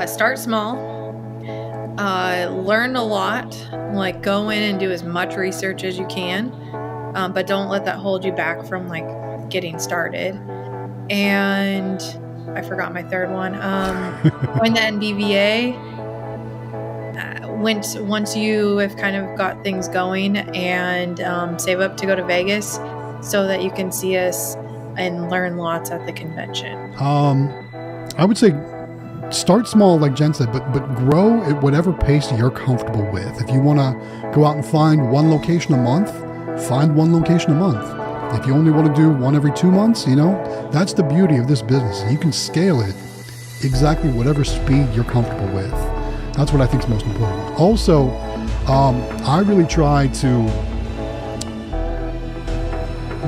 Start small. Learn a lot. Like, go in and do as much research as you can, but don't let that hold you back from like getting started. And I forgot my third one. Join the NBVA. Once you have kind of got things going, and save up to go to Vegas so that you can see us and learn lots at the convention. I would say start small, like Jen said, but grow at whatever pace you're comfortable with. If you want to go out and find one location a month, find one location a month. If you only want to do one every 2 months, that's the beauty of this business. You can scale it exactly whatever speed you're comfortable with. That's what I think is most important. Also, I really try to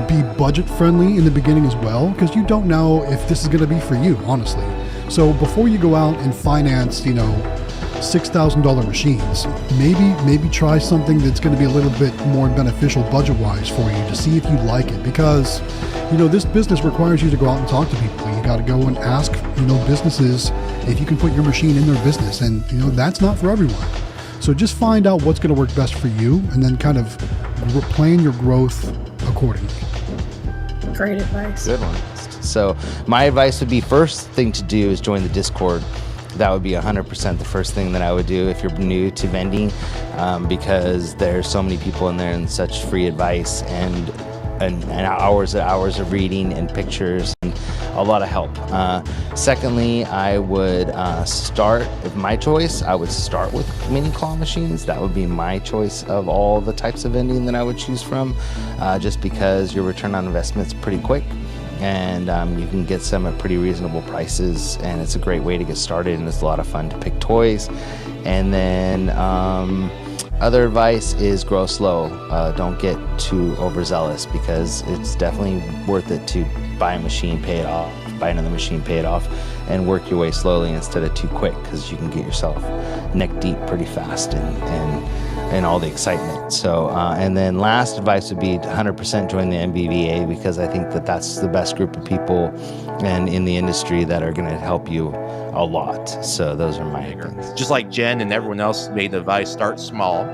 be budget friendly in the beginning as well, because you don't know if this is going to be for you, honestly. So before you go out and finance, $6,000 machines, maybe try something that's going to be a little bit more beneficial budget-wise for you to see if you like it, because this business requires you to go out and talk to people. You got to go and ask businesses if you can put your machine in their business, and that's not for everyone. So just find out what's going to work best for you, and then kind of plan your growth accordingly. Great advice. Good one. So my advice would be, first thing to do is join the Discord. That would be 100% the first thing that I would do if you're new to vending, because there's so many people in there and such free advice and hours of reading and pictures and a lot of help. Secondly, I would start, if my choice, I would start with mini claw machines. That would be my choice of all the types of vending that I would choose from, just because your return on investment is pretty quick. And you can get some at pretty reasonable prices, and it's a great way to get started, and it's a lot of fun to pick toys. And then other advice is grow slow. Don't get too overzealous, because it's definitely worth it to buy a machine, pay it off, buy another machine, pay it off, and work your way slowly instead of too quick, because you can get yourself neck deep pretty fast and all the excitement. So, and then last advice would be 100% join the MBVA, because I think that's the best group of people and in the industry that are going to help you a lot. So those are my things. Just like Jen and everyone else made the advice, start small.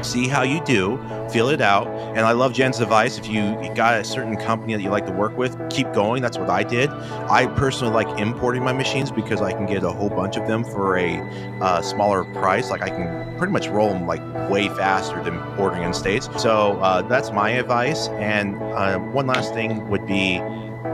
See how you do, feel it out. And I love Jen's advice. If you got a certain company that you like to work with, keep going. That's what I did. I personally like importing my machines because I can get a whole bunch of them for a smaller price. Like, I can pretty much roll them like way faster than ordering in States. So that's my advice. And one last thing would be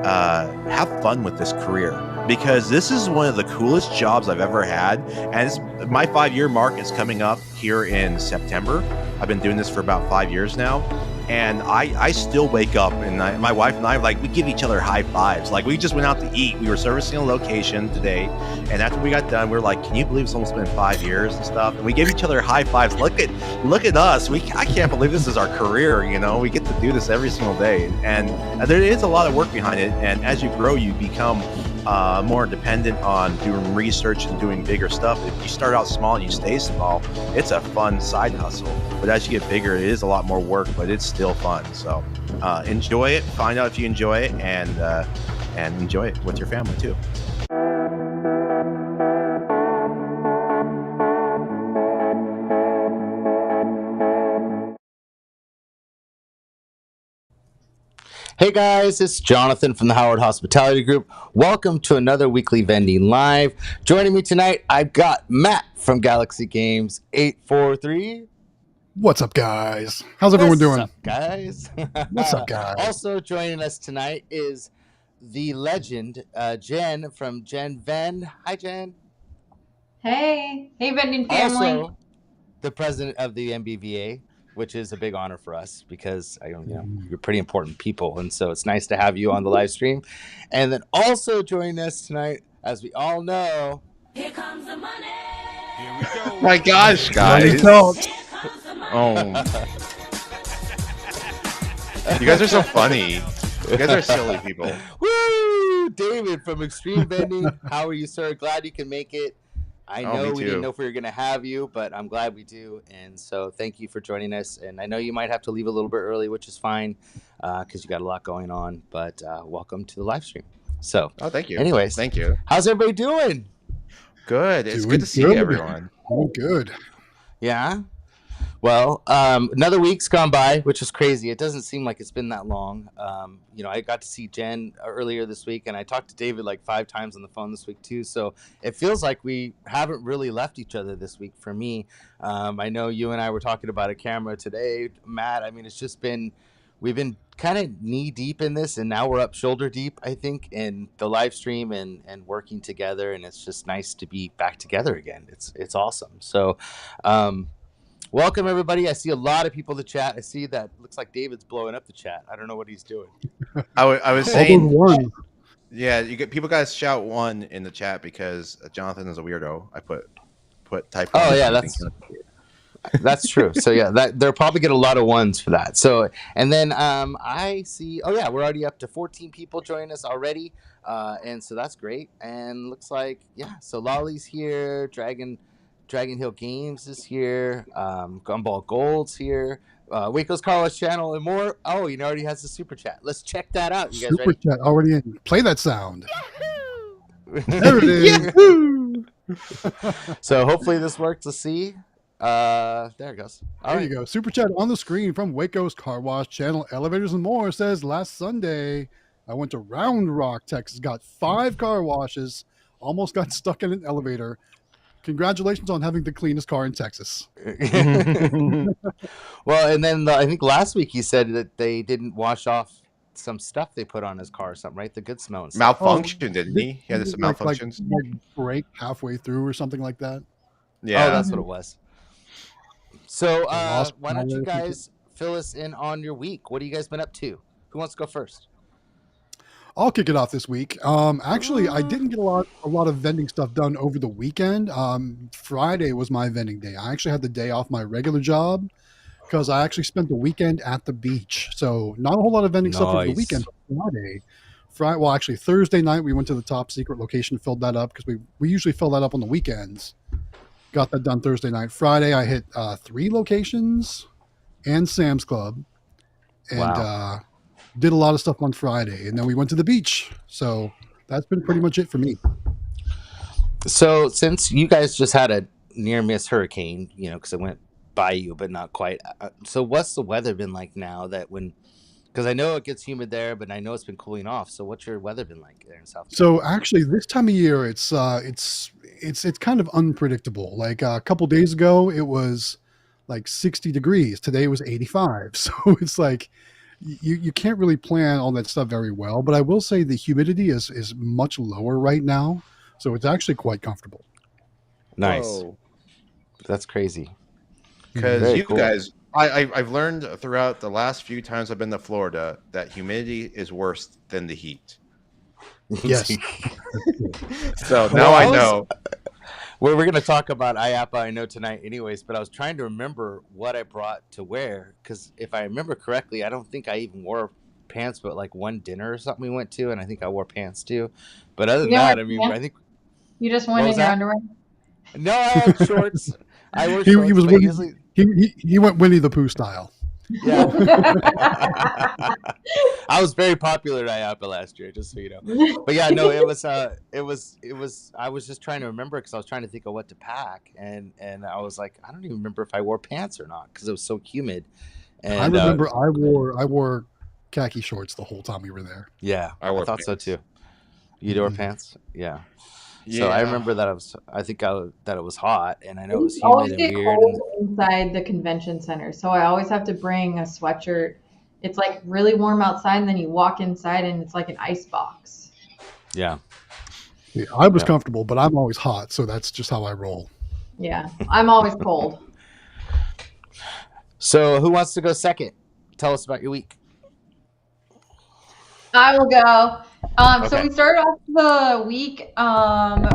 have fun with this career, because this is one of the coolest jobs I've ever had. And my 5-year mark is coming up here in September. I've been doing this for about 5 years now. And I still wake up, and my wife and I, like, we give each other high fives. Like, we just went out to eat. We were servicing a location today. And after we got done, we were like, can you believe it's almost been 5 years and stuff? And we gave each other high fives. Look at us. I can't believe this is our career. We get to do this every single day. And there is a lot of work behind it. And as you grow, you become more dependent on doing research and doing bigger stuff. If you start out small and you stay small, it's a fun side hustle. But as you get bigger, it is a lot more work, but it's still fun. So enjoy it, find out if you enjoy it, and enjoy it with your family too. Hey guys, it's Jonathan from the Howard Hospitality Group. Welcome to another weekly Vending Live. Joining me tonight, I've got Matt from Galaxy Games 843. What's up, guys? How's everyone doing? What's up, guys? What's up, guys? Also joining us tonight is the legend, Jen from Vend. Hi, Jen. Hey Vending family. Also, the president of the MBVA, which is a big honor for us, because you're pretty important people, and so it's nice to have you on the live stream. And then also joining us tonight, as we all know, here comes the money. Here we go. My gosh, guys! Oh, you guys are so funny. You guys are silly people. Woo! David from Xtreme Vending. How are you, sir? Glad you can make it. I know we didn't know if we were going to have you, but I'm glad we do. And so thank you for joining us. And I know you might have to leave a little bit early, which is fine, because you got a lot going on. But welcome to the live stream. So, thank you. Anyways, thank you. How's everybody doing? Good. It's Doing good to see good. everyone. Doing good. Yeah. Well, another week's gone by, which is crazy. It doesn't seem like it's been that long. I got to see Jen earlier this week, and I talked to David like 5 times on the phone this week too. So it feels like we haven't really left each other this week for me. I know you and I were talking about a camera today, Matt. I mean, we've been kind of knee deep in this, and now we're up shoulder deep, I think, in the live stream and working together. And it's just nice to be back together again. It's awesome. So, welcome everybody. I see a lot of people in the chat. I see that looks like David's blowing up the chat. I don't know what he's doing. I was All those saying, ones. yeah, people guys shout 1 in the chat because Jonathan is a weirdo. I put type 1. Oh yeah, that's true. So yeah, they'll probably get a lot of ones for that. So and then I see. Oh yeah, we're already up to 14 people joining us already, and so that's great. And looks like so Lolly's here. Dragon Hill Games is here. Gumball Gold's here. Waco's Carlos channel and more. Oh, already has the super chat. Let's check that out. You guys Super ready? chat already in. Play that sound. Yahoo! There it is. So hopefully this works. Let's see. There it goes. There you go. Super chat on the screen from Waco's Car Wash channel, Elevators and More, says last Sunday I went to Round Rock, Texas, got 5 car washes, almost got stuck in an elevator. Congratulations on having the cleanest car in Texas. Well, and then I think last week he said that they didn't wash off some stuff they put on his car or something, right? The good smell and stuff. Malfunction, didn't he? He had some malfunctions. Like break halfway through or something like that. Yeah. Oh, that's what it was. So why don't you power. guys fill us in on your week? What have you guys been up to? Who wants to go first? I'll kick it off this week. Actually, I didn't get a lot of vending stuff done over the weekend. Friday was my vending day. I actually had the day off my regular job because I actually spent the weekend at the beach. So not a whole lot of vending stuff over the weekend. But actually Thursday night we went to the top secret location, filled that up because we usually fill that up on the weekends. Got that done Thursday night. Friday I hit 3 locations and Sam's Club, and did a lot of stuff on Friday, and then we went to the beach. So that's been pretty much it for me. So since you guys just had a near miss hurricane, because it went by you, but not quite. So what's the weather been like now because I know it gets humid there, but I know it's been cooling off. So what's your weather been like there in South Carolina? So actually this time of year, it's kind of unpredictable. Like a couple days ago, it was like 60 degrees. Today it was 85. So it's like, you can't really plan all that stuff very well, but I will say the humidity is much lower right now, so it's actually quite comfortable. Nice. Whoa. That's crazy. Because guys, I've learned throughout the last few times I've been to Florida that humidity is worse than the heat. Yes. So now I know. Well, we're going to talk about IAAPA, I know, tonight anyways, but I was trying to remember what I brought to wear, because if I remember correctly, I don't think I even wore pants, but like one dinner or something we went to, and I think I wore pants too. But other than that, I mean, I think... You just went in your underwear? No, I had shorts. I wore shorts. He went Winnie the Pooh style. Yeah. I was very popular at IAAPA last year, just so you know. But yeah, no, it was I was just trying to remember because I was trying to think of what to pack, and I was like, I don't even remember if I wore pants or not because it was so humid. And I remember I wore khaki shorts the whole time we were there. Yeah, I thought pants. so too. You wore pants? Yeah. So I remember that that it was hot, and I know it was humid and weird. Cold inside the convention center, so I always have to bring a sweatshirt. It's like really warm outside, and then you walk inside, and it's like an ice box. Yeah. I was comfortable, but I'm always hot, so that's just how I roll. Yeah, I'm always cold. So who wants to go second? Tell us about your week. I will go. Okay. So we started off the week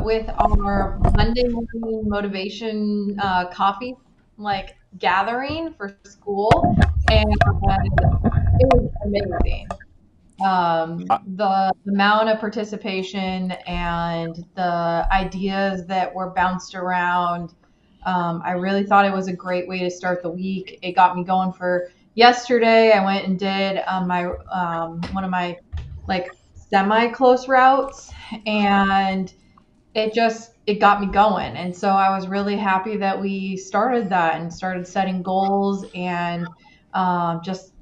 with our Vending motivation coffee gathering for school, and it was amazing. The amount of participation and the ideas that were bounced around. I really thought it was a great way to start the week. It got me going for yesterday. I went and did one of my semi-close routes, and it it got me going. And so I was really happy that we started that and started setting goals and just,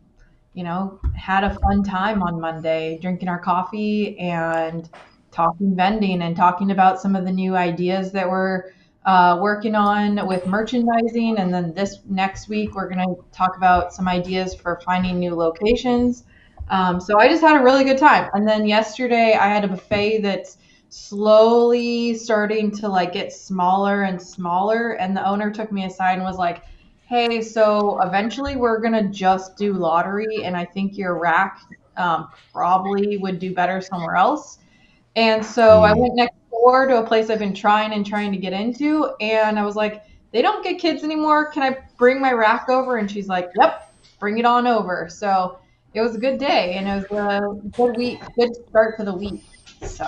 had a fun time on Monday, drinking our coffee and talking vending and talking about some of the new ideas that we're working on with merchandising. And then this next week, we're going to talk about some ideas for finding new locations. So I just had a really good time. And then yesterday, I had a buffet that's slowly starting to like get smaller and smaller. And the owner took me aside and was like, hey, so eventually we're going to just do lottery. And I think your rack probably would do better somewhere else. And so I went next door to a place I've been trying to get into. And I was like, they don't get kids anymore. Can I bring my rack over? And she's like, yep, bring it on over. So it was a good day and it was a good week, good start to the week. So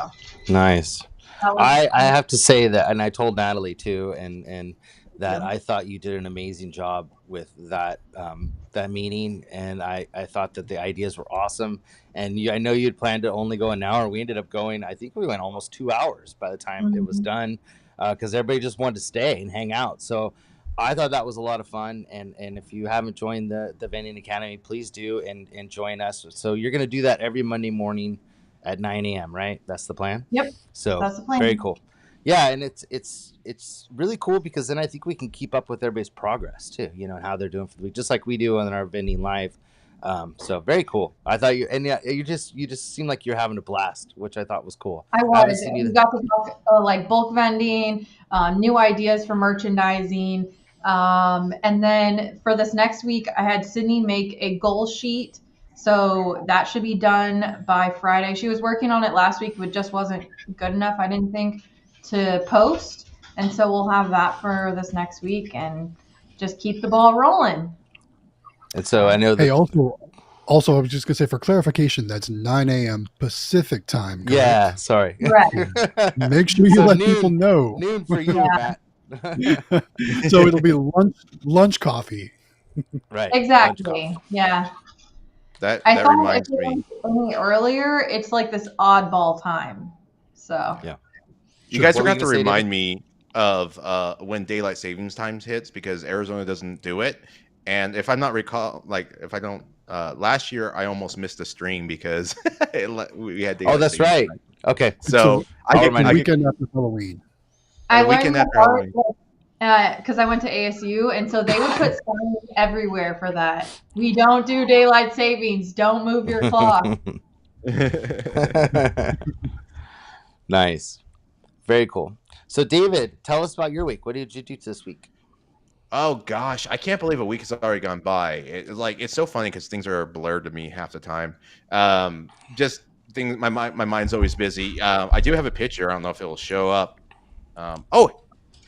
Nice. that was, I have to say that, and I told Natalie too, and that yeah. I thought you did an amazing job with that that meeting, and I thought that the ideas were awesome. And I know you'd planned to only go an hour. We ended up going. I think we went almost 2 hours by the time it was Mhm. done, because everybody just wanted to stay and hang out. So I thought that was a lot of fun. And if you haven't joined the Vending Academy, please do and join us. So you're gonna do that every Monday morning at 9 a.m. Right? That's the plan. Yep, So that's the very plan. cool. Yeah, and it's really cool because then I think we can keep up with everybody's progress too, and how they're doing for the week, just like we do on our Vending Live. So very cool. I thought you just seem like you're having a blast, which I thought was cool. I I haven't was. seen We you. got to talk like bulk vending, new ideas for merchandising. And then for this next week, I had Sydney make a goal sheet. So that should be done by Friday. She was working on it last week, but just wasn't good enough, I didn't think, to post. And so we'll have that for this next week and just keep the ball rolling. And so I know Hey, that. also, I was just gonna say for clarification, that's 9 a.m. Pacific time, Yeah, correct? sorry. Right. Make sure you So let people know. noon for you, Yeah, Matt. So it'll be lunch coffee. Right, lunch coffee. exactly. Yeah. That I that thought if reminds it me. was any earlier, it's like this oddball time. So Yeah. You Sure. guys What are were gonna you have to gonna say, David? remind me of when daylight savings times hits because Arizona doesn't do it. And if I'm not recall, like if I don't, last year I almost missed a stream because we had Oh, daylight that's savings right. time. Okay. It's So I'll the remind him. weekend after Halloween. I the learned weekend the after hard Halloween. because I went to ASU, and so they would put signs everywhere for that. We don't do daylight savings. Don't move your clock. Nice. Very cool. So, David, tell us about your week. What did you do this week? Oh gosh, I can't believe a week has already gone by. It's so funny because things are blurred to me half the time. Just things. My mind's always busy. I do have a picture. I don't know if it will show up. Oh,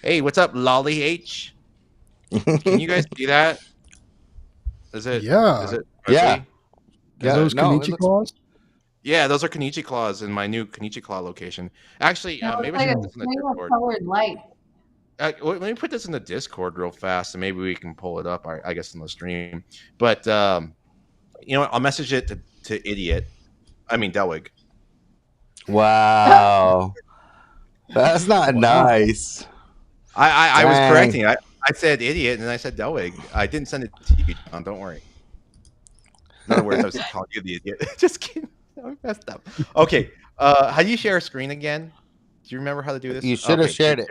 hey, what's up, Lolly H? Can you guys see that? Is it is Yeah. it Yeah. ugly? Are Is Yeah. it? those No, it Kanichi looks. claws? Yeah, those are Kanichi claws in my new Kanichi claw location. Actually, It looks maybe I like should a put this in the string of Discord. colored light. Let me put this in the Discord real fast, and maybe we can pull it up. I guess in the stream. But you know what? I'll message it to idiot. I mean Delwig. Wow. That's not Wow. nice. I was Dang. correcting. I said idiot, and I said Delwig. I didn't send it to you, John. Don't worry. In other words, I was calling you the idiot. Just kidding. I messed up. Okay. How do you share a screen again? Do you remember how to do this? You should have Okay. shared it.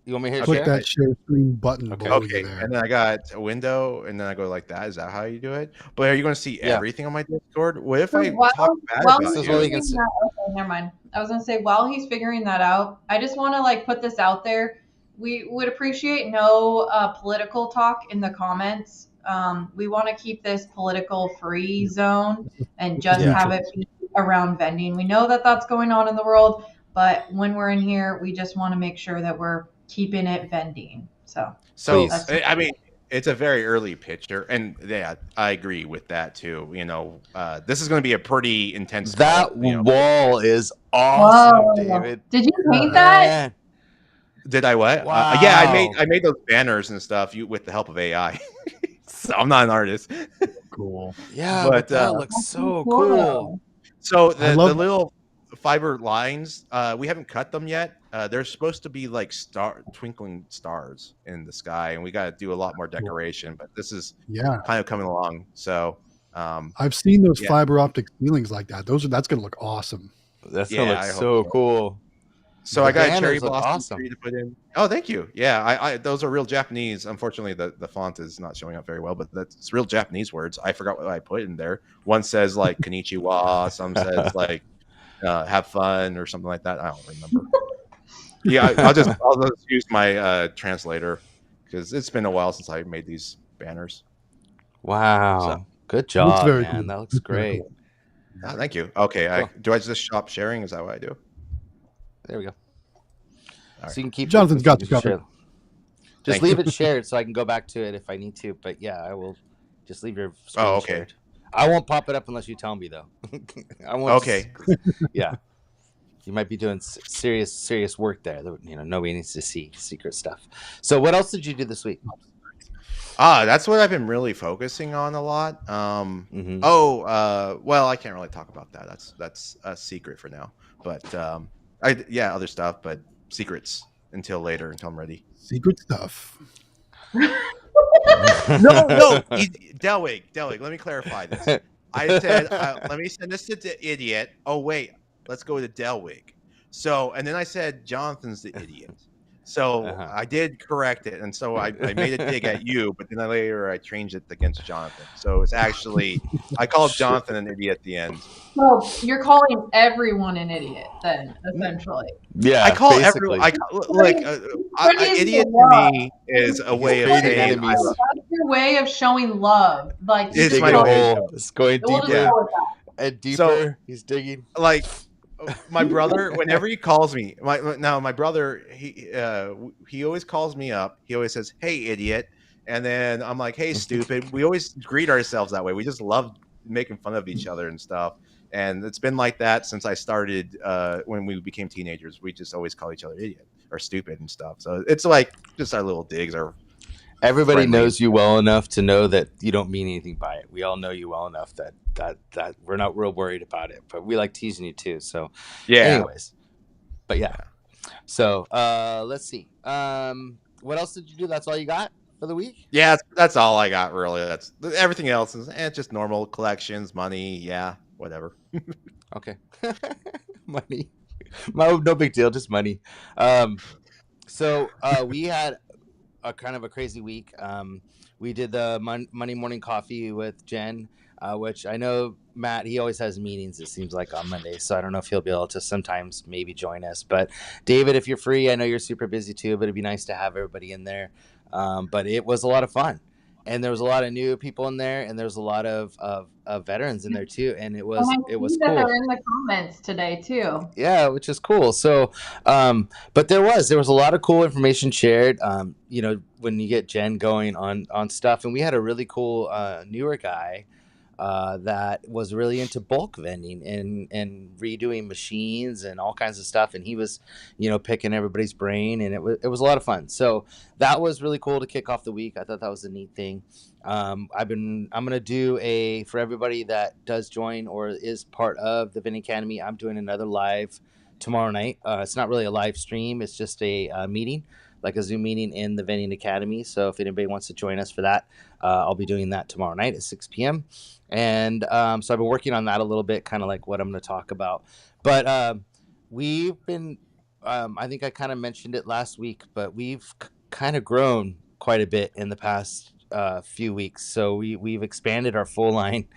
You want me here to Okay. Click share? that share screen button Okay. below you Okay, there. and then I got a window, and then I go like that. Is that how you do it? But are you going to see Yeah. everything on my Discord? What if So I talk bad while This about he's is what you? we can figuring see. that, okay, never mind. I was gonna say while he's figuring that out, I just want to like put this out there. We would appreciate no political talk in the comments. We want to keep this political free zone and This is just Yeah. have neutral. it be around vending. We know that that's going on in the world, but when we're in here, we just want to make sure that we're keeping it vending. So So Please. that's I mean, it's a very early picture, and yeah, I agree with that too. This is going to be a pretty intense call. That wall is awesome, whoa. David. Did you paint that? Man. Did I what? Yeah, Wow. I made those banners and stuff with the help of AI. So I'm not an artist, Cool. Yeah, but but that looks so cool. Cool. so I the love little fiber lines. We haven't cut them yet. They're supposed to be like twinkling stars in the sky, and we got to do a lot more decoration. But this is Yeah. kind of coming along. So, I've seen those yeah, fiber optic ceilings like that. That's going to look awesome. That's gonna look I hope so so. cool. So The I got a cherry banners look blossom tree awesome. to put in. Oh, thank you. Yeah, I those are real Japanese. Unfortunately, the font is not showing up very well, but that's real Japanese words. I forgot what I put in there. One says like konnichiwa, some says like have fun or something like that. I don't remember. Yeah, I'll just use my translator because it's been a while since I made these banners. So Wow. Good Looks job, very man. cool. That looks Looks very great. cool. thank you. Okay, Cool. do I just stop sharing? Is that what I do? There we go. All So you can keep Jonathan's got you just covered. share. Just Thank leave you. it shared so I can go back to it if I need to. But yeah, I will just leave your screen Oh, okay. shared. I won't pop it up unless you tell me though. I won't. Okay. Yeah. You might be doing serious work there. You know, nobody needs to see secret stuff. So what else did you do this week? That's what I've been really focusing on a lot. Mhm. Well, I can't really talk about that. That's a secret for now. But other stuff, but secrets until later, until I'm ready. Secret stuff. No, Delwig, let me clarify this. I said, let me send this to the idiot. Oh, wait, let's go to Delwig. So, and then I said, Jonathan's the idiot. So Uh-huh. I did correct it. And so I made a dig at you, but then later I changed it against Jonathan. So it's actually, I called Jonathan an idiot at the end. So you're calling everyone an idiot, then, essentially. Yeah, I call basically. idiot to me is a way of creating saying enemies. That's your way of showing love. Like, you It's just Digging my a way. hole. It's going we'll just deeper go with that. and deeper. So- He's digging. Like my brother, whenever he calls me, my brother, he always calls me up. He always says, "Hey, idiot," and then I'm like, "Hey, stupid." We always greet ourselves that way. We just love making fun of each other and stuff. And it's been like that since I started. When we became teenagers, we just always call each other idiot or stupid and stuff. So it's like just our little digs are. Everybody Friendly. knows you well enough to know that you don't mean anything by it. We all know you well enough that we're not real worried about it. But we like teasing you too. So Yeah. anyways. But yeah. So let's see. What else did you do? That's all you got for the week? Yeah, that's all I got really. That's everything else is just normal collections, money, yeah, whatever. Okay. Money. No big deal, just money. So we had a kind of a crazy week. We did the Monday morning coffee with Jen, which I know Matt, he always has meetings, it seems like, on Monday. So I don't know if he'll be able to sometimes maybe join us. But David, if you're free, I know you're super busy too, but it'd be nice to have everybody in there. But it was a lot of fun. And there was a lot of new people in there, and there's a lot of veterans in there too. And it was And I see that cool. they're in the comments today too. Yeah, which is cool. So, but there was a lot of cool information shared. You know, when you get Jen going on stuff, and we had a really cool newer guy that was really into bulk vending and redoing machines and all kinds of stuff. And he was, you know, picking everybody's brain, and it was a lot of fun. So that was really cool to kick off the week. I thought that was a neat thing. I'm gonna do for everybody that does join or is part of the Vending Academy. I'm doing another live tomorrow night. It's not really a live stream. It's just a meeting, like a Zoom meeting in the Vending Academy. So if anybody wants to join us for that, I'll be doing that tomorrow night at 6 p.m. And so I've been working on that a little bit, kind of like what I'm going to talk about. But we've been, I think I kind of mentioned it last week, but we've kind of grown quite a bit in the past few weeks. So we've expanded our full line,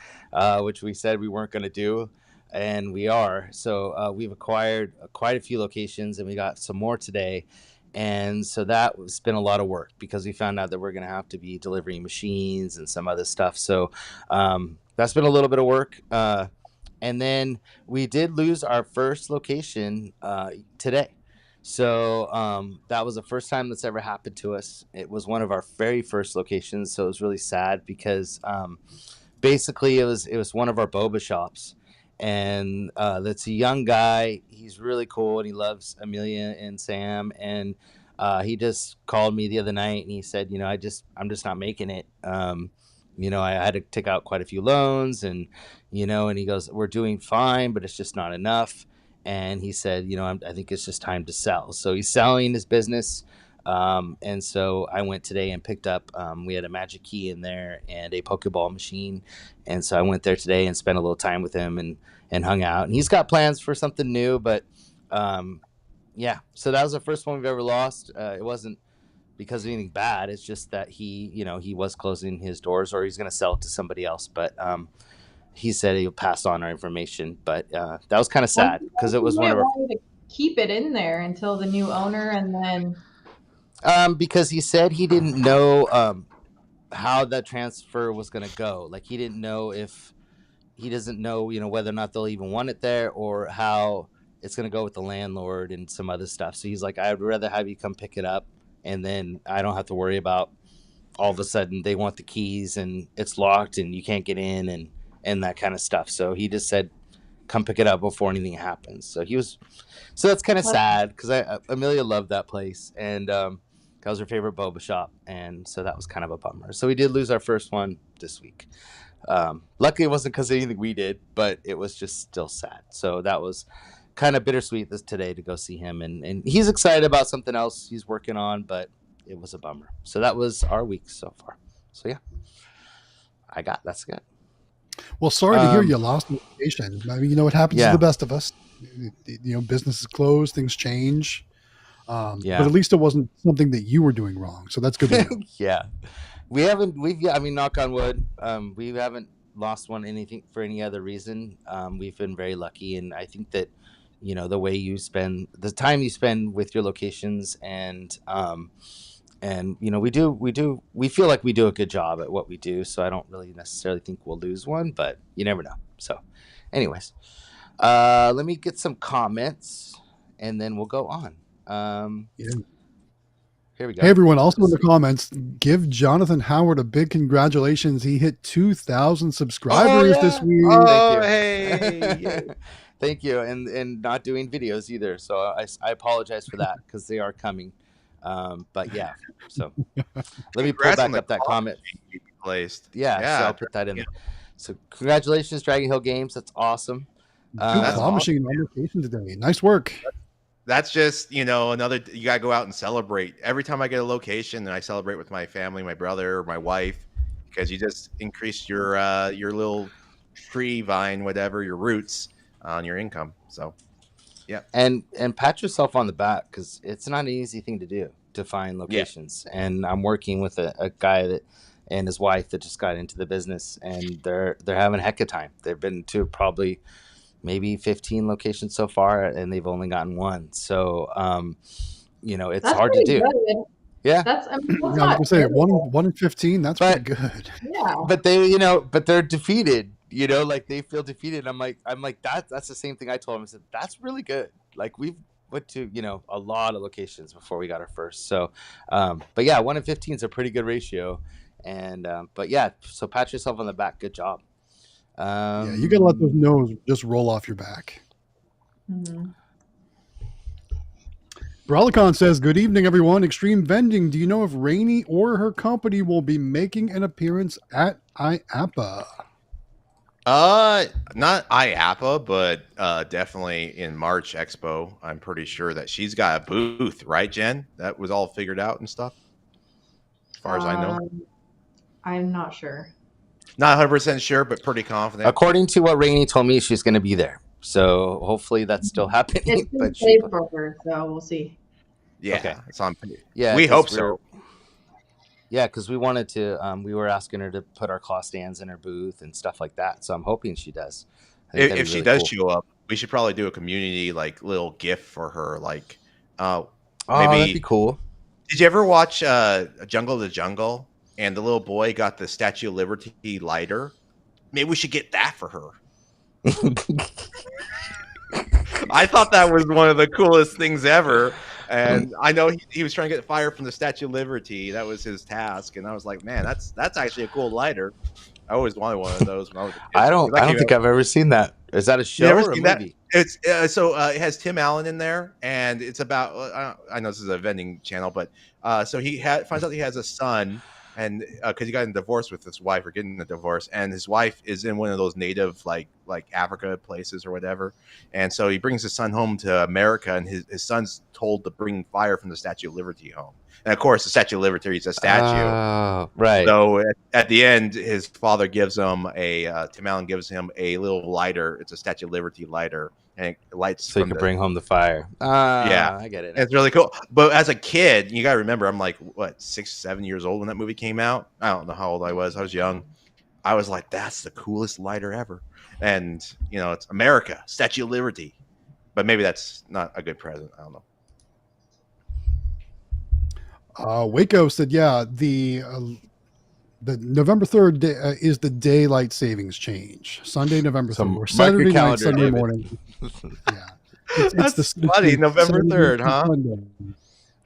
which we said we weren't going to do. And we are. So we've acquired quite a few locations, and we got some more today. And so that's been a lot of work because we found out that we're going to have to be delivering machines and some other stuff. So that's been a little bit of work. And then we did lose our first location today. So that was the first time that's ever happened to us. It was one of our very first locations. So it was really sad because basically it was one of our boba shops. And that's a young guy. He's really cool, and he loves Amelia and Sam. And he just called me the other night, and he said, you know, I'm just not making it. You know, I had to take out quite a few loans, and you know, and he goes, we're doing fine, but it's just not enough. and he said, I think it's just time to sell. So he's selling his business. And so I went today and picked up, we had a magic key in there and a Pokeball machine. And so I went there today and spent a little time with him and hung out. And he's got plans for something new, but yeah. So that was the first one we've ever lost. It wasn't because of anything bad. It's just that he was closing his doors, or he's going to sell it to somebody else. But he said he'll pass on our information. But that was kind of sad because it was one of our. To keep it in there until the new owner, and then. Because he said he didn't know how that transfer was going to go. Like he didn't know if he doesn't know, whether or not they'll even want it there, or how it's going to go with the landlord and some other stuff. So he's like, I'd rather have you come pick it up, and then I don't have to worry about all of a sudden they want the keys and it's locked and you can't get in and that kind of stuff. So he just said, come pick it up before anything happens. So that's kind of sad because Amelia loved that place, and that was her favorite boba shop, and so that was kind of a bummer. So we did lose our first one this week. Luckily it wasn't because of anything we did, but it was just still sad. So that was kind of bittersweet today to go see him, and he's excited about something else he's working on, but it was a bummer. So that was our week so far. So yeah, that's good. Well, sorry to hear you lost the location. I mean, it happens to the best of us. Businesses close, things change. But at least it wasn't something that you were doing wrong. So that's good to know. Yeah. Knock on wood. We haven't lost anything for any other reason. We've been very lucky. And I think that, the way you spend the time you spend with your locations and we feel like we do a good job at what we do. So I don't really necessarily think we'll lose one, but you never know. So anyways, let me get some comments and then we'll go on. Here we go. Hey everyone, also in the comments, give Jonathan Howard a big congratulations. He hit 2,000 subscribers this week. Oh, hey. Thank you. And not doing videos either. So I apologize for that because they are coming. But yeah, so let me pull back up that comment. Placed. Yeah, so I'll put that in there. So congratulations, Dragon Hill Games. That's awesome. That's machine on location today. Nice work. That's just, another, you got to go out and celebrate. Every time I get a location and I celebrate with my family, my brother or my wife, because you just increase your little tree vine, whatever, your roots on your income. So, yeah. And pat yourself on the back because it's not an easy thing to do, to find locations. Yeah. And I'm working with a guy and his wife that just got into the business, and they're having a heck of a time. They've been to probably maybe 15 locations so far, and they've only gotten one. So, it's that's hard to do. Good. Yeah. That's I was going to say one in 15. That's pretty good. Yeah. But but they're defeated, like they feel defeated. I'm like, that's the same thing I told them. I said, that's really good. Like we've went to, a lot of locations before we got our first. So, but yeah, 1 in 15 is a pretty good ratio. And, but yeah, so pat yourself on the back. Good job. You gotta let those no's just roll off your back. Mm-hmm. Bralicon says, good evening, everyone. Xtreme Vending. Do you know if Rainey or her company will be making an appearance at IAAPA? Not IAAPA, but definitely in March Expo. I'm pretty sure that she's got a booth, right, Jen? That was all figured out and stuff, as far as I know. I'm not sure. Not 100% sure, but pretty confident. According to what Rainey told me, she's going to be there. So hopefully that's still happening. It's but safe for her, so we'll see. Yeah, okay. It's on. Yeah, we hope so. Yeah, because we wanted to. We were asking her to put our claw stands in her booth and stuff like that. So I'm hoping she does. If she does show up, we should probably do a community little gift for her. Maybe that'd be cool. Did you ever watch Jungle to Jungle? And the little boy got the Statue of Liberty lighter. Maybe we should get that for her. I thought that was one of the coolest things ever. And I know he was trying to get fire from the Statue of Liberty. That was his task. And I was like, man, that's actually a cool lighter. I always wanted one of those when I was a kid. I don't think I've ever seen that. Is that a show or a movie? It's it has Tim Allen in there, and it's about. I know this is a vending channel, but so he finds out he has a son and because he got in divorce with his wife or getting a divorce, and his wife is in one of those native like Africa places or whatever, and so he brings his son home to America, and his son's told to bring fire from the Statue of Liberty home, and of course the Statue of Liberty is a statue. Right. So at the end, his father gives him Tim Allen gives him a little lighter. It's a Statue of Liberty lighter, and it lights So you can bring home the fire. Yeah, I get it. it's really cool. But as a kid, you gotta remember, I'm like, what, 6, 7 years old when that movie came out. I don't know how old I was. I was young. I was like, that's the coolest lighter ever. And it's America, Statue of Liberty. But maybe that's not a good present. I don't know. Waco said, yeah, the November 3rd is the daylight savings change. Sunday, November 3rd, or Saturday night, Sunday morning. Yeah. That's funny. November 3rd, huh?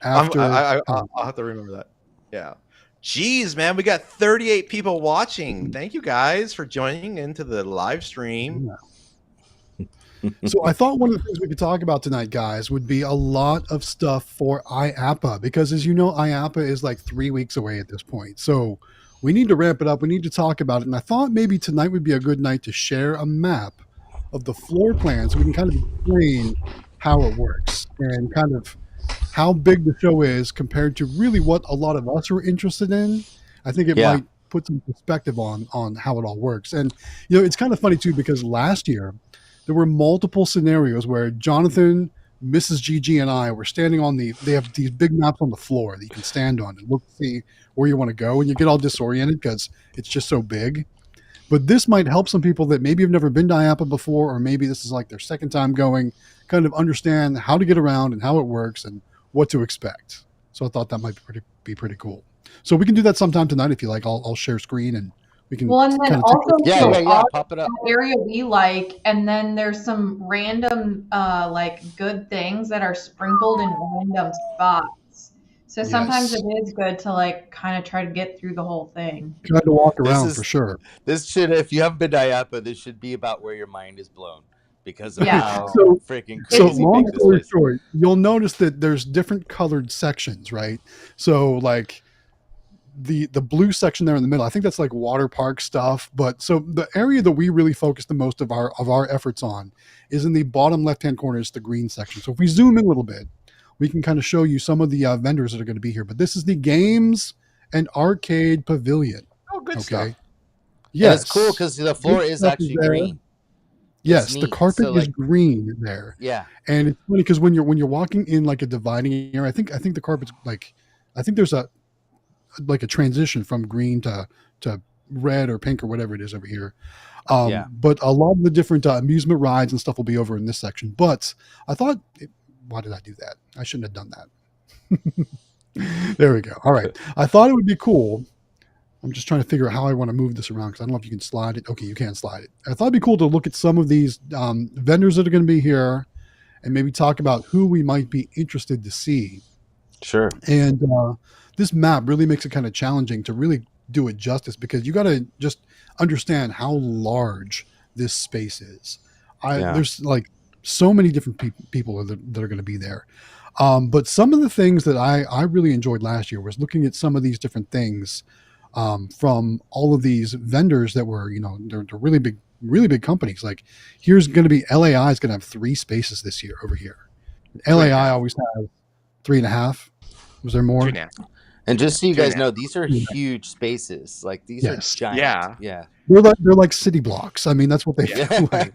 After I'll have to remember that. Yeah. Jeez, man, we got 38 people watching. Thank you guys for joining into the live stream. Yeah. So I thought one of the things we could talk about tonight, guys, would be a lot of stuff for IAAPA, because as you know, IAAPA is like 3 weeks away at this point. So we need to ramp it up. We need to talk about it. And I thought maybe tonight would be a good night to share a map of the floor plan so we can kind of explain how it works and kind of how big the show is compared to really what a lot of us are interested in. I think it might put some perspective on how it all works. And, it's kind of funny too, because last year there were multiple scenarios where Jonathan, Mrs. GG, and I were standing on they have these big maps on the floor that you can stand on and look to see where you want to go, and you get all disoriented because it's just so big. But this might help some people that maybe have never been to IAAPA before, or maybe this is like their second time going, kind of understand how to get around and how it works and what to expect. So I thought that might be pretty cool. So we can do that sometime tonight if you like. I'll share screen and we can. Well, and then also pop it up. Area we like, and then there's some random like good things that are sprinkled in random spots. So sometimes it is good to like kind of try to get through the whole thing. Try to walk around for sure. This should, if you haven't been to IAAPA, this should be about where your mind is blown because of how freaking crazy. So long story short, you'll notice that there's different colored sections, right? So like the blue section there in the middle, I think that's like water park stuff. But so the area that we really focus the most of our efforts on is in the bottom left-hand corner. Is the green section. So if we zoom in a little bit, we can kind of show you some of the vendors that are going to be here. But this is the Games and Arcade Pavilion. Oh, good stuff. Yes. And it's cool because the floor is actually green. Yes, the carpet is green there. Yeah. And it's funny because when you're walking in like a dividing area, I think the carpet's like, I think there's a transition from green to red or pink or whatever it is over here. But a lot of the different amusement rides and stuff will be over in this section. But I thought, why did I do that? I shouldn't have done that. There we go. All right. I thought it would be cool. I'm just trying to figure out how I want to move this around because I don't know if you can slide it. Okay, you can slide it. I thought it'd be cool to look at some of these vendors that are going to be here and maybe talk about who we might be interested to see. Sure. And this map really makes it kind of challenging to really do it justice because you got to just understand how large this space is. There's like so many different people that are going to be there. But some of the things that I really enjoyed last year was looking at some of these different things from all of these vendors that were, they're really big companies. Like here's going to be LAI is going to have 3 spaces this year over here. LAI always has 3.5. Was there more? 2.5. And just so you guys know, these are huge spaces. Like these are giant. Yeah. They're like city blocks. I mean, that's what they feel like.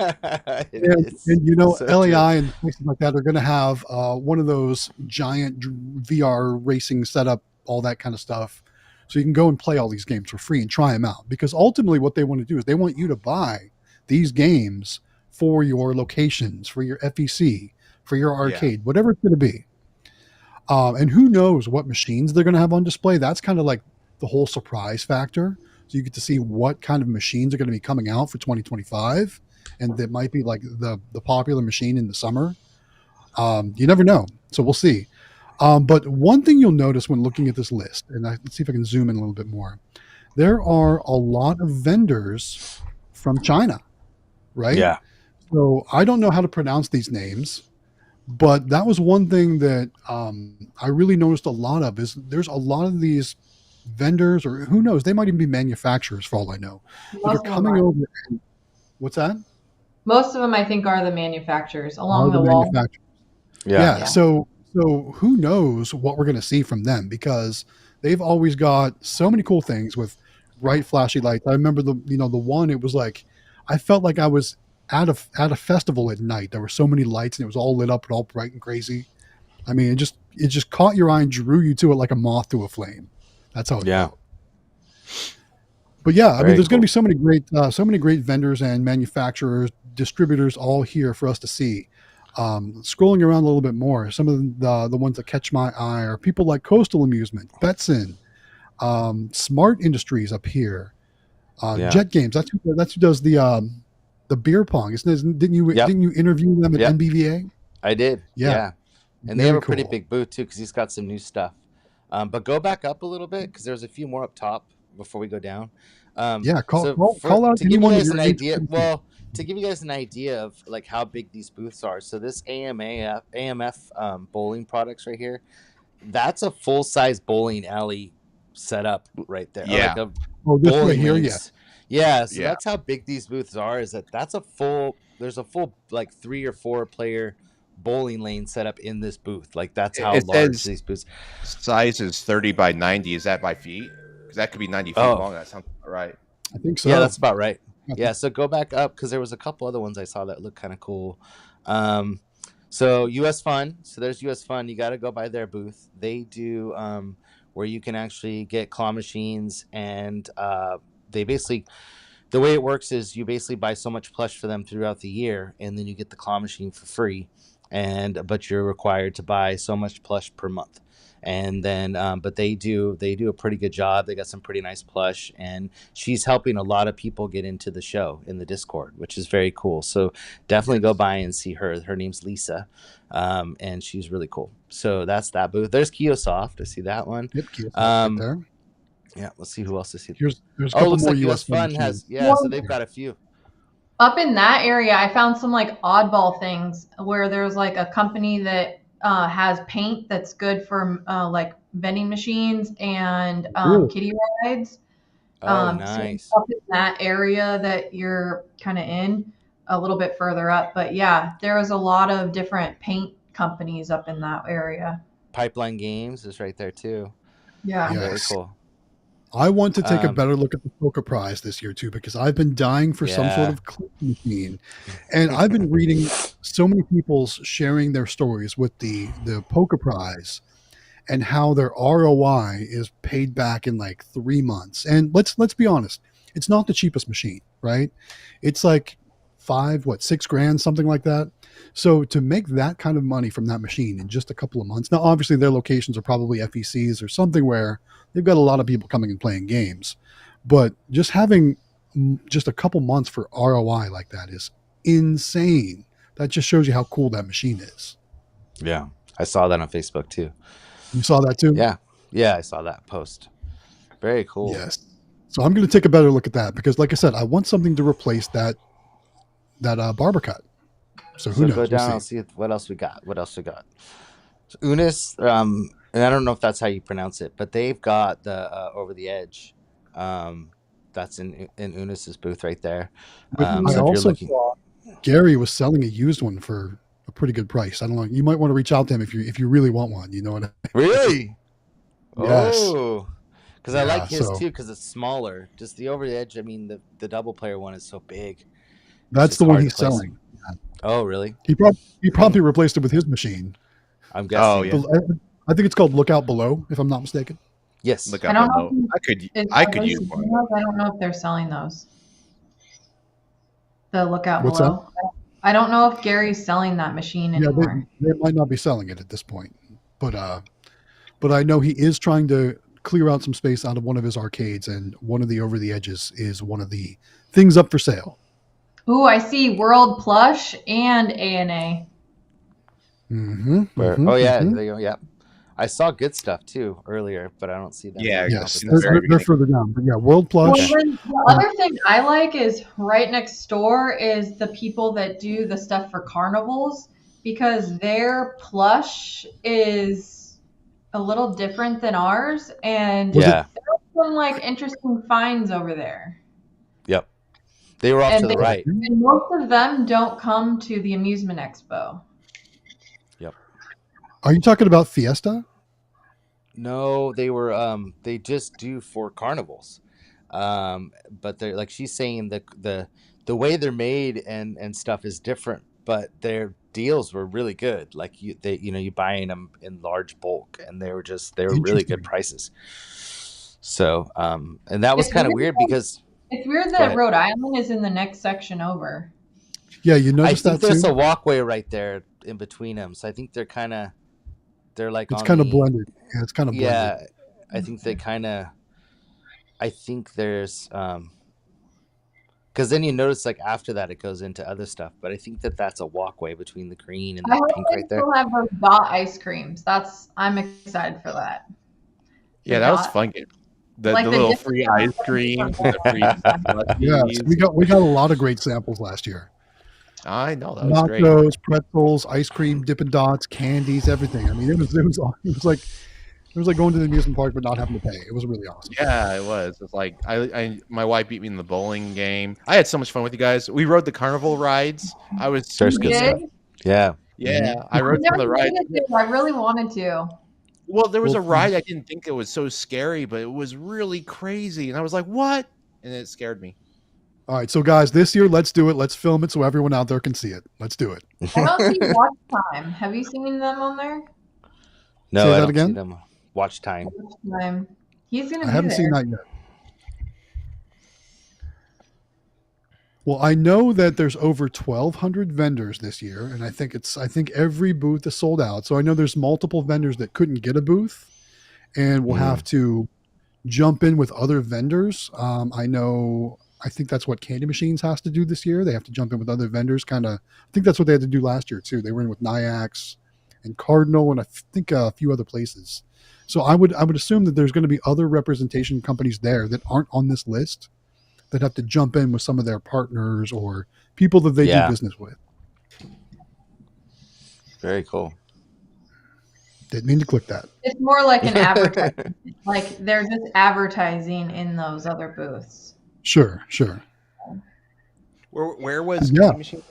And LAI and places like that are going to have one of those giant VR racing setup, all that kind of stuff. So you can go and play all these games for free and try them out. Because ultimately what they want to do is they want you to buy these games for your locations, for your FEC, for your arcade, whatever it's going to be. And who knows what machines they're going to have on display. That's kind of like the whole surprise factor. So you get to see what kind of machines are going to be coming out for 2025. And that might be like the popular machine in the summer. You never know. So we'll see. But one thing you'll notice when looking at this list, and let's see if I can zoom in a little bit more. There are a lot of vendors from China, right? Yeah. So I don't know how to pronounce these names. But that was one thing that I really noticed a lot of is there's a lot of these vendors, or who knows, they might even be manufacturers for all I know, that are Most of them coming are. over. And, what's that? Most of them, I think, are the manufacturers Are along the the wall. manufacturers. Yeah. Yeah. Yeah. So who knows what we're going to see from them, because they've always got so many cool things with bright flashy lights. I remember the one, it was like, I felt like I was at a festival at night. There were so many lights and it was all lit up and all bright and crazy. I mean, it just caught your eye and drew you to it like a moth to a flame. That's how it Yeah. felt. But yeah, I mean, Very there's going to cool. be so many great vendors and manufacturers, distributors, all here for us to see. Scrolling around a little bit more, some of the ones that catch my eye are people like Coastal Amusement, Betson, Smart Industries up here, Yeah. Jet Games. That's who does the beer pong. Didn't you Yep. interview them at Yep. NBVA? I did. Yeah, Yeah. And they have very a pretty cool. big booth too, because he's got some new stuff. But go back up a little bit, because there's a few more up top before we go down. Yeah, So call out to give you anyone that guys an you're idea, interested in. well, to give you guys an idea of like how big these booths are. So this AMF bowling products right here, that's a full size bowling alley setup right there, or like Yeah. a Oh, this right bowling here, yeah. lanes. Yeah, so Yeah. that's how big these booths are. Is that that's a full? There's a full like 3 or 4 player bowling lane set up in this booth. Like that's how It large says these booths. size is 30 by 90. Is that by feet? Because that could be 90 feet Oh, long. That sounds about right. I think yeah, so. that's about right. I Yeah, think- so go back up, because there was a couple other ones I saw that looked kind of cool. Um, so US Fun. So there's US Fun. You got to go by their booth. They do where you can actually get claw machines, and they basically, the way it works is you basically buy so much plush for them throughout the year, and then you get the claw machine for free, and but you're required to buy so much plush per month. And then but they do a pretty good job. They got some pretty nice plush, and she's helping a lot of people get into the show in the Discord, which is very cool. So definitely go by and see her name's Lisa, and she's really cool. So that's that booth. There's Kiosoft. I see that one. Yep, Kiosk right um there. yeah, let's see who else I see. There's a Oh, it couple looks more like US US Fun Fun machines. has, yeah, so they've got a few. Up in that area, I found some like oddball things where there's like a company that has paint that's good for like vending machines and Really? kiddie rides. Oh, So nice. up in that area that you're kind of in, a little bit further up. But yeah, there was a lot of different paint companies up in that area. Pipeline Games is right there too. Yeah. Very Yes. cool. I want to take a Um, better look at the poker prize this year too, because I've been dying for some sort yeah. of click machine, and I've been reading so many people sharing their stories with the poker prize, and how their ROI is paid back in like 3 months. And let's be honest, it's not the cheapest machine, right? It's like 6 grand, something like that. So to make that kind of money from that machine in just a couple of months, now obviously their locations are probably FECs or something where they've got a lot of people coming and playing games, but just having just a couple months for ROI like that is insane. That just shows you how cool that machine is. Yeah, I saw that on Facebook too. You saw that too? Yeah, I saw that post. Very cool. Yes. So I'm going to take a better look at that, because, like I said, I want something to replace that barber cut. So who So knows? go down We'll and see. see what else we got. So Unis, and I don't know if that's how you pronounce it, but they've got the Over the Edge. That's in Unis's booth right there. But I So if you're also looking, saw Gary was selling a used one for a pretty good price. I don't know. You might want to reach out to him if you really want one. You know what I mean? really? Yes. Oh, because I Yeah, like his so- too, because it's smaller. Just the Over the Edge. I mean, the double player one is so big. That's just the one hard he's to place. selling. Oh, really? He probably replaced it with his machine. I'm guessing. Oh, yeah. I think it's called Lookout Below, if I'm not mistaken. Yes. Look I up don't below. know. I could use one. I don't know if they're selling those. The Lookout What's Below. I don't know if Gary's selling that machine Yeah, anymore. they might not be selling it at this point, but I know he is trying to clear out some space out of one of his arcades, and one of the Over the Edges is one of the things up for sale. Ooh, I see World Plush and ANA. Mm-hmm, Oh yeah, there you go. Yeah, I saw good stuff too earlier, but I don't see that. Yeah, Yes, in the very they're further down, but yeah, World Well, Plush. then the other thing I like is right next door is the people that do the stuff for carnivals, because their plush is a little different than ours, and Was Yeah. they're some like interesting finds over there. Yep. They were off And to the they, right. and most of them don't come to the Amusement Expo. Yep. Are you talking about Fiesta? No, they were they just do for carnivals. But they're like she's saying the way they're made and stuff is different, but their deals were really good. Like you buying them in large bulk, and they were really good Interesting. prices. So and that was It's kind of weird weird because It's weird go that ahead. Rhode Island is in the next section over. Yeah, you I noticed think that there's too? a walkway right there in between them, so I think they're like It's on kind of the blended. Yeah, it's kind of blended. yeah. I think they kind of. I think there's because then you notice like after that it goes into other stuff, but I think that's a walkway between the green and I the hope pink they right there. still have those dot ice creams. I'm excited for that. The Yeah, that was dot, fun. The like the little different free ones ice from creams different and the free brands. Yes, slushies. we got a lot of great samples last year. I know that was great. Nachos, pretzels, ice cream, Dippin' Dots, candies, everything. I mean, it was like going to the amusement park but not having to pay. It was really awesome. Yeah, it was. It's like my wife beat me in the bowling game. I had so much fun with you guys. We rode the carnival rides. I was so There's You good did? stuff. Yeah. yeah. I I rode some never of the made rides. it there. I really wanted to. Well, there was Well, a ride I didn't think it was so scary, but it was really crazy, and I was like, "What?" And it scared me. all right, so guys, this year let's do it. Let's film it so everyone out there can see it. Let's do it. I don't see Watch Time. Have you seen them on there? No, Say I that don't see again? them. Watch time. Watch Time. He's gonna I be haven't seen there. that yet. Well, I know that there's over 1,200 vendors this year, and I think every booth is sold out. So I know there's multiple vendors that couldn't get a booth, and will have to jump in with other vendors. I think that's what Candy Machines has to do this year. They have to jump in with other vendors. I think that's what they had to do last year too. They were in with Nyax and Cardinal, and I think a few other places. So I would assume that there's going to be other representation companies there that aren't on this list that have to jump in with some of their partners or people that they do Yeah. business with. Very cool. Didn't mean to click that. It's more like an advertising. Like they're just advertising in those other booths. Sure. Where was Yeah. Candy Machine?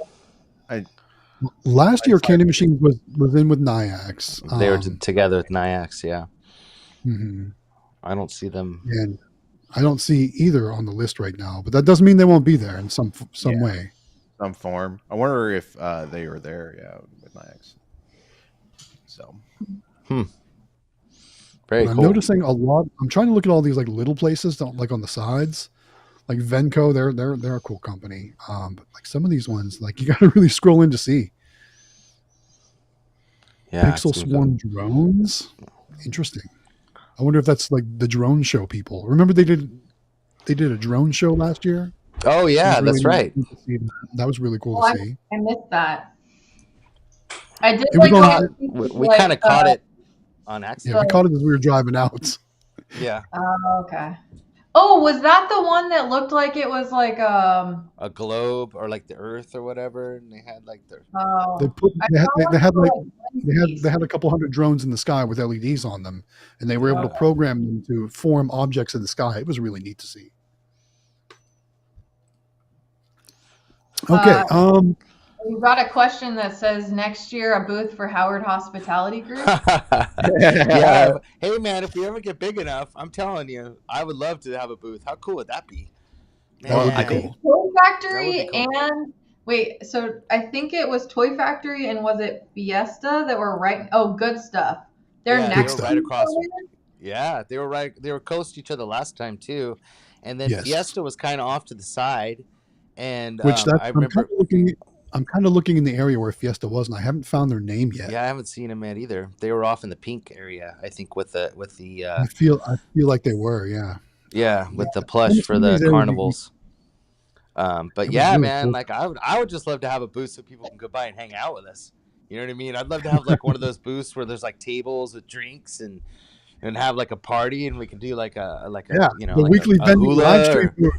Last year, I saw Candy it. Machines was in with Nyax. They were together with Nyax, yeah. Mhm. I don't see them. And I don't see either on the list right now, but that doesn't mean they won't be there in some Yeah. way. Some form. I wonder if they were there. Yeah, with my ex. So Very But I'm cool. noticing a lot. I'm trying to look at all these like little places, like on the sides, like Venco. They're a cool company. But like some of these ones, like you got to really scroll in to see. Yeah. Pixel it's gonna Swarm drones. Interesting. I wonder if that's like the drone show people. Remember they did a drone show last year. go- Oh It yeah, was that's really right. neat to see that. That was really cool Oh, to see. I missed that. I did It was like on- all the We, pieces, we like, kind of caught it on Yeah, accident. we caught it as we were driving out. Yeah. Oh, okay. Oh, was that the one that looked like it was like A globe or like the Earth or whatever, and they had like their oh They had like Wendy's. they had a couple hundred drones in the sky with LEDs on them, and they were able to Okay. program them to form objects in the sky. It was really neat to see. Okay, We got a question that says next year a booth for Howard Hospitality Group. yeah. Hey man, if we ever get big enough, I'm telling you, I would love to have a booth. How cool would that be? that would be Man. cool. Toy Factory That would be and wait, so I think it was Toy Factory and was it Fiesta that were right? Oh, Good Stuff. They're Yeah, they next were to right each across. other? Yeah, they were right. They were close to each other last time too, and then Yes. Fiesta was kind of off to the side. And Which I remember. I'm kind of looking in the area where Fiesta was, and I haven't found their name yet. Yeah, I haven't seen them yet either. They were off in the pink area, I think, with the I feel like they were. Yeah. with the plush for Some of the these areas- carnivals. But was yeah, really man, cool. like I would just love to have a booth so people can go by and hang out with us. You know what I mean? I'd love to have like one of those booths where there's like tables with drinks and have like a party, and we can do like a Yeah, you know, the like weekly a vending hula live or- stream.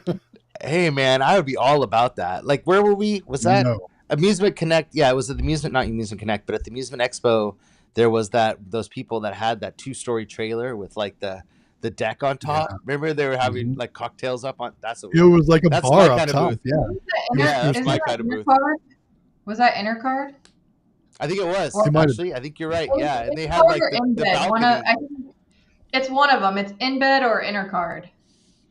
booth. Hey man, I would be all about that. Like, where were we? Was that No. Amusement Connect? Yeah, it was at the not Amusement Connect, but at the Amusement Expo, there was those people that had that 2-story trailer with like the the deck on Yeah. top. Remember they were having Mhm. like cocktails up on. That's what It was like a that's my bar up kind of top. booth. Yeah. Yeah, that's Isn't my that kind of booth. Intercard? Was that Intercard? I think it Or was It might have. actually. I think you're right. was Yeah, it and they had Intercard like or the Embed? balcony. I think it's one of them. It's Embed or Intercard.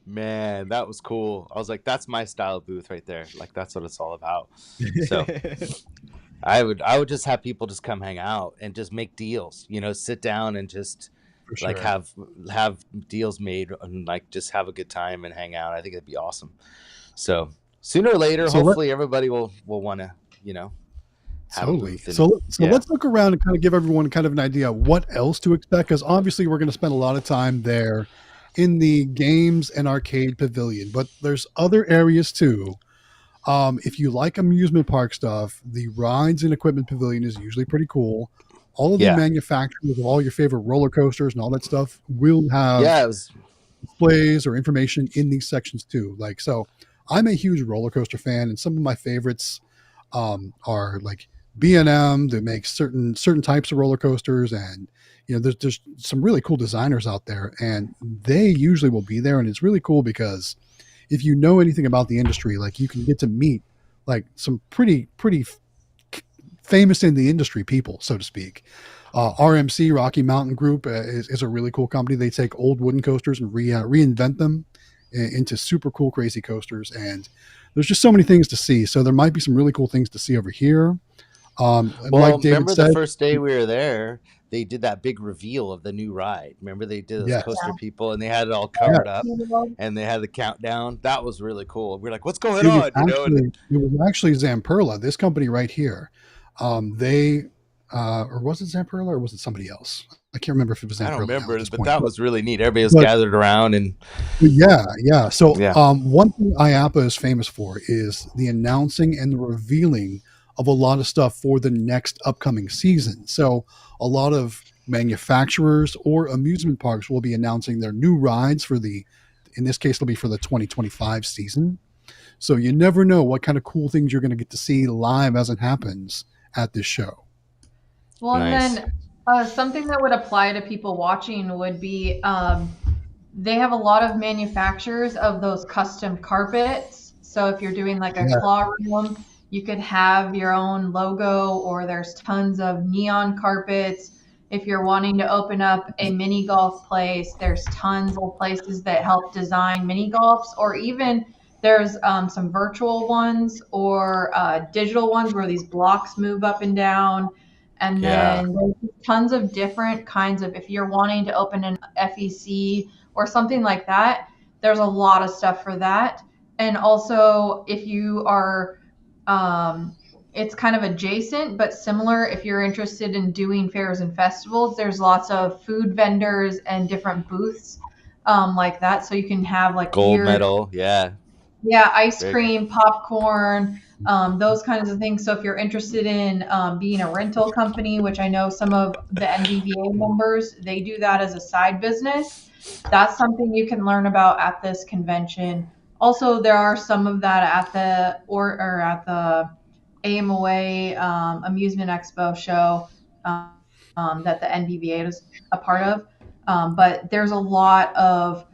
Man, that was cool. I was like, that's my style of booth right there. Like that's what it's all about. So I would just have people just come hang out and just make deals. Sit down and just For like sure. have deals made and like just have a good time and hang out. I think it'd be awesome. So sooner or later, So let hopefully everybody will want to have a totally. booth and So yeah. let's look around and kind of give everyone kind of an idea of what else to expect, because obviously we're going to spend a lot of time there in the games and arcade pavilion, but there's other areas too. If you like amusement park stuff, the rides and equipment pavilion is usually pretty cool. All of the Yeah. manufacturers of all your favorite roller coasters and all that stuff will have Yeah, it was displays or information in these sections too. Like, so I'm a huge roller coaster fan, and some of my favorites are like B&M that makes certain types of roller coasters, and there's some really cool designers out there, and they usually will be there, and it's really cool because if you know anything about the industry, like you can get to meet like some pretty famous in the industry people, so to speak. RMC Rocky Mountain Group is a really cool company. They take old wooden coasters and reinvent them into super cool, crazy coasters. And there's just so many things to see. So there might be some really cool things to see over here. well, Like David remember the said, first day we were there, they did that big reveal of the new ride. Remember they did those yes, coaster people and they had it all yeah, covered up and they had the countdown. That was really cool. We're like, what's going it was on? actually Zamperla, this company right here. They or was it Zamperla or was it somebody else? I can't remember if it was I don't Zamperla now at remember, this but point. that was really neat. Everybody was But gathered around and yeah. So yeah. one thing IAAPA is famous for is the announcing and the revealing of a lot of stuff for the next upcoming season. So a lot of manufacturers or amusement parks will be announcing their new rides in this case, it'll be for the 2025 season. So you never know what kind of cool things you're going to get to see live as it happens at this show. Well, and Nice. then something that would apply to people watching would be they have a lot of manufacturers of those custom carpets. So if you're doing like a Yeah. claw room, you could have your own logo, or there's tons of neon carpets. If you're wanting to open up a mini golf place, there's tons of places that help design mini golfs, or even there's some virtual ones or digital ones where these blocks move up and down. And Yeah. then there's tons of different kinds of, if you're wanting to open an FEC or something like that, there's a lot of stuff for that. And also, if you are, it's kind of adjacent but similar. If you're interested in doing fairs and festivals, there's lots of food vendors and different booths like that. So you can have like Gold weird, medal. Yeah. ice Very cool. cream, popcorn, those kinds of things. So if you're interested in being a rental company, which I know some of the NVVA members, they do that as a side business. That's something you can learn about at this convention. Also, there are some of that at the or at the AMOA Amusement Expo show that the NVVA is a part of. But there's a lot of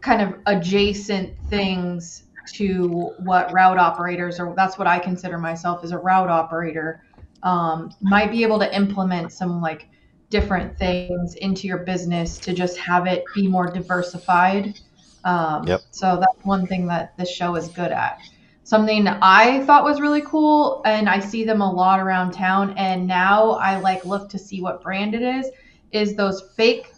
kind of adjacent things to what route operators, or that's what I consider myself as a route operator, might be able to implement some like different things into your business to just have it be more diversified. Yep. So that's one thing that this show is good at. Something I thought was really cool, and I see them a lot around town, and now I like look to see what brand it is those fake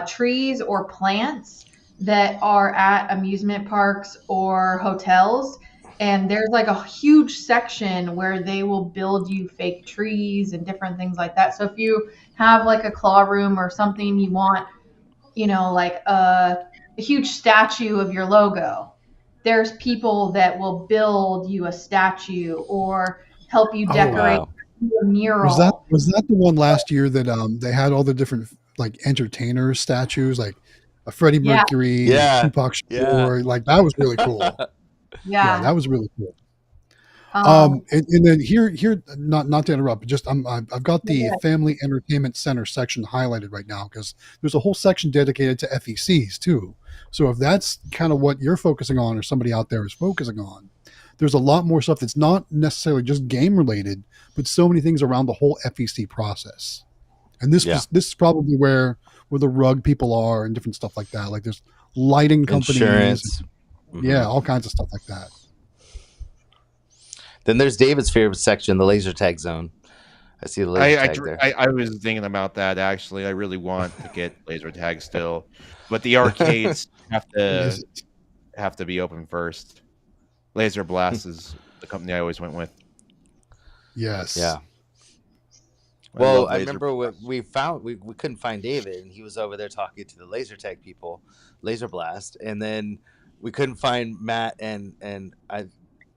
trees or plants that are at amusement parks or hotels. And there's like a huge section where they will build you fake trees and different things like that. So if you have like a claw room or something, you want, like a huge statue of your logo, there's people that will build you a statue or help you Oh, decorate Wow. a was that mural. the one last year that they had all the different like entertainer statues, like a Freddie Yeah, Mercury and Yeah. Tupac Yeah. Shakur? Like that was really cool. Yeah, yeah. that was really cool. And then here, not to interrupt, but just I've got the Family Entertainment Center section highlighted right now because there's a whole section dedicated to FECs too. So if that's kind of what you're focusing on, or somebody out there is focusing on, there's a lot more stuff that's not necessarily just game related, but so many things around the whole FEC process. And this is probably where the rug people are and different stuff like that. Like there's lighting companies, insurance, all kinds of stuff like that. Then there's David's favorite section, the laser tag zone. I see the laser tag there. I was thinking about that actually. I really want to get laser tag still, but the arcades have to be open first. Laser Blast is the company I always went with. Yes. Yeah. Well, I remember we couldn't find David, and he was over there talking to the laser tag people, Laser Blast, and then we couldn't find Matt and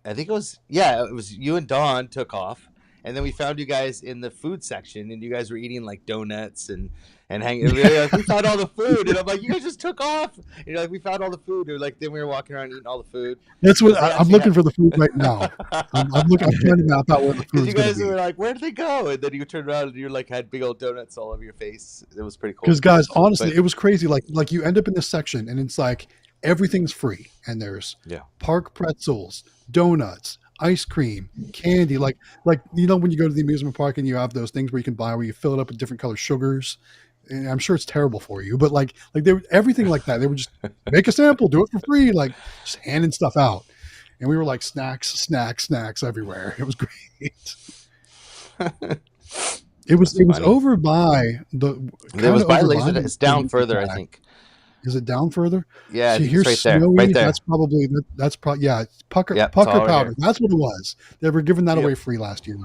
I think it was you and Dawn took off, and then we found you guys in the food section, and you guys were eating like donuts and hanging. Like, we found all the food, and I'm like, you guys just took off. And you're like, we found all the food, or like then we were walking around eating all the food. That's what I'm looking for the food right now. I'm trying to map out where the food's. You guys were like, where did they go? And then you turned around and you like had big old donuts all over your face. It was pretty cool. Because guys, honestly, it was crazy. Like you end up in this section, and it's like everything's free, and there's park pretzels, donuts, ice cream, candy, like when you go to the amusement park and you have those things where you can buy where you fill it up with different colored sugars, and I'm sure it's terrible for you, but like they were everything like that. They were just make a sample, do it for free, like just handing stuff out, and we were like snacks everywhere. It was great. It was over by the. It was by laser. It's down further, I think. Is it down further? Yeah, so here's right there. Right there. That's probably Pucker powder. That's what it was. They were giving that away free last year.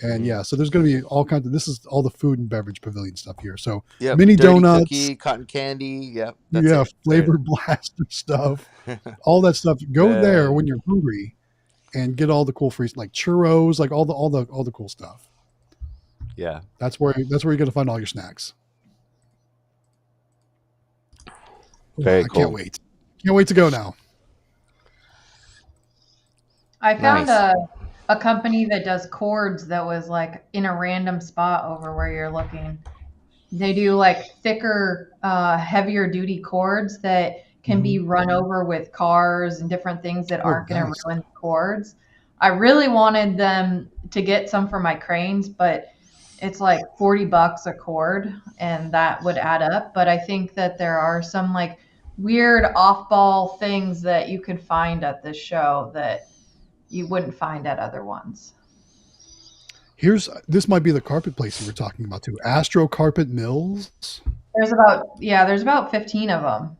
And so there's going to be all kinds of. This is all the food and beverage pavilion stuff here. So mini donuts, cookie, cotton candy. Flavor blaster stuff, all that stuff. Go there when you're hungry, and get all the cool free like churros, like all the cool stuff. Yeah, that's where you're going to find all your snacks. Very cool. Can't wait. Can't wait to go now. I found a company that does cords that was like in a random spot over where you're looking. They do like thicker, heavier duty cords that can be run over with cars and different things that aren't going to ruin the cords. I really wanted them to get some for my cranes, but it's like $40 a cord, and that would add up. But I think that there are some like weird off-ball things that you could find at this show that you wouldn't find at other ones. This might be the carpet place you were talking about too. Astro Carpet Mills. There's about 15 of them.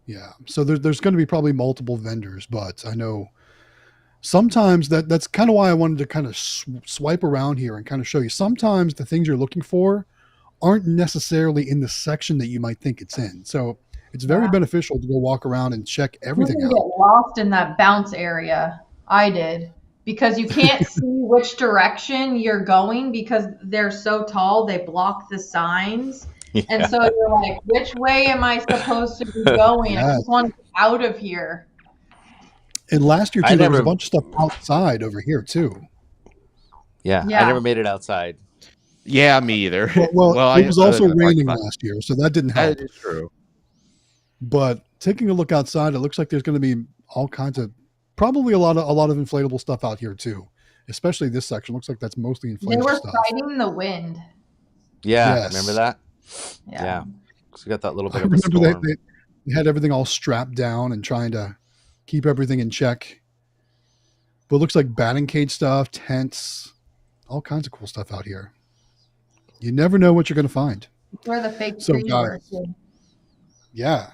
Yeah. So there's going to be probably multiple vendors, but I know sometimes that's kind of why I wanted to kind of swipe around here and kind of show you. Sometimes the things you're looking for aren't necessarily in the section that you might think it's in. So it's very beneficial to go walk around and check everything out. Get lost in that bounce area. I did, because you can't see which direction you're going because they're so tall. They block the signs. Yeah. And so you're like, which way am I supposed to be going? I just want to get out of here. And last year, too, there was a bunch of stuff outside over here, too. Yeah. I never made it outside. Yeah, me either. Well, it was also raining last year, so that didn't help. That is true. But taking a look outside, it looks like there's going to be all kinds of, probably a lot of inflatable stuff out here, too. Especially this section. Looks like that's mostly inflatable stuff. They were fighting the wind. Yeah, yes. Remember that? Yeah. So we got that little bit of a storm. They had everything all strapped down and trying to keep everything in check. But it looks like batting cage stuff, tents, all kinds of cool stuff out here. You never know what you're going to find. Where the fake trees were. Yeah.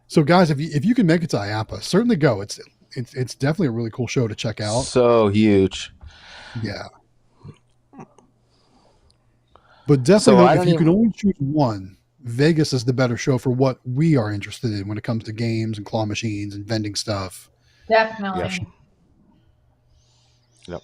So guys, if you can make it to IAAPA, certainly go. It's definitely a really cool show to check out. So huge. Yeah. But definitely, if you can only choose one, Vegas is the better show for what we are interested in when it comes to games and claw machines and vending stuff. Definitely. Yep.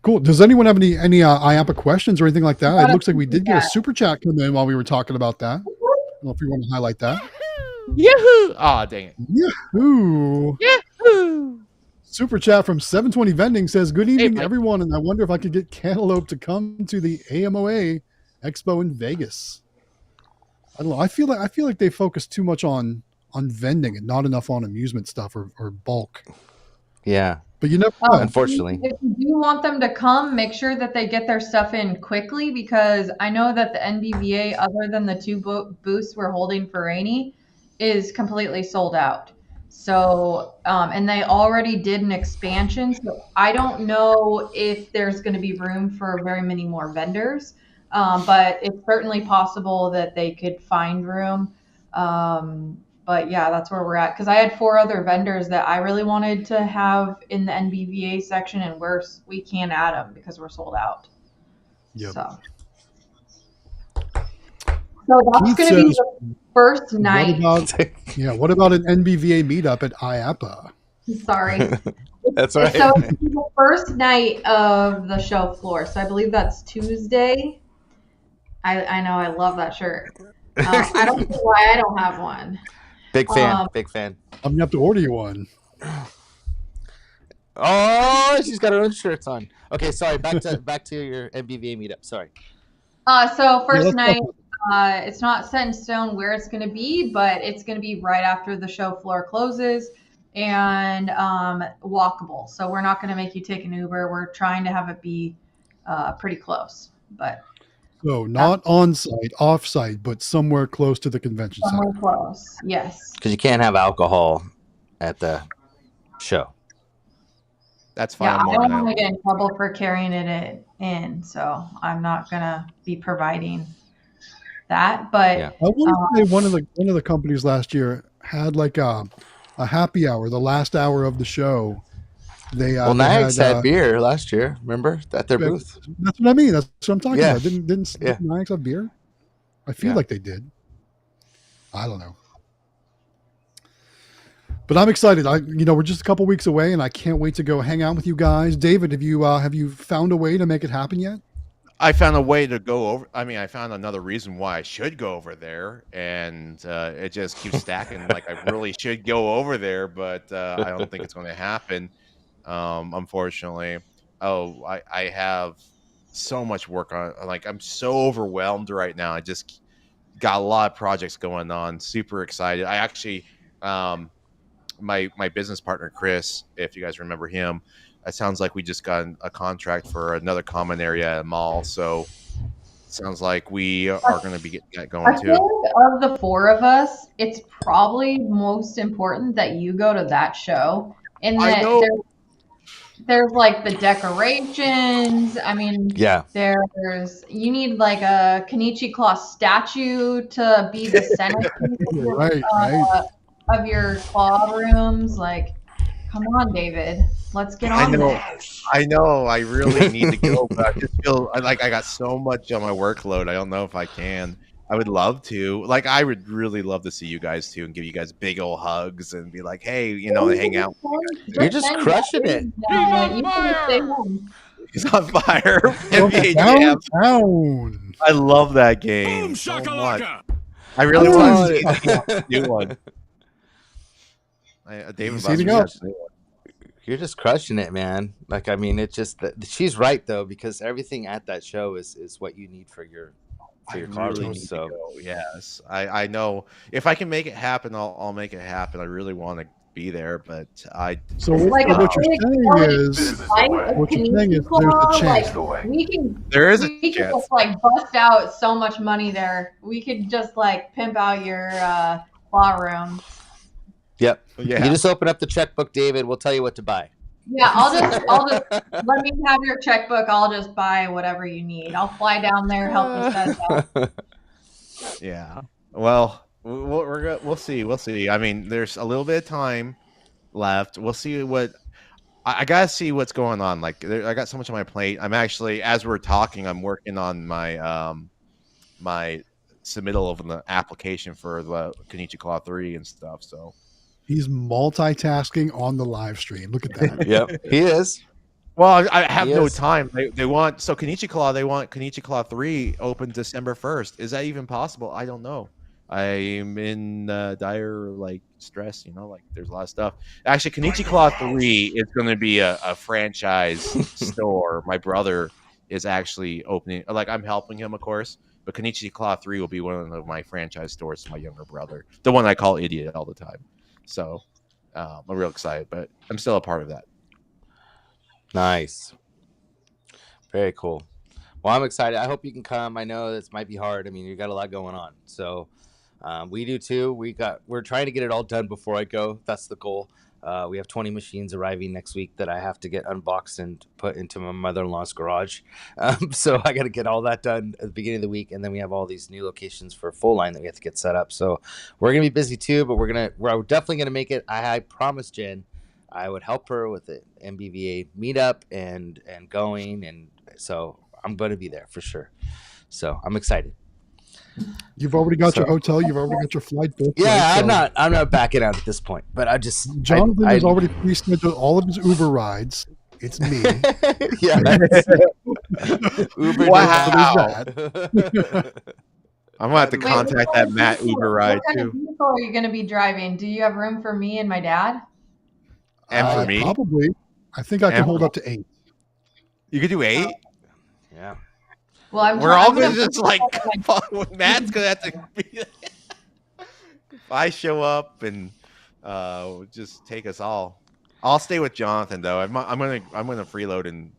Cool. Does anyone have any IAAPA questions or anything like that? It looks like we did get a super chat come in while we were talking about that. I don't know if you want to highlight that. Yahoo! Oh, dang it. Yahoo! Yahoo! Super chat from 720 Vending says, "Good evening, Mike. everyone, and I wonder if I could get Cantaloupe to come to the AMOA Expo in Vegas." I don't know. I feel like they focus too much on vending and not enough on amusement stuff or bulk. Yeah. But you never know. Unfortunately. If you do want them to come, make sure that they get their stuff in quickly, because I know that the NBVA, other than the two booths we're holding for Rainy, is completely sold out. So, and they already did an expansion. So I don't know if there's going to be room for very many more vendors, but it's certainly possible that they could find room. But yeah, that's where we're at. Because I had 4 other vendors that I really wanted to have in the NBVA section, and we can't add them because we're sold out. Yep. So that's Keith going to be says, the first night. What about an NBVA meetup at IAAPA? Sorry. That's right. So it's the first night of the show floor. So I believe that's Tuesday. I know, I love that shirt. I don't know why I don't have one. Big fan. Big fan. I'm gonna have to order you one. Oh, she's got her own shirts on. Okay, sorry. Back to your MBVA meetup. Sorry. So first night, it's not set in stone where it's going to be, but it's going to be right after the show floor closes, and walkable. So we're not going to make you take an Uber. We're trying to have it be pretty close, but. So not on site, off site, but somewhere close to the convention center. Somewhere close, yes. Because you can't have alcohol at the show. That's fine. Yeah, I don't want to get in trouble for carrying it in, so I'm not gonna be providing that. But I want to say one of the companies last year had like a happy hour, the last hour of the show. Niax had beer last year. Remember at their booth? That's what I mean. That's what I'm talking about. Didn't Niax have beer? I feel like they did. I don't know. But I'm excited. We're just a couple weeks away, and I can't wait to go hang out with you guys. David, have you found a way to make it happen yet? I found a way to go over. I mean, I found another reason why I should go over there, and it just keeps stacking. Like I really should go over there, but I don't think it's going to happen. Unfortunately. I have so much work on. Like I'm so overwhelmed right now. I just got a lot of projects going on. Super excited. I actually, my business partner Chris, if you guys remember him, it sounds like we just got a contract for another common area at a mall. So it sounds like we are going to be getting that going too. I think of the 4 of us, it's probably most important that you go to that show, and that there's like the decorations. I mean, you need like a Kenichi Claw statue to be the centerpiece of your claw rooms. Like, come on, David, let's get on this. I know. I really need to go, but I just feel like I got so much on my workload. I don't know if I can. I would love to. Like, I would really love to see you guys too and give you guys big old hugs and be like, hey, hang out. You're just crushing it. He's on fire. Downtown. I love that game so much. I really want to see the new one. You're just crushing it, man. Like, I mean, it's just she's right though, because everything at that show is what you need for your car. Really so yes, I know if I can make it happen, I'll make it happen. I really want to be there, but So what you're saying is there's a chance. There is a we chance. could just like bust out so much money there. We could just like pimp out your claw room. Yep. Yeah. You just open up the checkbook, David. We'll tell you what to buy. Yeah, I'll just let me have your checkbook. I'll just buy whatever you need. I'll fly down there, help you set it up. Yeah. Well, we'll see. We'll see. I mean, there's a little bit of time left. We'll see what I gotta see what's going on. Like, I got so much on my plate. I'm actually, as we're talking, I'm working on my my submittal of the application for the Kenichi Claw 3 and stuff. So. He's multitasking on the live stream. Look at that. Yep, he is. Well, I have no time. They want Kenichi Claw. They want Kenichi Claw 3 open December 1st. Is that even possible? I don't know. I'm in dire like stress, like there's a lot of stuff. Actually, Kenichi Claw 3 is going to be a franchise store. My brother is actually opening, like I'm helping him, of course, but Kenichi Claw 3 will be one of my franchise stores to my younger brother, the one I call idiot all the time. So I'm real excited, but I'm still a part of that. Nice. Very cool. Well, I'm excited. I hope you can come. I know this might be hard. I mean, you got a lot going on. So we do too. We're trying to get it all done before I go. That's the goal. We have 20 machines arriving next week that I have to get unboxed and put into my mother-in-law's garage. So I got to get all that done at the beginning of the week. And then we have all these new locations for full line that we have to get set up. So we're going to be busy too, but we're definitely going to make it. I promised Jen I would help her with the MBVA meetup and going. And so I'm going to be there for sure. So I'm excited. You've already got your hotel. You've already got your flight booked. Yeah, right? I'm not backing out at this point. But Jonathan has already pre-scheduled all of his Uber rides. It's me. Yeah. Uber. Wow. I'm gonna have to contact that Matt Uber ride too. What kind too. of vehicle are you going to be driving? Do you have room for me and my dad? And for me, probably. I think I can hold up to 8. You could do 8. Yeah. Well, we're all gonna just like Matt's gonna have to be. If I show up and just take us all, I'll stay with Jonathan though. I'm gonna freeload and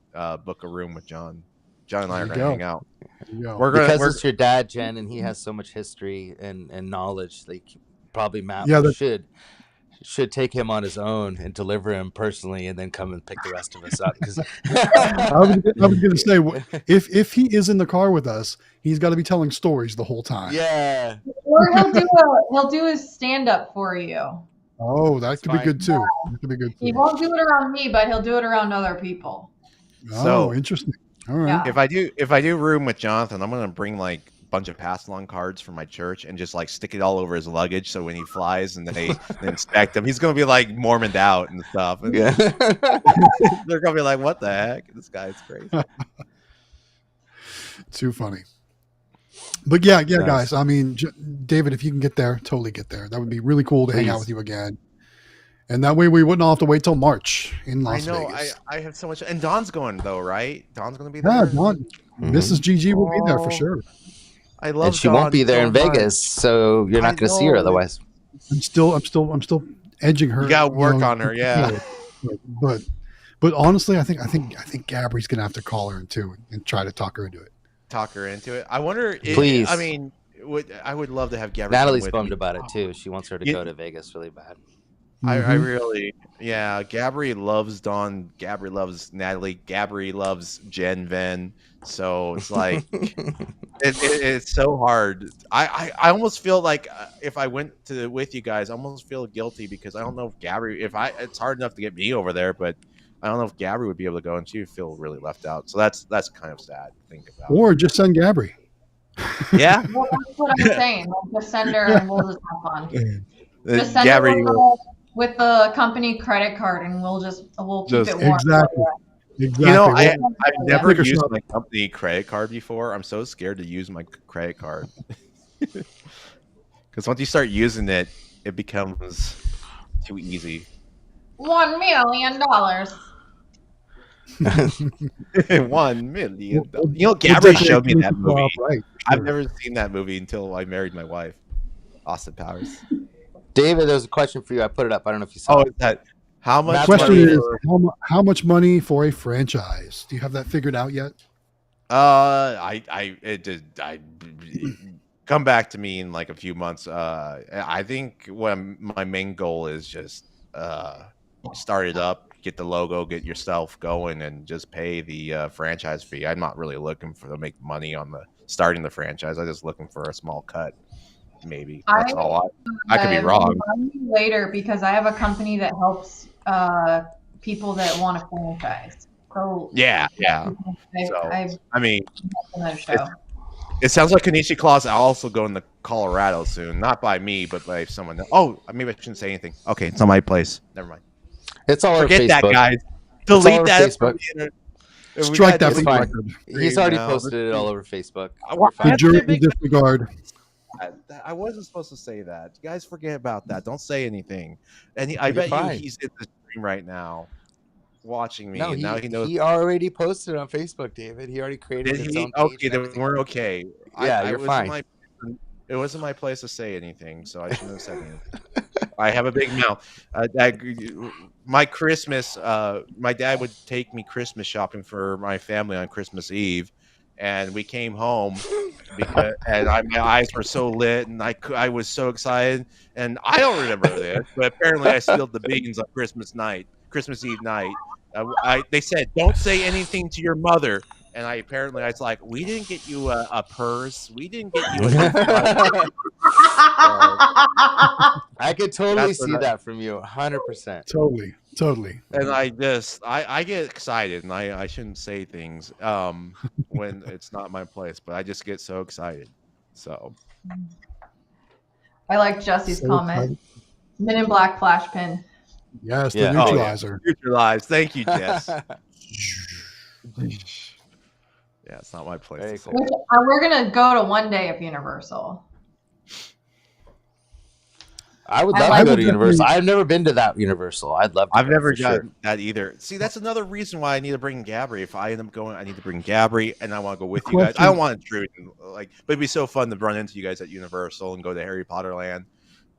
book a room with John. John and I are gonna hang out. Because it's your dad, Jen, and he has so much history and knowledge. Like probably Matt should take him on his own and deliver him personally, and then come and pick the rest of us up. Because I was going to say, if he is in the car with us, he's got to be telling stories the whole time. Yeah. Or he'll do his stand up for you. Oh, that could be good too. That could be good too. He won't do it around me, but he'll do it around other people. Oh, interesting. All right. Yeah. If I do room with Jonathan, I'm gonna bring like bunch of pass-along cards from my church and just like stick it all over his luggage, so when he flies and they inspect him, he's gonna be like Mormoned out and stuff. And yeah. They're gonna be like, "What the heck? This guy's crazy." Too funny. But yeah, guys. I mean, David, if you can get there, totally get there. That would be really cool to hang out with you again. And that way we wouldn't all have to wait till March in Las Vegas. I have so much. And Dawn's going though, right? Dawn's going to be there. Yeah, Dawn. Mrs. GG will be there for sure. I love. And she won't be there in Vegas, so you're not going to see her otherwise. I'm still edging her. You got to work on her, yeah. But honestly, I think Gabri's going to have to call her too and try to talk her into it. I wonder. Please. I mean, I would love to have Gabby. Natalie's bummed about it too. She wants her to go to Vegas really bad. I really, Gabby loves Dawn. Gabby loves Natalie. Gabby loves Jen, Vend. So it's like, it's so hard. I almost feel like if I went with you guys, I almost feel guilty because I don't know if Gabby, it's hard enough to get me over there, but I don't know if Gabby would be able to go, and she would feel really left out. So that's kind of sad to think about. Or just send Gabby. Yeah. Well, that's what I'm saying. We'll just send her and we'll just have fun. Just send Gabby, her with the company credit card, and we'll keep it warm. Exactly. I've never used my company credit card before. I'm so scared to use my credit card because once you start using it, it becomes too easy. $1 million. $1 million. Gabby showed me that movie. Right. I've never seen that movie until I married my wife, Austin Powers. David, there's a question for you. I put it up. I don't know if you saw it. Is that how much? The question is how much money for a franchise? Do you have that figured out yet? Come back to me in like a few months. I think my main goal is just start it up, get the logo, get yourself going, and just pay the franchise fee. I'm not really looking to make money on starting the franchise. I'm just looking for a small cut. Maybe that's all. I could be wrong. Later, because I have a company that helps people that want a franchise. So yeah. I mean, it sounds like Kenichi Claus also going to Colorado soon. Not by me, but by someone. Oh, maybe I shouldn't say anything. Okay, it's not my place. Never mind. It's all Forget over that, Facebook. guys. Delete that. Facebook. Strike that from fine. record. He's already posted it all over Facebook. The jury will disregard. I wasn't supposed to say that. You guys forget about that. Don't say anything. And I You're bet you fine. he's in the stream right now, watching me, No, and now he knows. he already posted on Facebook, David. He already created Did his he? own page Okay, and then everything. we're okay. Yeah, I you're wasn't fine. it wasn't my place to say anything, so I shouldn't have said anything. I have a big mouth. My Christmas, my dad would take me Christmas shopping for my family on Christmas Eve, and we came home my eyes were so lit, and I was so excited, and I don't remember this, but apparently I spilled the beans on Christmas Eve night. They said, "Don't say anything to your mother." And I was like, we didn't get you a purse. We didn't get you a new I could totally That's what see that from you, 100%. Totally. and I get excited, and I shouldn't say things when it's not my place, but I just get so excited. So I like Jesse's So comment. Men in Black flash pin. Yes, Yeah. the Oh, neutralizer. neutralize. Thank you, Jess. Yeah, it's not my place Very to say cool. that. We're gonna go to one day of Universal. I would I love like- to go I to would Universal. definitely- I've never been to that Universal. I'd love to. I've go, never for sure. done that either. See, that's another reason why I need to bring Gabby. If I end up going, I need to bring Gabby, and I want to go with you guys. I don't want to intrude, but it'd be so fun to run into you guys at Universal and go to Harry Potter Land.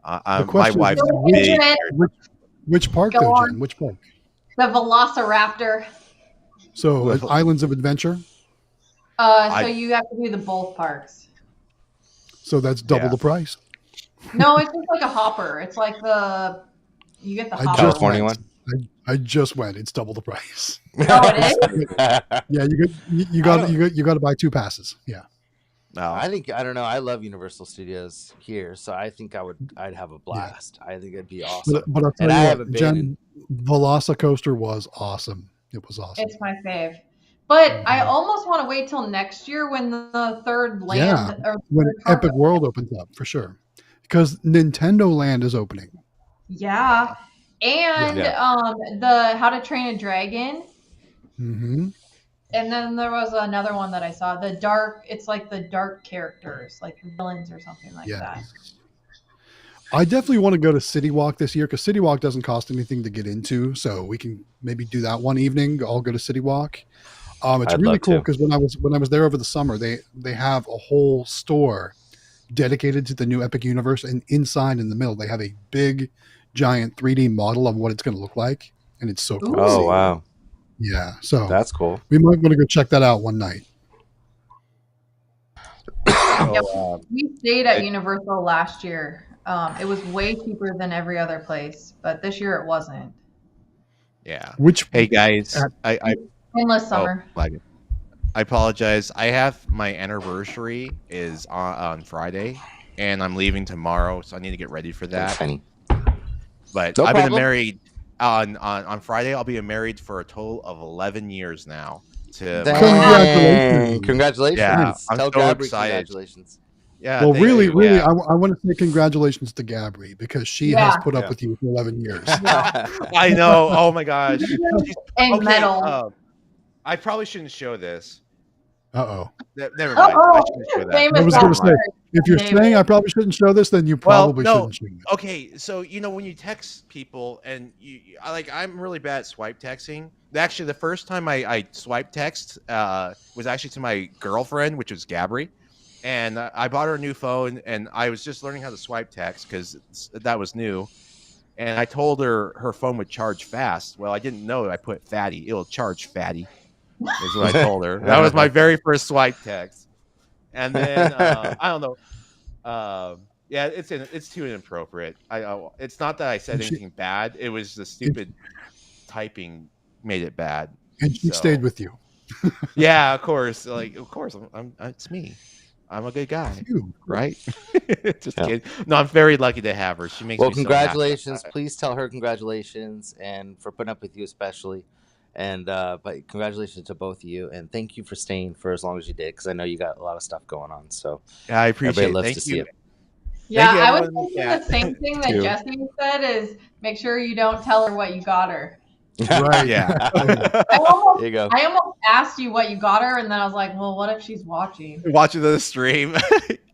My question is, wife's a which- big. Which park Go though, on. Jen? Which park? The Velociraptor. So Islands of Adventure. So you have to do the both parks. So that's double Yeah. the price. No, it's just like a hopper. It's like you get the I hopper. just California went. I just went. It's double the price. Oh, it is? Yeah, you got to buy 2 passes. Yeah. No, I don't know. I love Universal Studios here, so I think I'd have a blast. I think it'd be awesome. But I'll tell And I you haven't what, been Jen, Velocicoaster was awesome. It was awesome. It's my fave. But I almost want to wait till next year when the third land or When third park Epic World opens up, for sure. Because Nintendo Land is opening. Yeah. And the How to Train a Dragon. Mm-hmm. And then there was another one that I saw. It's like the dark characters, like villains or something like that. I definitely want to go to City Walk this year because City Walk doesn't cost anything to get into. So we can maybe do that one evening. I'll go to City Walk. It's I'd really love cool to. because when I was there over the summer, they have a whole store dedicated to the new Epic Universe, and inside in the middle they have a big, giant 3D model of what it's going to look like, and it's so cool. Oh wow, Yeah, so that's cool. we might want to go check that out one night. We stayed at Universal last year. It was way cheaper than every other place, but this year it wasn't. yeah. Which Hey guys, I Endless summer. I apologize. I have my anniversary is on Friday, and I'm leaving tomorrow, so I need to get ready for that. Penny. But No I've been problem. married on Friday. I'll be married for a total of 11 years now. To my Congratulations. Congratulations. Yeah, I'm Tell so Gabby excited. congratulations. yeah. well, thank really, you, really, yeah. I want to say congratulations to Gabri because she has put up with you for 11 years. I know. Oh my gosh. And metal. I probably shouldn't show this. Uh-oh. Never mind. I shouldn't show that. Famous I was going to last say, word. if you're David. saying I probably shouldn't show this, then you probably no. shouldn't show it. Okay, so when you text people and I'm really bad at swipe texting. Actually, the first time I swipe text was actually to my girlfriend, which was Gabri, and I bought her a new phone, and I was just learning how to swipe text because that was new. And I told her phone would charge fast. Well, I didn't know I put fatty. It'll charge fatty, is what I told her. That was my very first swipe text. And then I don't know. Yeah, it's too inappropriate. It's not that I said anything bad. It was the stupid typing made it bad. And she stayed with you. Yeah, of course. It's me. I'm a good guy, right? Just kidding. No, I'm very lucky to have her. She makes me congratulations. so happy. Please tell her congratulations and for putting up with you especially. And but congratulations to both of you, and thank you for staying for as long as you did because I know you got a lot of stuff going on. So Yeah, I appreciate everybody it. loves Thank to you. see it. Yeah, Thank you, I was everyone in the thinking the chat. same thing that Too. Jesse said is make sure you don't tell her what you got her. Right. Yeah. There you go. I almost asked you what you got her, and then I was like, well, what if she's watching? Watching the stream.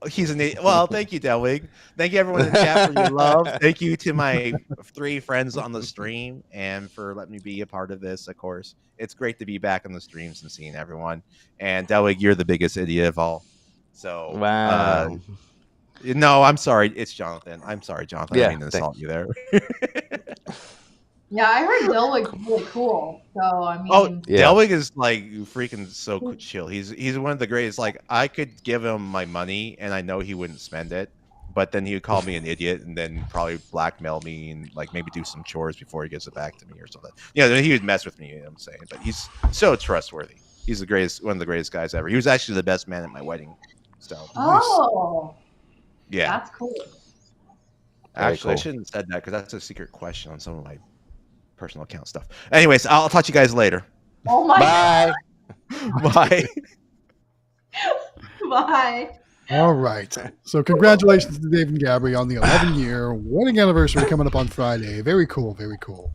He's an idiot. Well, thank you, Delwig. Thank you, everyone in the chat, for your love. Thank you to my 3 friends on the stream and for letting me be a part of this, of course. It's great to be back on the streams and seeing everyone. And Delwig, you're the biggest idiot of all. So, Wow. no, I'm sorry. It's Jonathan. I'm sorry, Jonathan. I Yeah, didn't mean to insult you there. Yeah, I heard Dilwig's really cool. So I mean, Oh, Yeah. Delwig is like freaking so chill. He's one of the greatest. Like, I could give him my money and I know he wouldn't spend it, but then he would call me an idiot and then probably blackmail me and like maybe do some chores before he gives it back to me or something. Yeah, he would mess with me. You know what I'm saying, but he's so trustworthy. He's the greatest, one of the greatest guys ever. He was actually the best man at my wedding. So oh, yeah, that's cool. actually, I cool. shouldn't have said that because that's a secret question on some of my personal account stuff. Anyways, I'll talk to you guys later. Oh my Bye. Bye. God. Bye. All right. So congratulations to Dave and Gabby on the 11-year wedding anniversary coming up on Friday. Very cool. Very cool.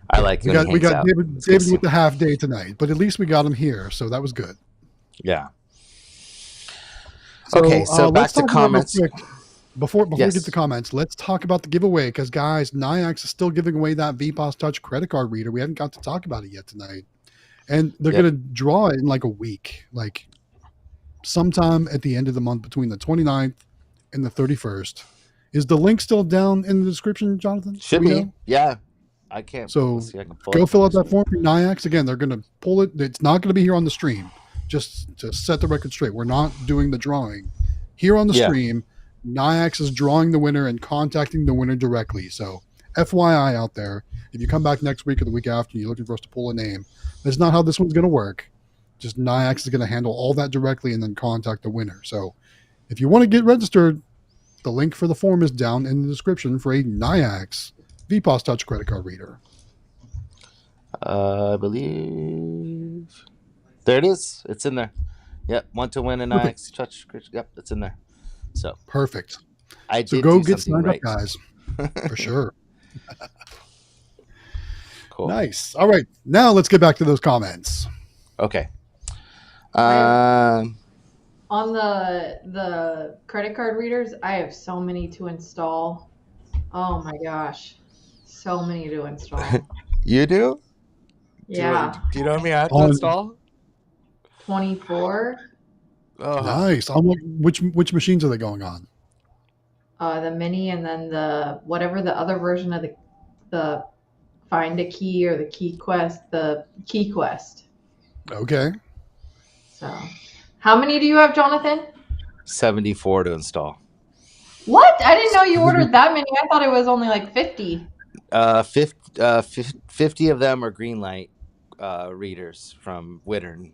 I like We when got he hangs out. David It's good to with see. the half day tonight, but at least we got him here, so that was good. Yeah. Okay, so back let's to talk about real comments. quick. Before we Yes. get to comments, let's talk about the giveaway because guys, Nyax is still giving away that VPOS Touch credit card reader. We haven't got to talk about it yet tonight, and they're Yep. going to draw it in like a week, like sometime at the end of the month between the 29th and the 31st. Is the link still down in the description, Jonathan? Should Do we be. know? Yeah. I can't. So let's see, I can pull go it. fill out that form for Nyax. Again, they're going to pull it. It's not going to be here on the stream. Just to set the record straight, we're not doing the drawing here on the Yeah. stream. Nyax is drawing the winner and contacting the winner directly. So FYI out there, if you come back next week or the week after and you're looking for us to pull a name, that's not how this one's going to work. Just Nyax is going to handle all that directly and then contact the winner. So if you want to get registered, the link for the form is down in the description for a Nyax VPOS Touch credit card reader. I believe there it is. It's in there. Yep. Want to win an Perfect. IX touch? Yep, it's in there. So Perfect. I So did go do get something signed right. up, guys, for sure. Cool. Nice. All right. Now let's get back to those comments. Okay. On the credit card readers, I have so many to install. Oh my gosh, so many to install. You do? Yeah, Do you know how many I have to On- install? 24. Oh, Nice. Which machines are they going on? The mini, and then the whatever the other version of the find a key or the key quest, the key quest. Okay. So, how many do you have, Jonathan? 74 to install. What? I didn't know you ordered that many. I thought it was only like 50. 50 of them are green light readers from Wittern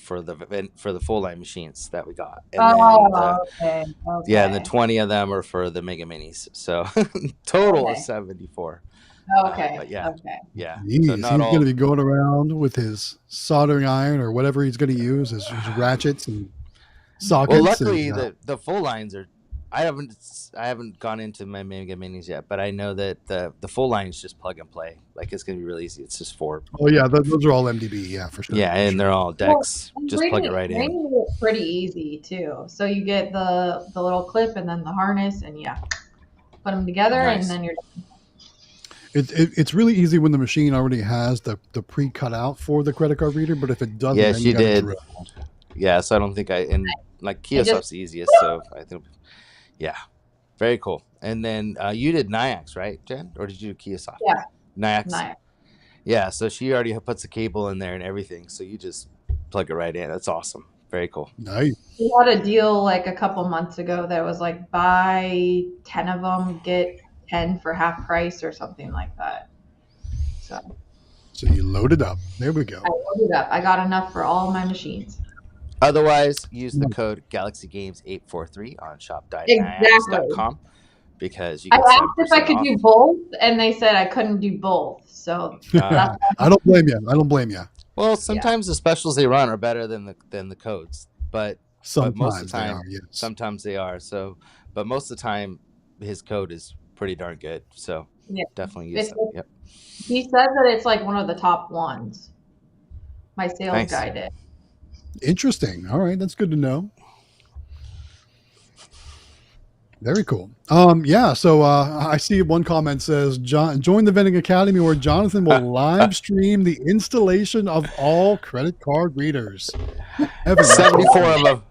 for the full line machines that we got. And Okay. yeah, and the 20 of them are for the Mega Minis. So total Okay. is 74. Okay. But yeah. Okay. Yeah. Jeez, So he's not all. going to be going around with his soldering iron or whatever he's going to use, his ratchets and sockets. Well, luckily and, the full lines are. I haven't gone into my Mega Minis yet, but I know that the full line is just plug and play. Like it's gonna be really easy. It's just 4. oh yeah, those are all MDB. Yeah, for sure. Yeah, and they're all decks. And Just plug it right in. Rainy is pretty easy too. So you get the little clip and then the harness, and yeah, put them together, Nice. and then you're done. It's really easy when the machine already has the pre-cut out for the credit card reader, but if it doesn't, Yes, then you gotta did. drill. Yeah, so I don't think and like just- Kiosoft's the easiest. So I think, yeah, very cool. And then you did Nyax, right, Jen, or did you do Kiosoft? Yeah. Nyax. Nice. Yeah, so she already puts the cable in there and everything, so you just plug it right in. That's awesome. Very cool. Nice. We had a deal like a couple months ago that was like buy 10 of them, get 10 for half price or something like that. So So you load it up. There we go. I loaded up. I got enough for all of my machines. Otherwise, use the code GalaxyGames843 on Exactly. shop.nyax.com because you I get asked if I 7% could off. do both, and they said I couldn't do both. So that's I don't blame you. I don't blame you. Well, sometimes the specials they run are better than the codes, but Sometimes most of the they time, are, yes. sometimes they are. So, but most of the time, his code is pretty darn good. So, Yeah. Definitely use them. Yep. He said that it's like one of the top ones. My sales Nice. guy did. Interesting. All right, that's good to know. Very cool. Yeah. So I see one comment says, join the Vending Academy where Jonathan will live stream the installation of all credit card readers. Heaven, 74 of them.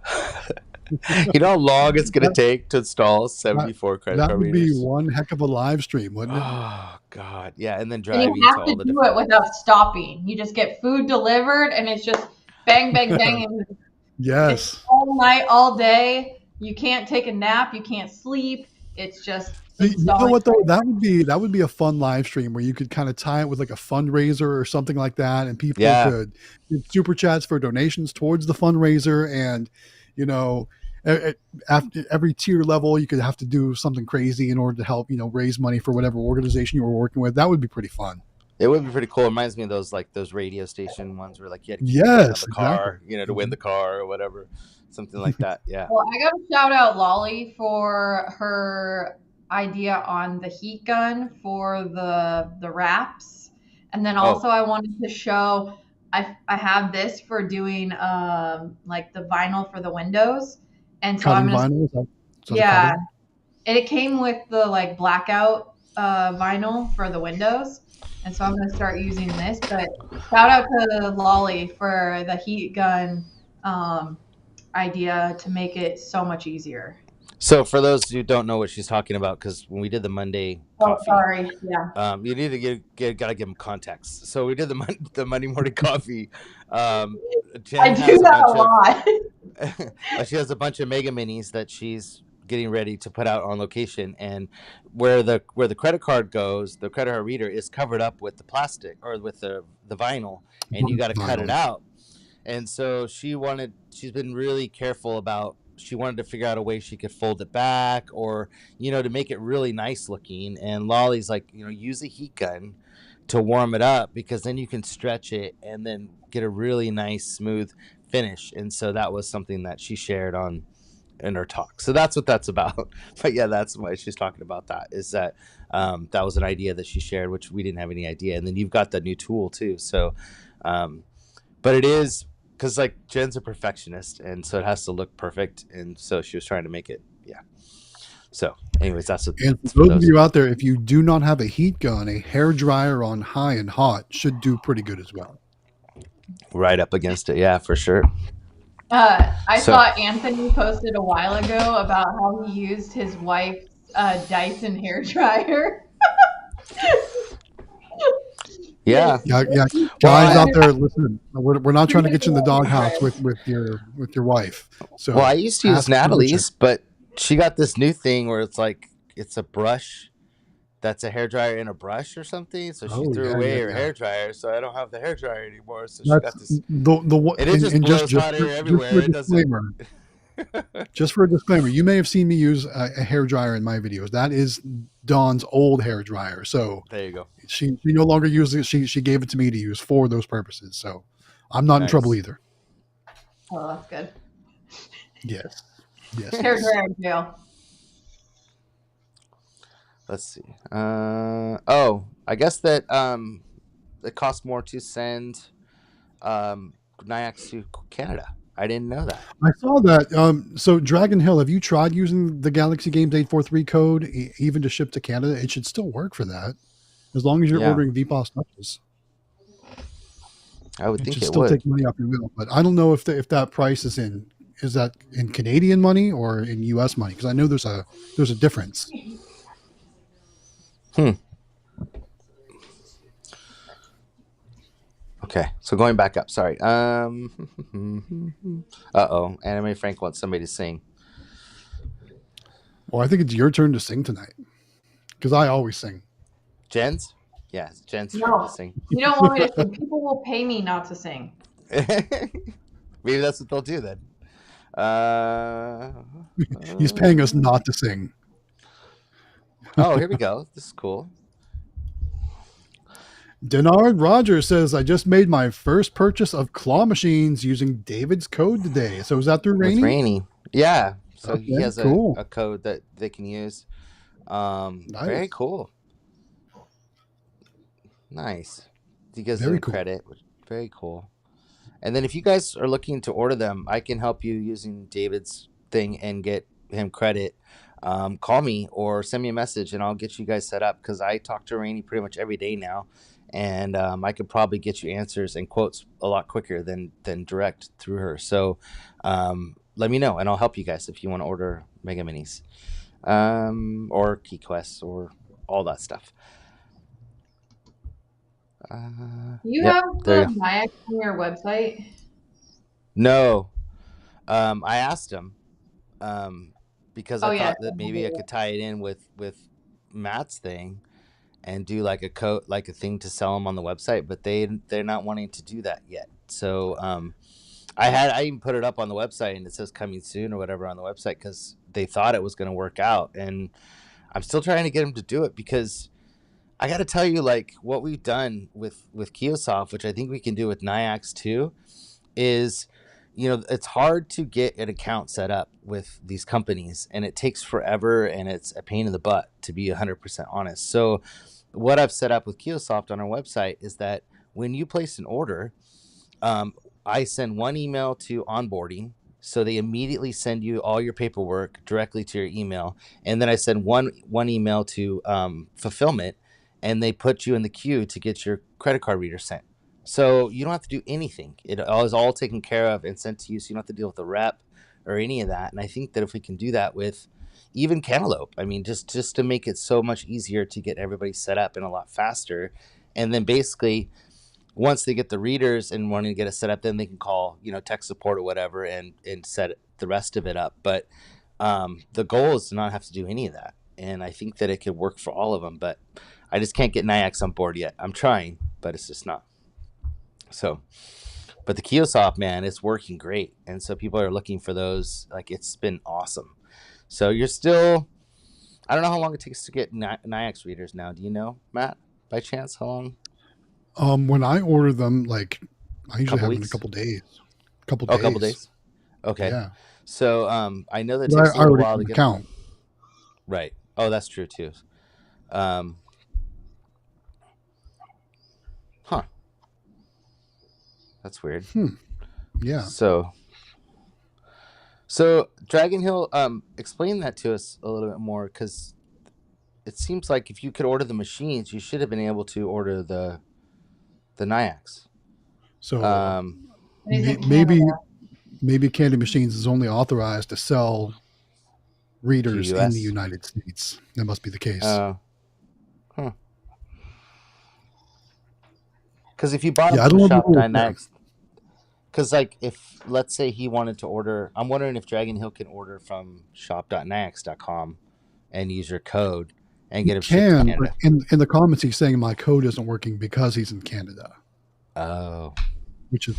You know how long it's going to take to install 74 credit that card would be readers? one heck of a live stream, wouldn't it? Oh, God. Yeah. And then And drive you you to have all to the do different. it without stopping. You just get food delivered, and it's just bang, bang, bang. And it's Yes. all night, all day. You can't take a nap. You can't sleep. It's just You know installing. what though? That would be a fun live stream where you could kind of tie it with like a fundraiser or something like that, and people Yeah. could give super chats for donations towards the fundraiser. And you know, after every tier level, you could have to do something crazy in order to help raise money for whatever organization you were working with. That would be pretty fun. It would be pretty cool. It reminds me of those radio station ones where like you had to keep Yes, your foot on the car, exactly. to win the car or whatever, something like that. Yeah. Well, I got to shout out Lolly for her idea on the heat gun for the wraps, and then also I wanted to show I have this for doing like the vinyl for the windows, and so Cutting I'm gonna vinyl. Is that yeah, cutting? and it came with the like blackout vinyl for the windows, and so I'm gonna start using this. But shout out to Lolly for the heat gun idea to make it so much easier. So for those who don't know what she's talking about, because when we did the Monday coffee, sorry, yeah. you need to gotta give them context. So we did the Monday morning coffee. Jen I has do a that a bunch lot. she has a bunch of mega minis that she's getting ready to put out on location, and where the credit card goes, the credit card reader is covered up with the plastic or with the vinyl, and you got to cut it out. And so she's been really careful about, she wanted to figure out a way she could fold it back or, to make it really nice looking. And Lolly's like, use a heat gun to warm it up, because then you can stretch it and then get a really nice smooth finish. And so that was something that she shared in her talk. So that's what that's about. But yeah, that's why she's talking about that, is that that was an idea that she shared, which we didn't have any idea. And then you've got the new tool too. So, but it is, because like Jen's a perfectionist, and so it has to look perfect, and so she was trying to make it, yeah. So, anyways, that's what. And for those of you out there, if you do not have a heat gun, a hair dryer on high and hot should do pretty good as well. Right up against it, yeah, for sure. I saw Anthony posted a while ago about how he used his wife's Dyson hair dryer. Yeah. Guys out there, listen, we're not trying to get you in the doghouse with your wife. So, well, I used to use Natalie's, but she got this new thing where it's like it's a brush that's a hair dryer in a brush or something. So she threw away her hair dryer, so I don't have the hair dryer anymore. So she got this. And it just blows hot air everywhere. It doesn't. Just for a disclaimer, you may have seen me use a hair dryer in my videos. That is Dawn's old hair dryer. So there you go. She no longer uses it. She gave it to me to use for those purposes. So I'm not in trouble either. Oh, that's good. Yes. Hair dryer in jail. Let's see. I guess that it costs more to send Nyax to Canada. I didn't know that. I saw that. So Dragon Hill, have you tried using the Galaxy Games 843 code even to ship to Canada? It should still work for that, as long as you're ordering VPOS touches. I would think it should still take money off your bill, but I don't know if that price is that in Canadian money or in US money, because I know there's a difference. Okay, so going back up, sorry. Anime Frank wants somebody to sing. Well, I think it's your turn to sing tonight, because I always sing. Jen's? Yeah, it's Jen's turn to sing. You don't want me to sing. People will pay me not to sing. Maybe that's what they'll do then. He's paying us not to sing. Oh, here we go. This is cool. Denard Rogers says, I just made my first purchase of claw machines using David's code today. So is that through Rainy? With Rainy. Yeah. So he has a code that they can use. Nice. Very cool. Nice. You guys Very them cool. credit. Very cool. And then if you guys are looking to order them, I can help you using David's thing and get him credit. Call me or send me a message and I'll get you guys set up because I talk to Rainey pretty much every day now. And I could probably get you answers and quotes a lot quicker than direct through her. So let me know and I'll help you guys if you want to order Mega Minis or Key Quests or all that stuff. You Yep, have there the you go. NIAX on your website? No, I asked him because Oh I yeah. thought that maybe I could tie it in with Matt's thing and do like a code, like a thing to sell them on the website, but they're not wanting to do that yet. So I even put it up on the website and it says coming soon or whatever on the website because they thought it was going to work out, and I'm still trying to get them to do it because I got to tell you, like what we've done with Kiosoft, which I think we can do with NIAX too, is it's hard to get an account set up with these companies and it takes forever and it's a pain in the butt, to be 100% honest. So what I've set up with Kiosoft on our website is that when you place an order, I send one email to onboarding, so they immediately send you all your paperwork directly to your email, and then I send one email to fulfillment, and they put you in the queue to get your credit card reader sent. So you don't have to do anything. It is all taken care of and sent to you, so you don't have to deal with the rep or any of that. And I think that if we can do that with even Cantaloupe, I mean, just to make it so much easier to get everybody set up and a lot faster, and then basically once they get the readers and wanting to get it set up, then they can call, tech support or whatever and set the rest of it up. But the goal is to not have to do any of that. And I think that it could work for all of them, but I just can't get NIAX on board yet. I'm trying, but it's just not. So, but the Kiosoft, man, it's working great. And so people are looking for those. Like, it's been awesome. So you're still, I don't know how long it takes to get NIAX readers now. Do you know, Matt, by chance, how long? When I order them, like I usually Couple have them in a weeks? couple days. Couple Oh, a couple days. days. Okay. Yeah. So I know that it But takes a I little already while have to an get account. right. Oh, that's true too. Um, huh. That's weird. Yeah. So Dragon Hill, explain that to us a little bit more, because it seems like if you could order the machines, you should have been able to order the NIAX. So He's in maybe Candy Machines is only authorized to sell readers in the US? United States. That must be the case. Huh. Because if you bought them Yeah, I from don't know the Shop rules there. NIAX, because like if let's say he wanted to order, I'm wondering if Dragon Hill can order from shop.niax.com and use your code and get him shipped to Can, Canada. but in the comments he's saying my code isn't working because he's in Canada, Oh, which is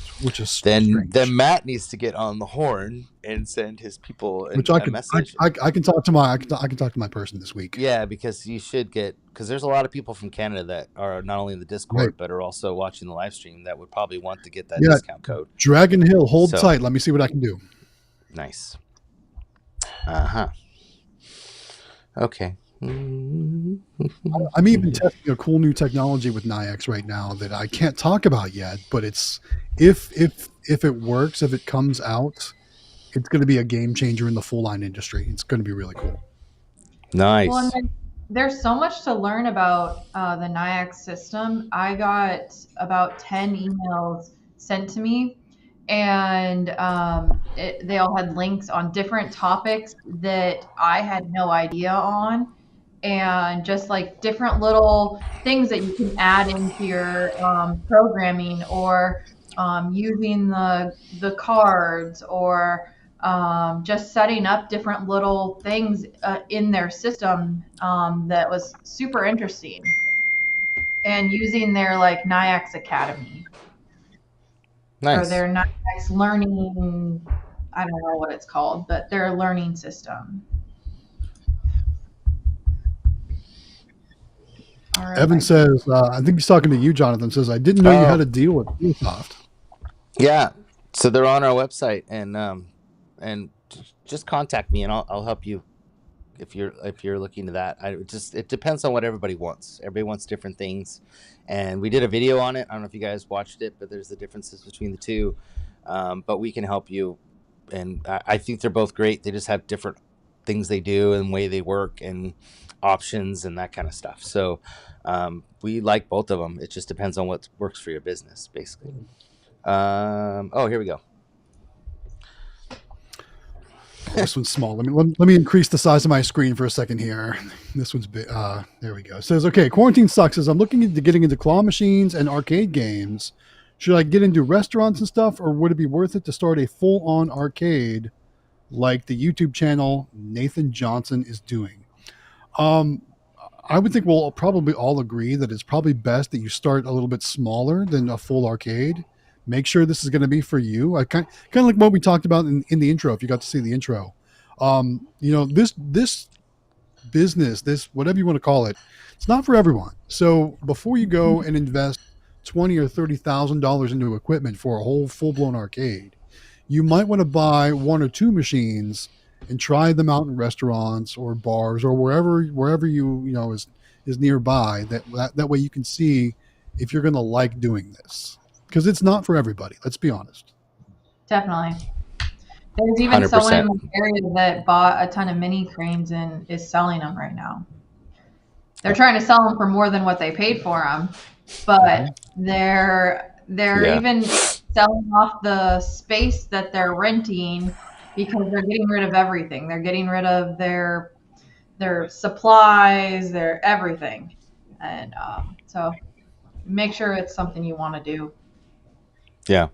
then strange. Matt needs to get on the horn and send his people Which a message. I can talk to my I can talk to my person this week. Yeah, because you should get, because there's a lot of people from Canada that are not only in the Discord Right. but are also watching the live stream that would probably want to get that Yeah. discount code. Dragon Hill, hold So- tight. Let me see what I can do. Nice. Okay. I'm even testing a cool new technology with NIAX right now that I can't talk about yet, but it's if it works, if it comes out, it's going to be a game changer in the full line industry. It's going to be really cool. Nice. Well, and then there's so much to learn about the NIAX system. I got about 10 emails sent to me, and they all had links on different topics that I had no idea on, and just like different little things that you can add into your programming, or using the cards, or just setting up different little things in their system that was super interesting, and using their like NIAX Academy or Nice. their NIAX learning, I don't know what it's called, but their learning system. All right, Evan says, I think he's talking to you, Jonathan, says, I didn't know you had a deal with Kiosoft. Yeah. So they're on our website, and just contact me and I'll help you if you're looking to that. It depends on what everybody wants. Everybody wants different things, and we did a video on it. I don't know if you guys watched it, but there's the differences between the two. But we can help you, and I think they're both great. They just have different things they do and way they work and options and that kind of stuff. So we like both of them. It just depends on what works for your business, basically. Oh, here we go. This one's small. Let me increase the size of my screen for a second here. This one's big. There we go. It says, okay, quarantine sucks. Says, I'm looking into getting into claw machines and arcade games. Should I get into restaurants and stuff, or would it be worth it to start a full-on arcade like the YouTube channel Nathan Johnson is doing? I would think we'll probably all agree that it's probably best that you start a little bit smaller than a full arcade. Make sure this is going to be for you. I kind of like what we talked about in the intro. If you got to see the intro, this business, this whatever you want to call it, it's not for everyone. So before you go and invest $20,000 or $30,000 into equipment for a whole full blown arcade, you might want to buy one or two machines and try them out in restaurants or bars or wherever you is nearby. That way you can see if you're going to like doing this. Because it's not for everybody. Let's be honest. Definitely. There's even 100%. someone in my area that bought a ton of mini cranes and is selling them right now. They're trying to sell them for more than what they paid for them, but they're even selling off the space that they're renting because they're getting rid of everything. They're getting rid of their supplies, their everything, and so make sure it's something you want to do. Yeah,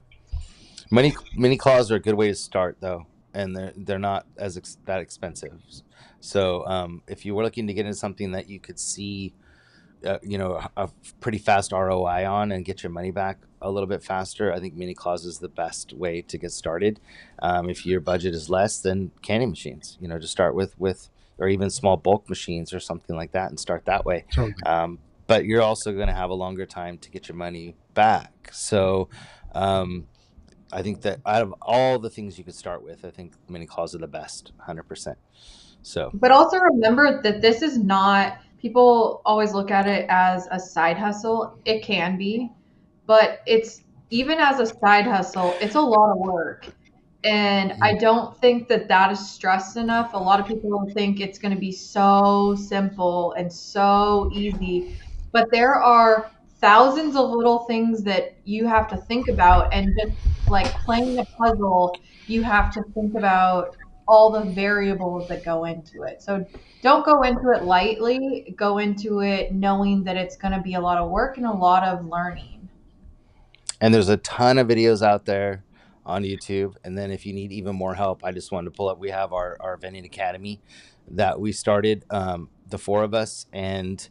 mini claws are a good way to start though, and they're not that expensive. So if you were looking to get into something that you could see, a pretty fast ROI on and get your money back a little bit faster, I think mini claws is the best way to get started. If your budget is less, then candy machines, to start with, or even small bulk machines or something like that, and start that way. Totally. But you're also going to have a longer time to get your money back. So I think that out of all the things you could start with, I think mini claws are the best, 100%. So, but also remember that this is not, people always look at it as a side hustle. It can be, but it's, even as a side hustle, it's a lot of work. And I don't think that is stressed enough. A lot of people think it's going to be so simple and so easy, but there are thousands of little things that you have to think about, and just like playing a puzzle, you have to think about all the variables that go into it. So don't go into it lightly. Go into it knowing that it's going to be a lot of work and a lot of learning. And there's a ton of videos out there on YouTube. And then if you need even more help, I just wanted to pull up, we have our Vending Academy that we started, the four of us, and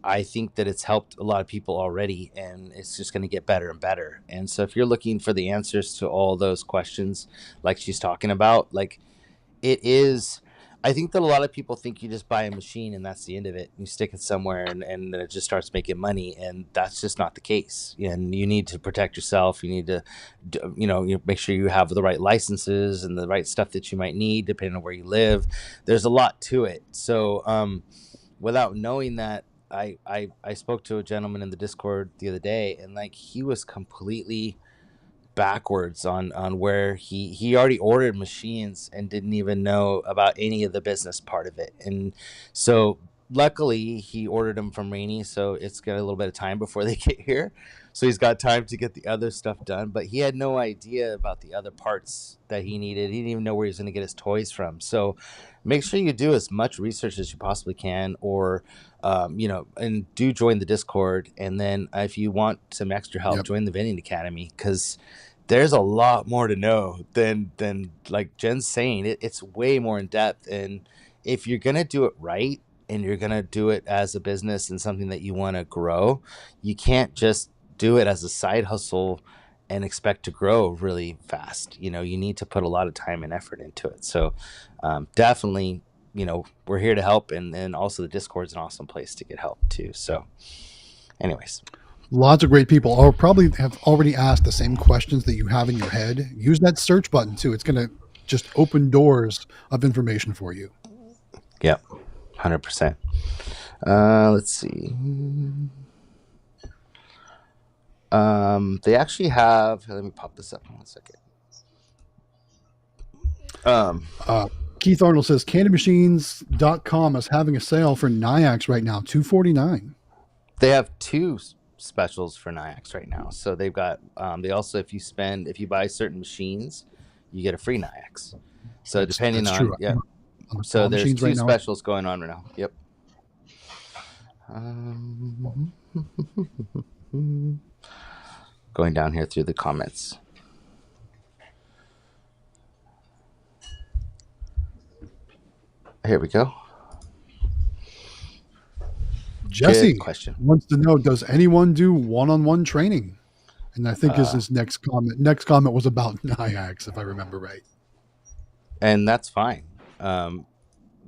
I think that it's helped a lot of people already, and it's just going to get better and better. And so if you're looking for the answers to all those questions, like she's talking about, like it is, I think that a lot of people think you just buy a machine and that's the end of it. You stick it somewhere and then it just starts making money, and that's just not the case. And you need to protect yourself. You need to, you make sure you have the right licenses and the right stuff that you might need depending on where you live. There's a lot to it. So without knowing that, I spoke to a gentleman in the Discord the other day, and like he was completely backwards on where he already ordered machines and didn't even know about any of the business part of it. And so luckily he ordered them from Rainy, so it's got a little bit of time before they get here, so he's got time to get the other stuff done. But he had no idea about the other parts that he needed. He didn't even know where he was going to get his toys from. So make sure you do as much research as you possibly can, or and do join the Discord. And then if you want some extra help, join the Vending Academy, because there's a lot more to know than like Jen's saying. It's way more in depth. And if you're gonna do it right, and you're gonna do it as a business and something that you want to grow, you can't just do it as a side hustle and expect to grow really fast. You need to put a lot of time and effort into it. So definitely, we're here to help, and also the Discord's an awesome place to get help too. So anyways, lots of great people probably have already asked the same questions that you have in your head. Use that search button too. It's going to just open doors of information for you. Yep, 100%. Let's see. They actually have. Let me pop this up in 1 second. Keith Arnold says candymachines.com is having a sale for Nyax right now, $249. They have two specials for Nyax right now. So they've got. They also, if you buy certain machines, you get a free Nyax. So depending that's on true. yeah. On So there's machines two right now. specials going on right now. Yep. Going down here through the comments. Here we go. Jesse Good question. wants to know, does anyone do one-on-one training? And I think is his next comment. Next comment was about Nyax, if I remember right. And that's fine.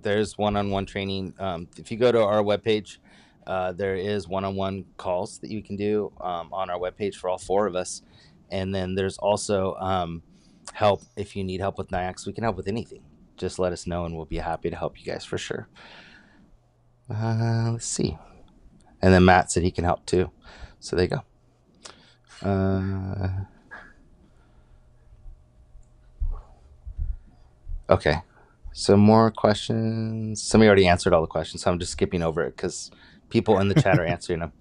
There's one-on-one training. If you go to our webpage, there is one-on-one calls that you can do on our webpage for all four of us. And then there's also help if you need help with Nyax. We can help with anything. Just let us know and we'll be happy to help you guys for sure. Let's see. And then Matt said he can help too. So there you go. Okay. Some more questions. Somebody already answered all the questions, so I'm just skipping over it because people in the chat are answering them.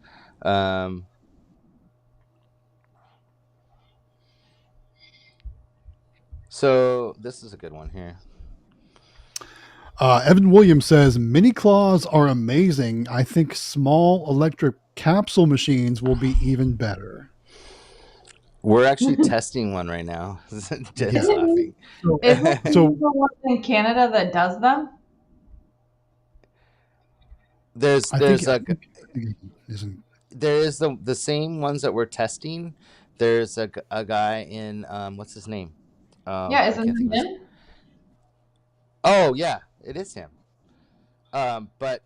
So this is a good one here. Evan Williams says, mini claws are amazing. I think small electric capsule machines will be even better. We're actually testing one right now. Jen's laughing. Is there someone in Canada that does them? There is the same ones that we're testing. There's a guy in what's his name? Yeah, isn't it him? Oh yeah, it is him. But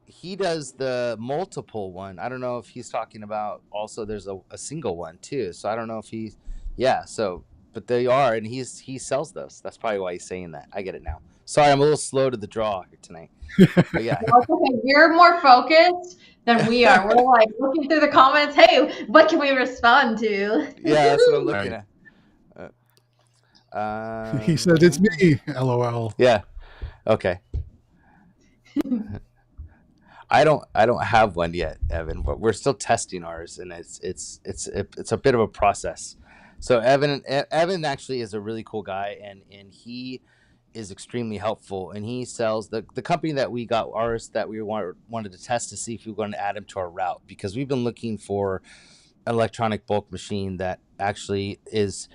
he does the multiple one. I don't know if he's talking about also there's a single one too. So I don't know if he's but they are, and he sells those. That's probably why he's saying that. I get it now. Sorry, I'm a little slow to the draw here tonight. But yeah. Okay. You're more focused than we are. We're like looking through the comments. Hey, what can we respond to? Yeah, that's what I'm looking at. He said, it's me, LOL. Yeah. Okay. I don't have one yet, Evan, but we're still testing ours, and it's a bit of a process. So Evan actually is a really cool guy, and he is extremely helpful, and he sells the company that we got ours that we wanted to test to see if we were going to add him to our route, because we've been looking for an electronic bulk machine that actually is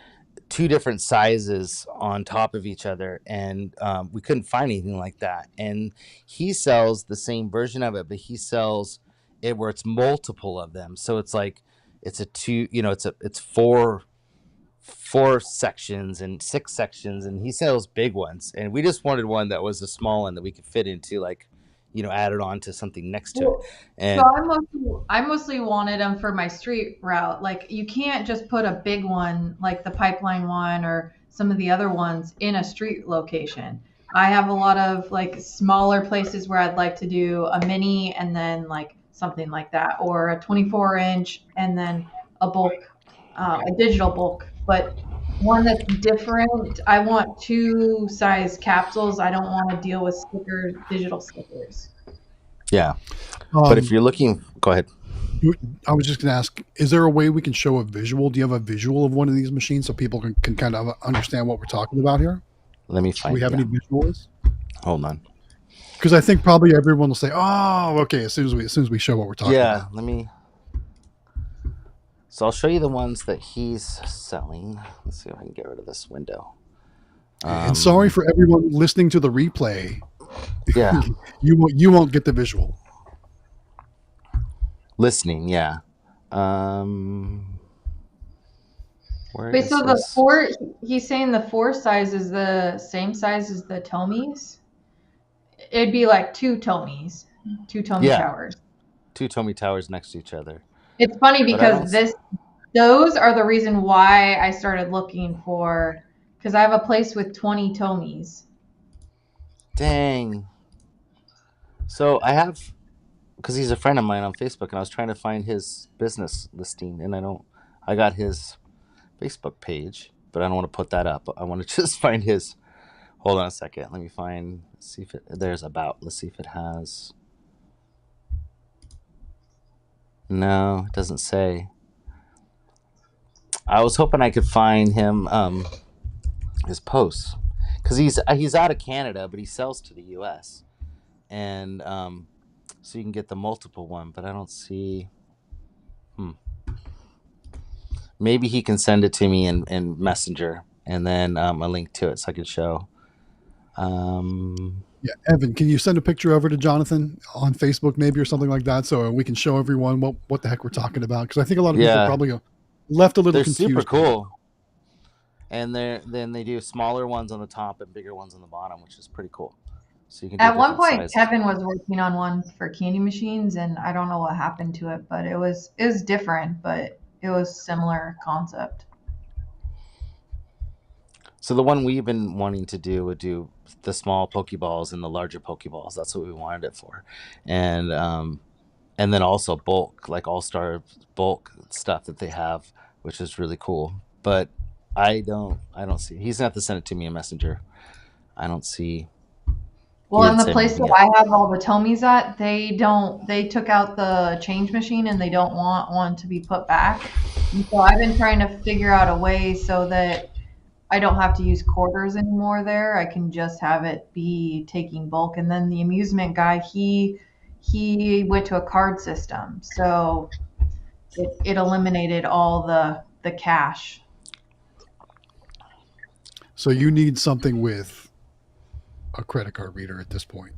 two different sizes on top of each other, and we couldn't find anything like that. And he sells the same version of it, but he sells it where it's multiple of them. So it's like it's it's four sections and 6 sections, and he sells big ones. And we just wanted one that was a small one that we could fit into, like, add it on to something next to it. And so I mostly wanted them for my street route. Like, you can't just put a big one like the pipeline one or some of the other ones in a street location. I have a lot of like smaller places where I'd like to do a mini and then like something like that, or a 24-inch and then a bulk, a digital bulk, but one that's different. I want 2 size capsules. I don't want to deal with digital stickers. Yeah. But if you're looking, go ahead. I was just going to ask, is there a way we can show a visual? Do you have a visual of one of these machines so people can kind of understand what we're talking about here? Let me find. Do we have any visuals? Hold on. Because I think probably everyone will say, "Oh, okay." As soon as we show what we're talking about. Yeah. Let me. So I'll show you the ones that he's selling. Let's see if I can get rid of this window. And sorry for everyone listening to the replay. Yeah. you won't get the visual. Listening, yeah. Wait, so the 4, he's saying the 4 size is the same size as the Tomies? It'd be like 2 Tomies, 2 Tomy towers. 2 Tomy towers next to each other. It's funny because those are the reason why I started looking for, because I have a place with 20 Tomies. Dang. So I have, because he's a friend of mine on Facebook, and I was trying to find his business listing, and I got his Facebook page, but I don't want to put that up. I want to just find his. Hold on a second. Let me find. See if there's about. Let's see if it has. No, it doesn't say. I was hoping I could find him his posts, because he's out of Canada, but he sells to the U.S. and so you can get the multiple one, but I don't see. Maybe he can send it to me in Messenger, and then a link to it so I can show. Yeah, Evan, can you send a picture over to Jonathan on Facebook maybe or something like that so we can show everyone what the heck we're talking about? Because I think a lot of people Yeah, probably left a little they're confused. super cool, and they do smaller ones on the top and bigger ones on the bottom, which is pretty cool. So you can do At one different point, sizes. Kevin was working on one for candy machines, and I don't know what happened to it, but it was different, but it was similar concept. So the one we've been wanting to do would do the small Pokeballs and the larger Pokeballs. That's what we wanted it for, and then also bulk, like all-star bulk stuff that they have, which is really cool. But I don't see. He's gonna have to send it to me in Messenger. I don't see. He Well, in didn't the say place anything that yet. I have all the Tomies at, they took out the change machine and they don't want one to be put back. And so I've been trying to figure out a way so that I don't have to use quarters anymore there. I can just have it be taking bulk. And then the amusement guy, he went to a card system. So it eliminated all the cash. So you need something with a credit card reader at this point.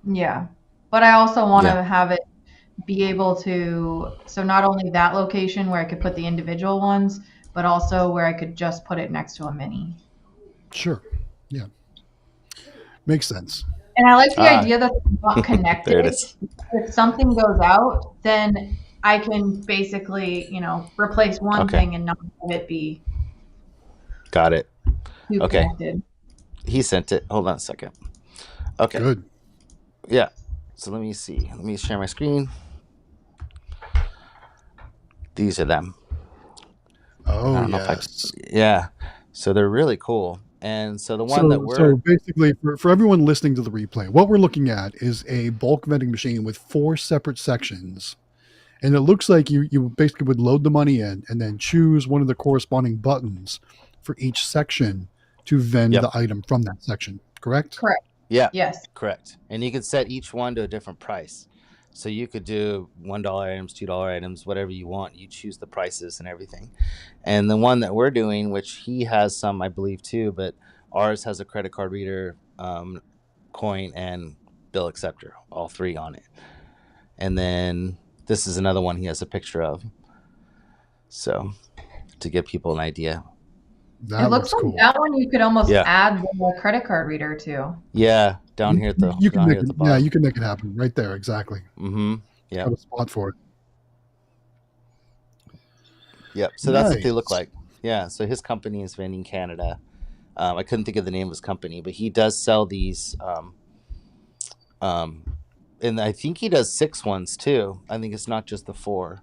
Yeah. But I also want Yeah. to have it be able to, so not only that location where I could put the individual ones, but also where I could just put it next to a mini. Sure. Yeah. Makes sense. And I like the Ah, idea that they're not there it connected. is. If something goes out, then I can basically, replace one Okay, thing and not have it be got it. too Okay, connected. he sent it. Hold on a second. Okay, Good. yeah. So let me see. Let me share my screen. These are them. I Oh, don't know if I. yes. Yeah. So they're really cool. And so the one that So basically, for everyone listening to the replay, what we're looking at is a bulk vending machine with 4 separate sections. And it looks like you basically would load the money in and then choose one of the corresponding buttons for each section to vend Yep. the item from that section, correct? Correct. Yeah. Yes. Correct. And you can set each one to a different price. So you could do $1 items, $2 items, whatever you want. You choose the prices and everything. And the one that we're doing, which he has some, I believe, too, but ours has a credit card reader, coin, and bill acceptor, all 3 on it. And then this is another one he has a picture of. So to give people an idea. It That looks looks like cool. that one you could almost Yeah. add the credit card reader to. Yeah, down here at the You can down make here at it, the yeah, bottom. you can make it happen right there. Exactly. Mm-hmm. Yeah. Got a spot for it. Yep. So that's what they Nice. look like. Yeah. So his company is Vending Canada. I couldn't think of the name of his company, but he does sell these. And I think he does 6 ones too. I think it's not just the 4.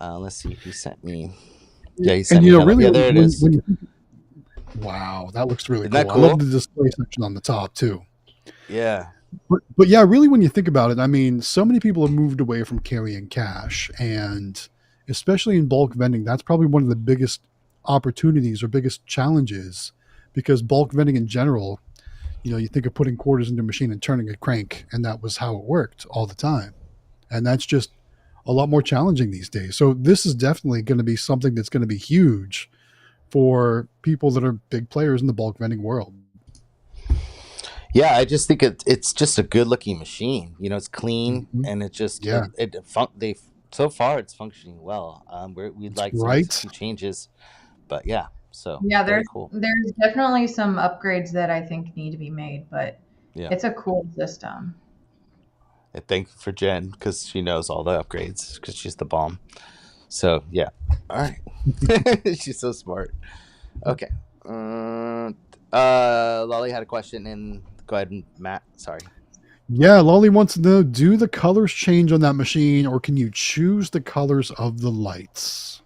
Let's see if he sent me. Yeah, he sent And me another. really, Yeah, there it is. when you wow, that looks really Isn't that cool. I love cool? the display section on the top too. Yeah. But yeah, really, when you think about it, I mean, so many people have moved away from carrying cash, and especially in bulk vending, that's probably one of the biggest opportunities or biggest challenges, because bulk vending in general, you think of putting quarters into a machine and turning a crank, and that was how it worked all the time, and that's just a lot more challenging these days. So this is definitely going to be something that's going to be huge for people that are big players in the bulk vending world. Yeah, I just think it's just a good looking machine. It's clean, Mhm. and it just Yeah, they so far it's functioning well. We'd like to make a right. few changes, but yeah, so Yeah, very cool. there's definitely some upgrades that I think need to be made, but Yeah, it's a cool system. and thank you for Jen, because she knows all the upgrades, because she's the bomb. So yeah, all right. She's so smart. Okay. Lolly had a question, and go ahead, Matt. Sorry. Yeah, Lolly wants to know, do the colors change on that machine, or can you choose the colors of the lights?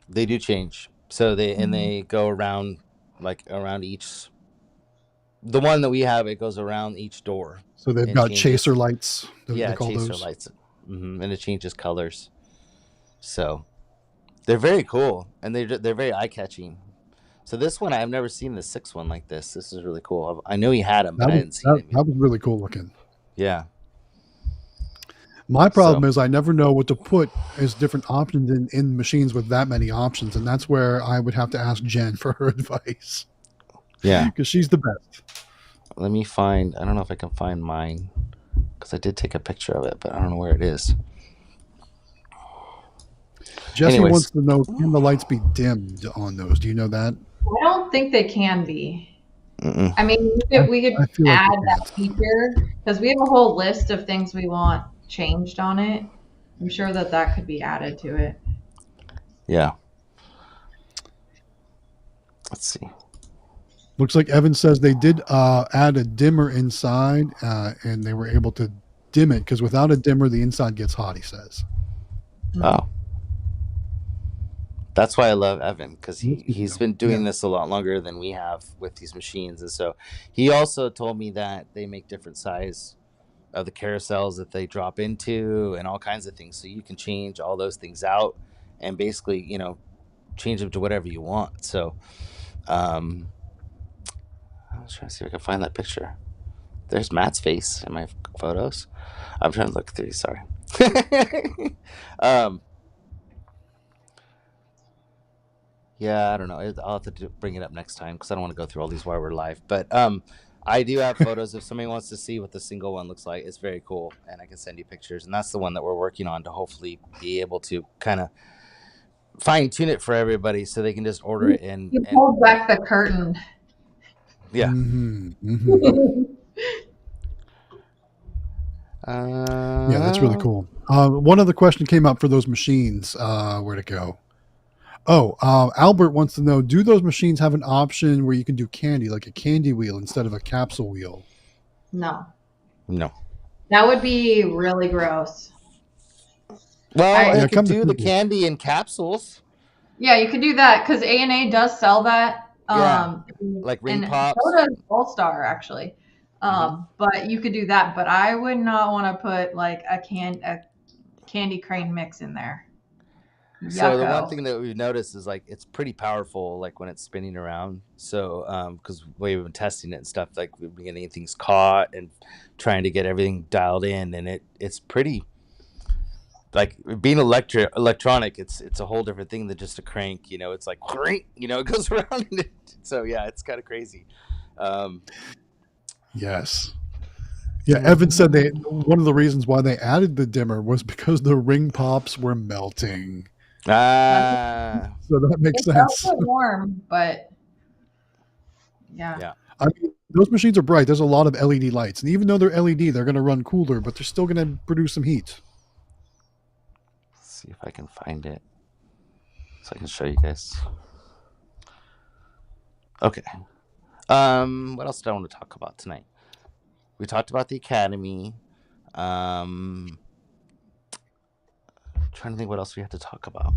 They do change. So they go around, like around each. The one that we have, it goes around each door So they've and got chaser changes. lights, they Yeah, call chaser those. lights, and it changes colors. So they're very cool, and they're very eye catching. So this one, I've never seen the sixth one like this. This is really cool. I know he had them, but That I was hadn't seen that, him yet. that was really cool looking. Yeah. My problem So is I never know what to put as different options in machines with that many options, and that's where I would have to ask Jen for her advice yeah, because she's the best. let me find. I don't know if I can find mine because I did take a picture of it, but I don't know where it is. Jesse Anyways, wants to know, can the lights be dimmed on those? Do you know that? I don't think they can be. mm-mm. I mean, I, we could I feel like add they that can't. feature because we have a whole list of things we want changed on it. I'm sure that that could be added to it. Yeah. Let's see. Looks like Evan says they did add a dimmer inside, and they were able to dim it because without a dimmer, the inside gets hot. He says. Oh, that's why I love Evan, because Yes, we he's do. been Yeah. doing this a lot longer than we have with these machines, and so he also told me that they make different size of the carousels that they drop into and all kinds of things, so you can change all those things out and basically change them to whatever you want. So I was trying to see if I can find that picture. There's Matt's face in my photos. I'm trying to look through. Sorry. um, yeah, I don't know. I'll have to bring it up next time because I don't want to go through all these while we're live. But I do have photos. If somebody wants to see what the single one looks like, it's very cool, and I can send you pictures. And that's the one that we're working on to hopefully be able to kind of fine tune it for everybody so they can just order it and You and pulled and back the curtain. yeah. Mm-hmm. Mm-hmm. Yeah, that's really Uh, cool. One other question came up for those machines. Where'd it go? Oh, Albert wants to know, do those machines have an option where you can do candy, like a candy wheel instead of a capsule wheel? No, no. that would be really gross. Well, I Yeah, could come to do the think of it. candy in capsules. Yeah, you could do that because A&A does sell that. Yeah, like ring And so pops. does All Star actually. Hmm. But you could do that. But I would not want to put like a candy crane mix in there. So the one Yucko. thing that we've noticed is like it's pretty powerful, like when it's spinning around. So because we've been testing it and stuff, like we've been getting things caught and trying to get everything dialed in, and it's pretty like being electronic. It's a whole different thing than just a crank. It's like it goes around. So yeah, it's kind of crazy. Um, Yes. Yeah, Evan said one of the reasons why they added the dimmer was because the ring pops were melting. That's, ah, So that makes it's also sense. warm, but yeah. yeah. I mean, those machines are bright. There's a lot of LED lights, and even though they're LED, they're going to run cooler, but they're still going to produce some heat. Let's see if I can find it so I can show you guys. Okay. What else did I want to talk about tonight? We talked about the academy. Trying to think what else we had to talk about.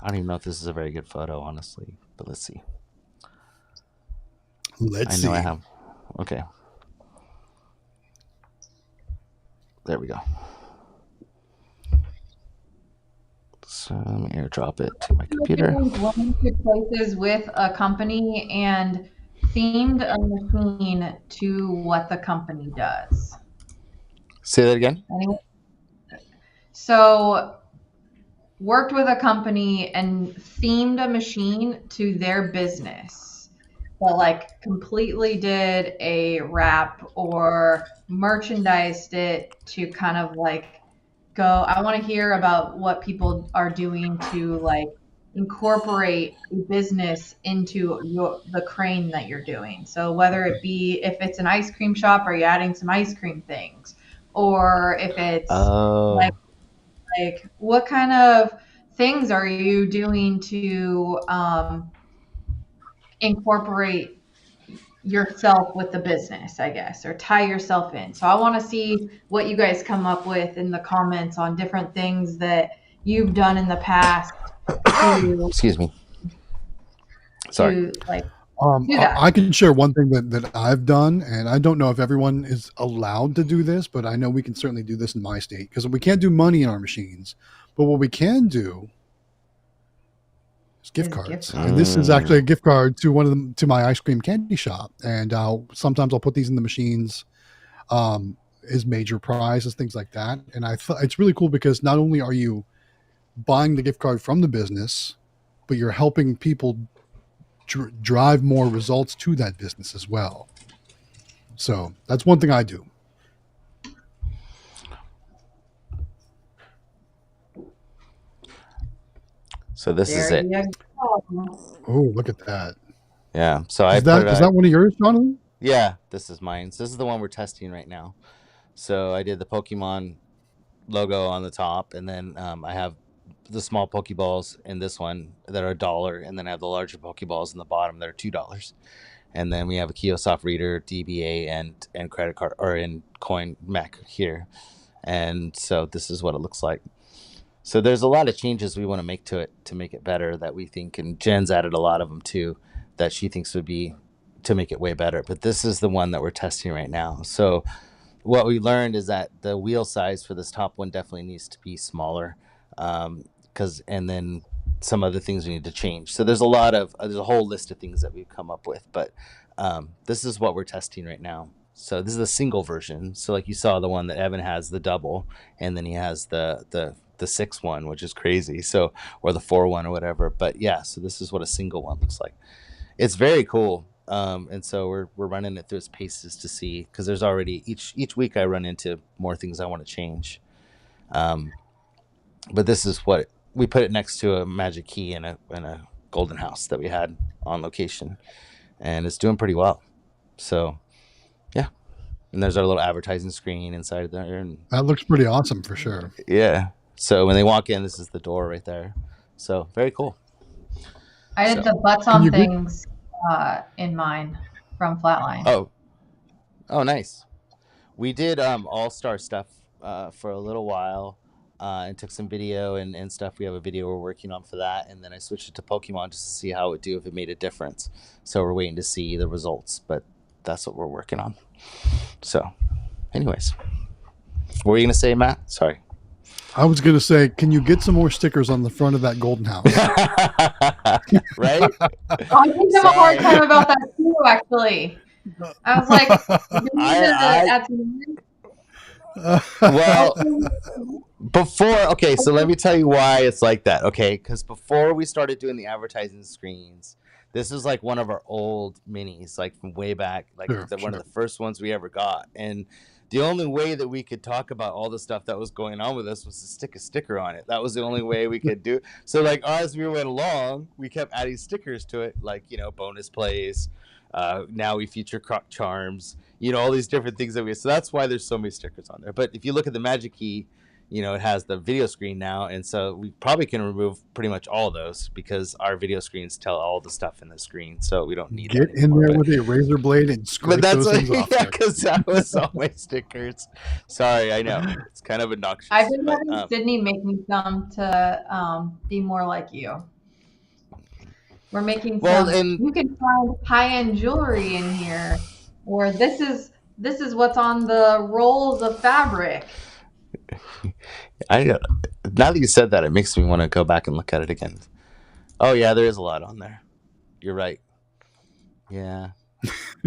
I don't even know if this is a very good photo, honestly. But let's see. Let's I know see. I have. Okay. There we go. So let me airdrop it to my computer. Going to places with a company and themed a machine to what the company does. Say that again. Anyone? So worked with a company and themed a machine to their business, but like completely did a wrap or merchandised it to kind of like go, I want to hear about what people are doing to like incorporate a business into the crane that you're doing. So whether it be if it's an ice cream shop, are you adding some ice cream things? Or if it's like Oh. what kind of things are you doing to incorporate yourself with the business, I guess, or tie yourself in. So I want to see what you guys come up with in the comments on different things that you've done in the past to Excuse me. Sorry. like do that. I can share one thing that I've done, and I don't know if everyone is allowed to do this, but I know we can certainly do this in my state because we can't do money in our machines. But what we can do is gift cards, and this is actually a gift card to one of them to my ice cream candy shop. And sometimes I'll put these in the machines as major prizes, things like that. And I thought it's really cool because not only are you buying the gift card from the business, but you're helping people drive more results to that business as well. So that's one thing I do. So this is it. Oh, look at that. Yeah. So is that one of yours, Jonathan? Yeah, this is mine. So this is the one we're testing right now. So I did the Pokemon logo on the top, and then I have the small Pokeballs in this one that are $1, and then I have the larger Pokeballs in the bottom that are $2. And then we have a Kiosoft reader, DBA, and credit card or in coin mech here. And so this is what it looks like. So there's a lot of changes we want to make to it to make it better that we think, and Jen's added a lot of them too, that she thinks would be to make it way better. But this is the one that we're testing right now. So what we learned is that the wheel size for this top one definitely needs to be smaller, and then some other things we need to change. So there's a whole list of things that we've come up with, but this is what we're testing right now. So this is a single version. So like you saw, the one that Evan has the double, and then he has the 6 one, which is crazy. So, or the 4 one or whatever. But yeah, so this is what a single one looks like. It's very cool. And so we're running it through its paces to see, because there's already each week I run into more things I want to change. But this is what we put it next to a magic key in a golden house that we had on location, and it's doing pretty well. So yeah, and there's our little advertising screen inside there, and that looks pretty awesome for sure. Yeah. So when they walk in, this is the door right there. So very cool. I did the butts on things in mine from Flatline. Oh, nice. We did all-star stuff for a little while, and took some video and stuff. We have a video we're working on for that, and then I switched it to Pokemon just to see how it would do, if it made a difference. So we're waiting to see the results, but that's what we're working on. So anyways, what were you gonna say, Matt? Sorry. I was going to say, can you get some more stickers on the front of that golden house? Right? I think I have a hard time about that too, actually. I was like, well, so let me tell you why it's like that, okay? Because before we started doing the advertising screens, this is like one of our old minis, like from way back, like one of the first ones we ever got. And the only way that we could talk about all the stuff that was going on with us was to stick a sticker on it. That was the only way we could do. So like as we went along, we kept adding stickers to it, like, bonus plays. Now we feature croc charms, all these different things that so that's why there's so many stickers on there. But if you look at the Magic Key, it has the video screen now, and so we probably can remove pretty much all of those, because our video screens tell all the stuff in the screen, so we don't need get in there with a razor blade and scrape those things off. Yeah, because that was all my stickers. Sorry, I know it's kind of obnoxious. I've been having Sydney make me some to be more like you. We're making you can find high-end jewelry in here, or this is what's on the rolls of fabric. Now that you said that, it makes me want to go back and look at it again. Oh yeah, there is a lot on there. You're right. Yeah.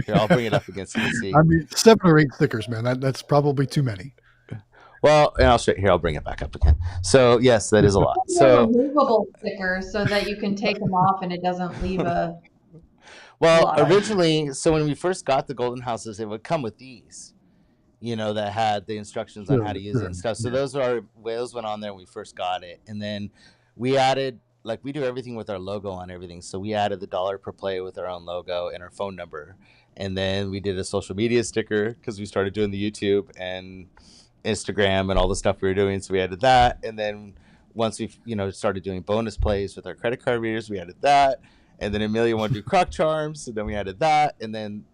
Here, I'll bring it up again so you can see. I mean, 7 or 8 stickers, man. That's probably too many. Well, and I'll bring it back up again. So yes, that is a lot. So removable stickers so that you can take them off and it doesn't leave a. Well, originally, so when we first got the golden houses, it would come with these, that had the instructions on how to use it and stuff. So those went on there when we first got it, and then we added, like, we do everything with our logo on everything. So we added the $1 per play with our own logo and our phone number, and then we did a social media sticker because we started doing the YouTube and Instagram and all the stuff we were doing. So we added that, and then once we started doing bonus plays with our credit card readers, we added that, and then Amelia wanted to do croc charms, so then we added that, and then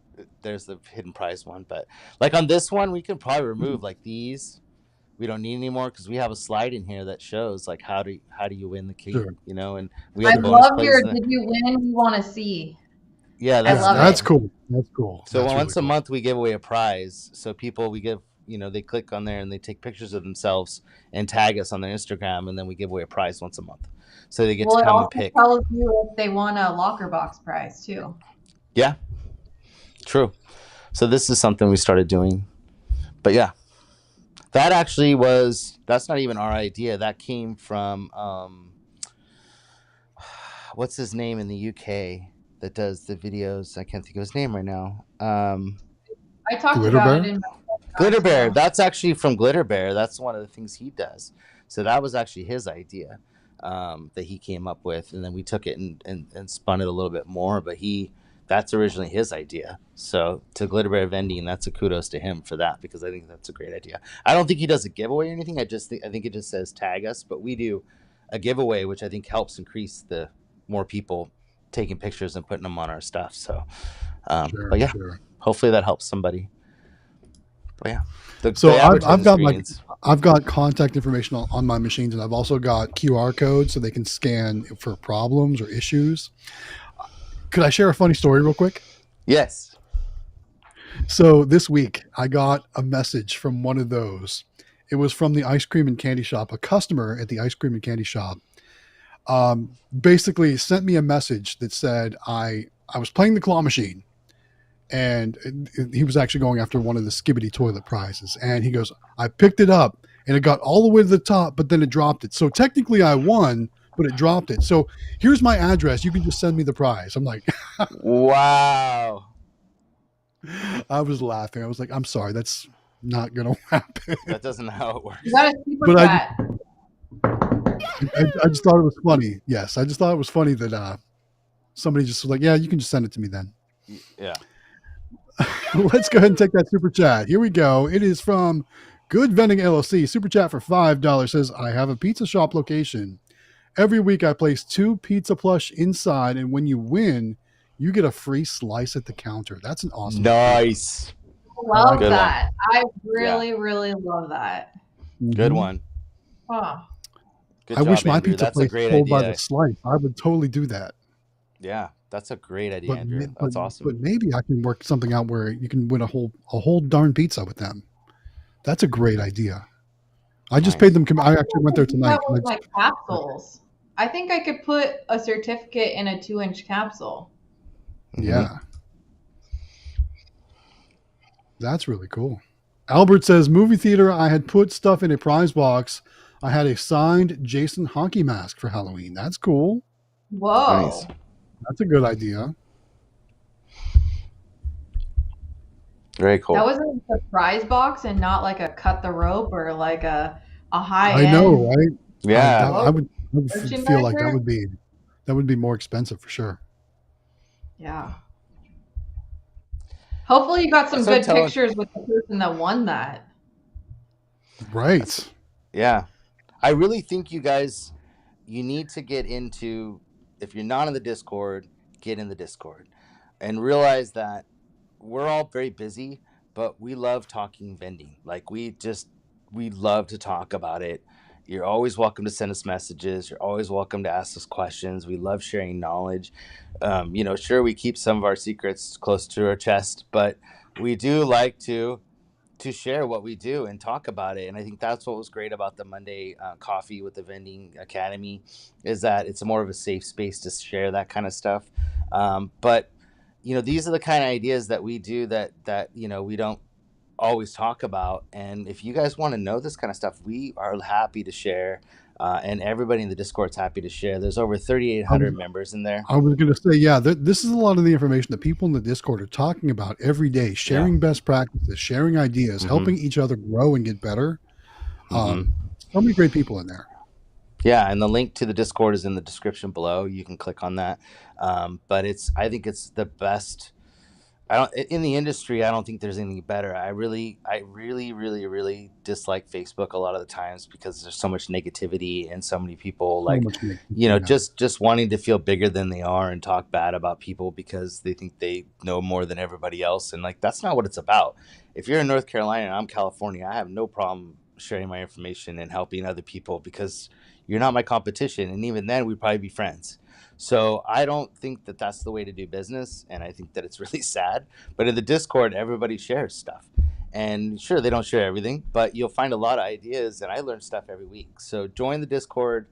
there's the hidden prize one. But like on this one, we can probably remove like these. We don't need anymore because we have a slide in here that shows like how do you win the key, Sure. you know, and we I have bonus love plays your in there. "Did you win? We want to see." Yeah, I Yeah, that's love that's it. cool. That's cool. so That's once really a cool. month we give away a prize. So people we give, you know, they click on there and they take pictures of themselves and tag us on their Instagram, and then we give away a prize once a month. So they get to Well, it come and also pick. tells you if they won a locker box prize too. Yeah, true. So this is something we started doing. But yeah, that actually that's not even our idea. That came from what's his name in the UK that does the videos? I can't think of his name right now. I talked Glitter about it Bear? in my Glitter podcast Bear. too. That's actually from Glitter Bear. That's one of the things he does. So that was actually his idea that he came up with, and then we took it and spun it a little bit more. But that's originally his idea. So to Glitter Bear Vending, that's a kudos to him for that, because I think that's a great idea. I don't think he does a giveaway or anything. I think it just says tag us, but we do a giveaway, which I think helps increase the more people taking pictures and putting them on our stuff. So, Sure, but yeah, sure. hopefully that helps somebody. But yeah, So the advertising I've got contact information on my machines, and I've also got QR codes so they can scan for problems or issues. Could I share a funny story real quick? Yes. So this week I got a message from one of those. It was from the ice cream and candy shop. A customer at the ice cream and candy shop basically sent me a message that said I was playing the claw machine, and he was actually going after one of the Skibbity toilet prizes. And he goes, I picked it up and it got all the way to the top, but then it dropped it. So technically I won, but it dropped it. So here's my address. You can just send me the prize. I'm like, Wow. I was laughing. I was like, I'm sorry, that's not going to happen. That doesn't know how it works. You got a super But chat. I just thought it was funny. Yes, I just thought it was funny that somebody just was like, yeah, you can just send it to me then. Yeah. Let's go ahead and take that super chat. Here we go. It is from Good Vending LLC. Super chat for $5 says, I have a pizza shop location. Every week I place 2 pizza plush inside, and when you win, you get a free slice at the counter. That's an awesome Nice. Love Good that. I really, really love that. Good Mhm. one. Huh. Good I job, wish my Andrew. pizza That's a place great sold by idea. the slice. I would totally do that. Yeah, that's a great idea, But, Andrew. That's awesome. But maybe I can work something out where you can win a whole darn pizza with them. That's a great idea. I just paid them. I actually went there tonight. That was like capsules. I think I could put a certificate in a 2-inch capsule. Yeah. That's really cool. Albert says, movie theater, I had put stuff in a prize box. I had a signed Jason hockey mask for Halloween. That's cool. Whoa. Nice. That's a good idea. Very cool. That was a surprise box and not like a cut the rope or like a high I end. know, right? Yeah. I would feel like Merchandiser? that would be more expensive for sure. Yeah. Hopefully you got some That's what good I'm telling- pictures with the person that won that. Right. Yeah. I really think you need to get into, if you're not in the Discord, get in the Discord and realize that we're all very busy, but we love talking vending. Like we love to talk about it. You're always welcome to send us messages. You're always welcome to ask us questions. We love sharing knowledge. Sure, we keep some of our secrets close to our chest, but we do like to share what we do and talk about it. And I think that's what was great about the Monday coffee with the Vending Academy, is that it's more of a safe space to share that kind of stuff. But these are the kind of ideas that we do that we don't always talk about. And if you guys want to know this kind of stuff, we are happy to share. And everybody in the Discord's happy to share. There's over 3,800 members in there. I was going to say, yeah, this is a lot of the information that people in the Discord are talking about every day, sharing best practices, sharing ideas, helping each other grow and get better. So many great people in there. Yeah, and the link to the Discord is in the description below. You can click on that. But I think it's the best. I don't in the industry. I don't think there's anything better. I really dislike Facebook a lot of the times because there's so much negativity and so many people So like, much negativity now. just wanting to feel bigger than they are and talk bad about people because they think they know more than everybody else. And like that's not what it's about. If you're in North Carolina and I'm California, I have no problem sharing my information and helping other people because you're not my competition. And even then, we'd probably be friends. So I don't think that that's the way to do business, and I think that it's really sad. But in the Discord, everybody shares stuff, and sure, they don't share everything, but you'll find a lot of ideas, and I learn stuff every week. So join the Discord.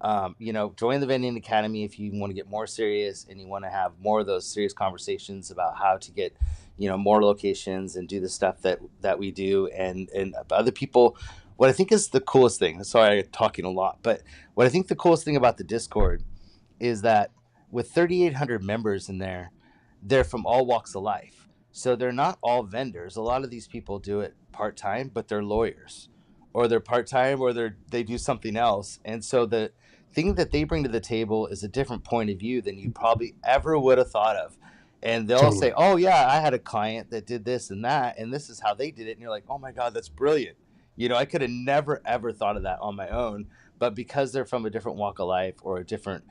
Join the Vending Academy if you want to get more serious and you want to have more of those serious conversations about how to get, more locations and do the stuff that we do and other people. What I think is the coolest thing. Sorry, I'm talking a lot, but what I think the coolest thing about the Discord is that with 3,800 members in there, they're from all walks of life. So they're not all vendors. A lot of these people do it part time, but they're lawyers, or they're part time, or they do something else. And so the thing that they bring to the table is a different point of view than you probably ever would have thought of. And they'll Totally. say, "Oh yeah, I had a client that did this and that, and this is how they did it." And you're like, "Oh my god, that's brilliant." I could have never ever thought of that on my own, but because they're from a different walk of life or a different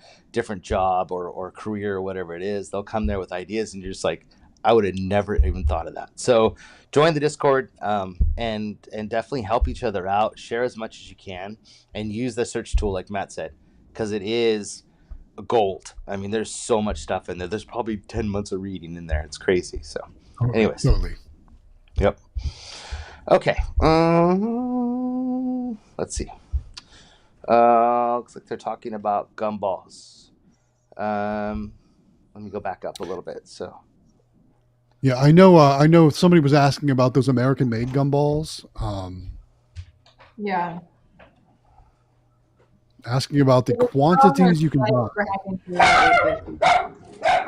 job or career or whatever it is, they'll come there with ideas and you're just like, I would have never even thought of that. So join the Discord, and definitely help each other out. Share as much as you can and use the search tool like Matt said, because it is gold. I mean, there's so much stuff in there. There's probably 10 months of reading in there. It's crazy. So anyways, Totally. yep. Okay. Let's see. Looks like they're talking about gumballs. Let me go back up a little bit. So Yeah, I know. I know somebody was asking about those American-made gumballs. Yeah. Asking about the quantities you can buy.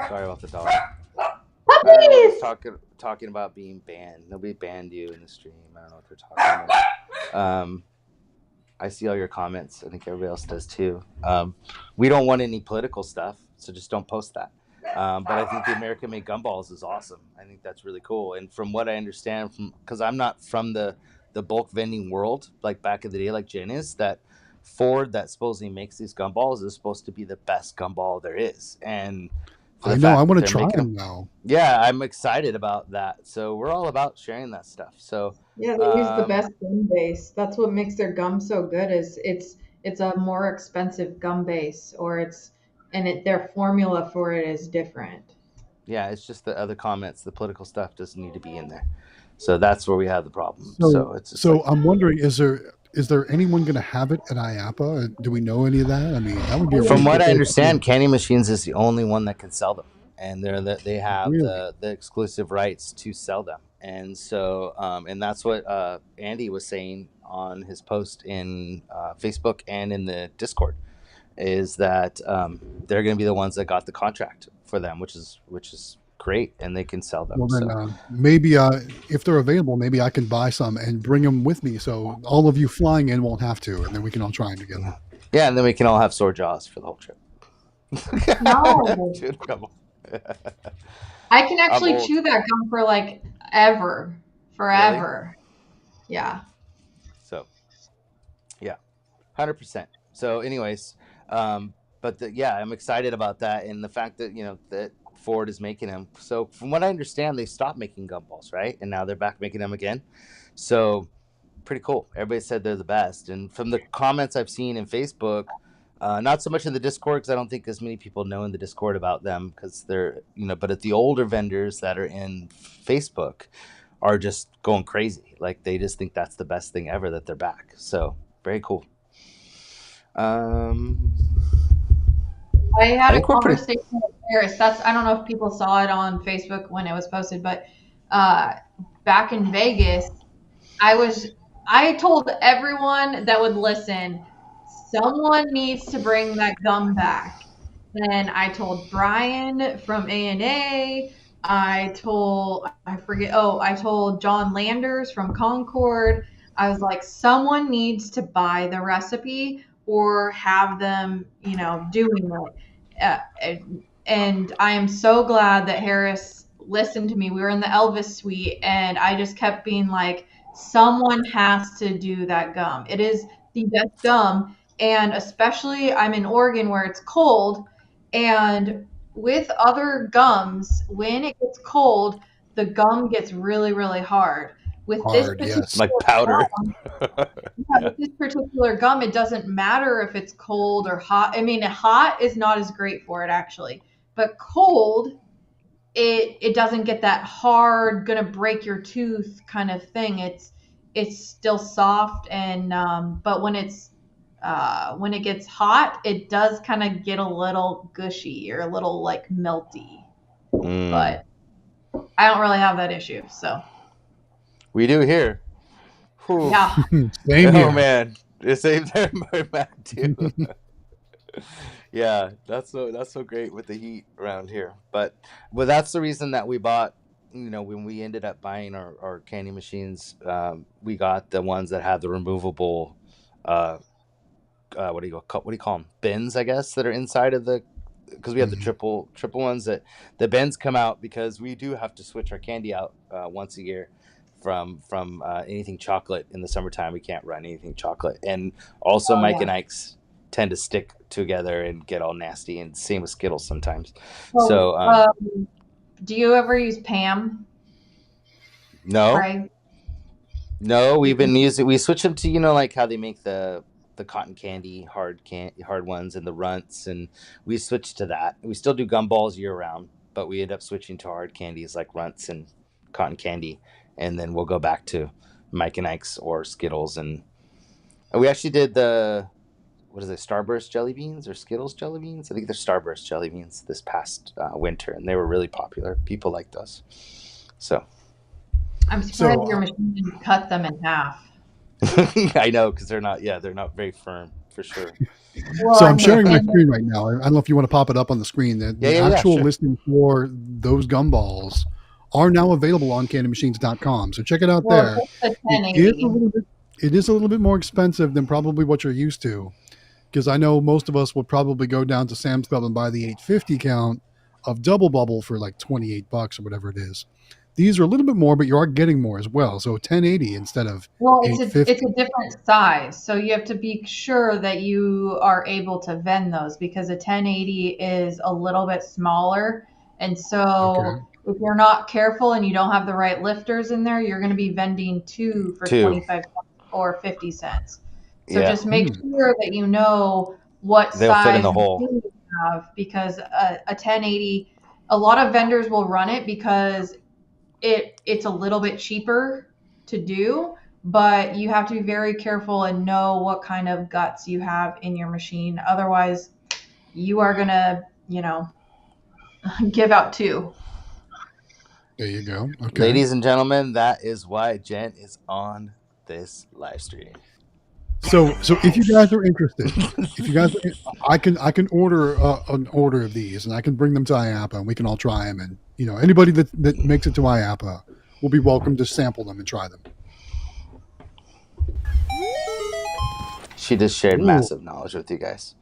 sorry about the dog. I Puppies! was talking about being banned. Nobody banned you in the stream. I don't know what they're talking about. I see all your comments. I think everybody else does too. We don't want any political stuff, so just don't post that. But I think the American-made gumballs is awesome. I think that's really cool. And from what I understand, because I'm not from the bulk vending world, like back in the day, like Jaynes, that Ford that supposedly makes these gumballs is supposed to be the best gumball there is. And for the I know. I fact that want to they're try making them now. yeah, I'm excited about that. So we're all about sharing that stuff. So Yeah, they use the best gum base. That's what makes their gum so good is it's a more expensive gum base or their formula for it is different. yeah, it's just the other comments. The political stuff doesn't need to be in there. So that's where we have the problem. So, So it's just so like I'm wondering, is there anyone going to have it at IAAPA? Do we know any of that? I mean, that would be a really from what cool I place to see understand, it. Candy Machines is the only one that can sell them, and they have Really? the exclusive rights to sell them. And so and that's what Andy was saying on his post in Facebook and in the Discord is that they're going to be the ones that got the contract for them, which is great, and they can sell them. Well, then So maybe if they're available, maybe I can buy some and bring them with me, so all of you flying in won't have to, and then we can all try them together. yeah, and then we can all have sore jaws for the whole trip. No. Dude, come on. I can I'm actually old. chew that gum for like ever. Really? Forever. Yeah. So yeah, 100%. So anyways, but yeah, I'm excited about that and the fact that that Ford is making them. So from what I understand, they stopped making gumballs, right? And now they're back making them again. So pretty cool. Everybody said they're the best, and from the comments I've seen in Facebook, not so much in the Discord because I don't think as many people know in the Discord about them because they're but at the older vendors that are in Facebook are just going crazy. Like they just think that's the best thing ever that they're back. So very cool. I I had a think we're pretty. conversation with Paris. I don't know if people saw it on Facebook when it was posted, but back in Vegas, I told everyone that would listen, someone needs to bring that gum back. Then I told Brian from A&A. I told John Landers from Concord. I was like, someone needs to buy the recipe or have them, doing it. And I am so glad that Harris listen to me. We were in the Elvis suite, and I just kept being like, someone has to do that gum. It is the best gum. And especially I'm in Oregon where it's cold. And with other gums, when it gets cold, the gum gets really, really hard. With this Hard, particular yes. Like powder. gum, Yeah. with this particular gum, it doesn't matter if it's cold or hot. I mean, hot is not as great for it actually, but cold, it doesn't get that hard, gonna break your tooth kind of thing. It's still soft, and but when it gets hot, it does kind of get a little gushy or a little like melty. But I don't really have that issue, so We do here. Whew. yeah. Same Oh here. man, the same there, Matt too. Yeah, that's so great with the heat around here. But that's the reason that we bought. When we ended up buying our candy machines, we got the ones that have the removable. What do you call them? Bins, I guess, that are inside of the. Because we have the triple ones that the bins come out because we do have to switch our candy out once a year from anything chocolate in the summertime. We can't run anything chocolate, and also Mike and Ike's tend to stick together and get all nasty, and same with Skittles sometimes. So, do you ever use Pam? no, Right. no, we've been using. We switch them to like how they make the cotton candy hard ones and the runts, and we switched to that. We still do gumballs year round, but we end up switching to hard candies like runts and cotton candy, and then we'll go back to Mike and Ike's or Skittles, and we actually did the what is it, Starburst jelly beans or Skittles jelly beans? I think they're Starburst jelly beans this past winter, and they were really popular. People liked those. So I'm surprised your machine didn't cut them in half. I know, because they're not very firm for sure. Well, So I'm sharing my screen right now. I don't know if you want to pop it up on the screen. The actual sure. listing for those gumballs are now available on candymachines.com. So check it out there. It is a little bit more expensive than probably what you're used to, because I know most of us would probably go down to Sam's Club and buy the 850 count of Double Bubble for like $28 or whatever it is. These are a little bit more, but you are getting more as well. So 1080 instead of it's a different size, so you have to be sure that you are able to vend those, because a 1080 is a little bit smaller, and so if you're not careful and you don't have the right lifters in there, you're going to be vending two for 25 cents or 50 cents. So just make sure that you know what they'll size fit in the hole you have, because a 1080, a lot of vendors will run it because it's a little bit cheaper to do, but you have to be very careful and know what kind of guts you have in your machine. Otherwise, you are going to, give out two. There you go. Okay. Ladies and gentlemen, that is why Jen is on this live stream. So if you guys are interested, I can order an order of these, and I can bring them to IAAPA, and we can all try them. And anybody that makes it to IAAPA will be welcome to sample them and try them. She just shared massive knowledge with you guys.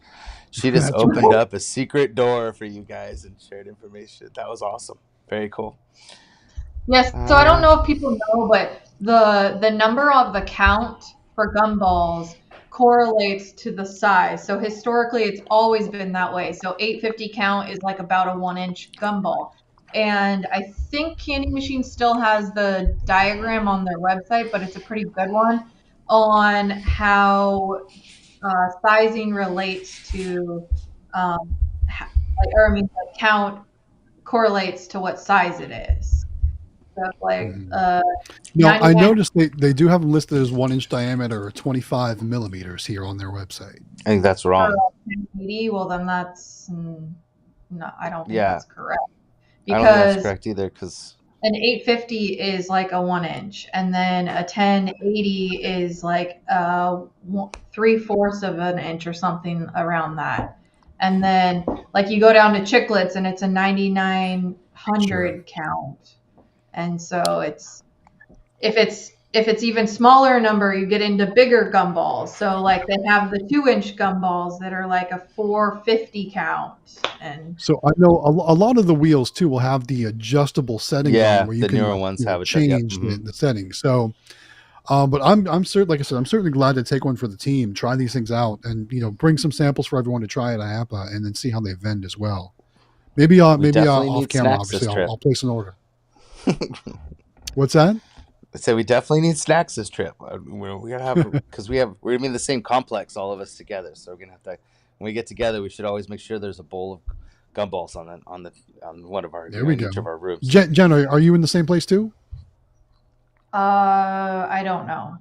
She just opened up a secret door for you guys and shared information. That was awesome. Very cool. Yes. So I don't know if people know, but the number of the count for gumballs correlates to the size. So historically, it's always been that way. So 850 count is like about a 1-inch gumball. And I think Candy Machine still has the diagram on their website, but it's a pretty good one on how sizing relates to, count correlates to what size it is. So like, now I noticed they do have them listed as 1-inch diameter or 25 millimeters here on their website. I think that's wrong. 1080, well then that's no, I don't think that's correct. Because I don't think that's correct either, because an 850 is like a 1-inch, and then a 1080 is like 3/4 of an inch or something around that. And then like you go down to Chiclets and it's a 9900 count. And so if it's if it's even smaller number, you get into bigger gumballs. So like they have the 2-inch gumballs that are like a 450 count. And So I know a lot of the wheels too will have the adjustable settings on them Yeah, where you the can newer like, ones have it. Yep. change the settings. So, but I'm certain, like I said, I'm certainly glad to take one for the team, try these things out, and bring some samples for everyone to try at IAAPA, and then see how they vend as well. Maybe We definitely off need camera, snacks this obviously, trip. I'll place an order. What's that? I say we definitely need snacks this trip. We gotta have because we're gonna be in the same complex, all of us together. So we're gonna have to when we get together. We should always make sure there's a bowl of gumballs on one of our There we in go. each of our rooms. Jen, are you in the same place too? I don't know.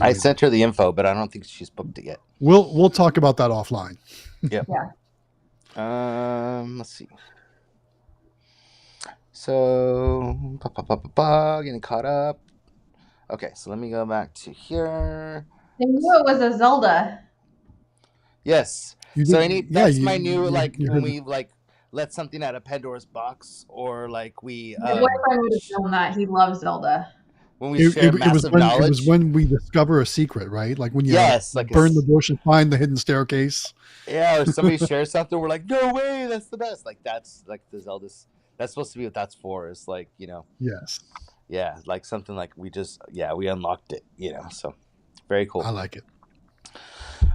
I sent her the info, but I don't think she's booked it yet. We'll talk about that offline. Yep. Yeah. Let's see. So, getting caught up. Okay, so let me go back to here. They knew it was a Zelda. Yes. You So did- that's you- my new you- like you when heard- we like let something out of Pandora's box, or like we My boyfriend would have done that. He loves Zelda. when we share massive knowledge. It was when we discover a secret, right? Like when you like burn the bush and find the hidden staircase. Yeah, or somebody shares something, we're like, no way, that's the best. Like that's like the Zelda's. That's supposed to be what that's for. Is like Yes. Yeah, like something like we unlocked it. So very cool. I like it.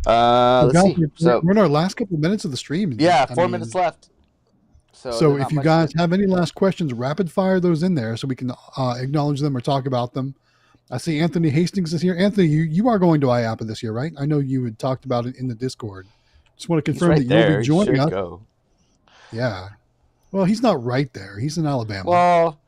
Let's see. So we're in our last couple of minutes of the stream. Yeah, 4 minutes left. So if you guys have any last questions, rapid fire those in there so we can acknowledge them or talk about them. I see Anthony Hastings is here. Anthony, you are going to IAAPA this year, right? I know you had talked about it in the Discord. Just want to confirm that you'll be joining us. Go. Yeah. Well, he's not right there. He's in Alabama. Well,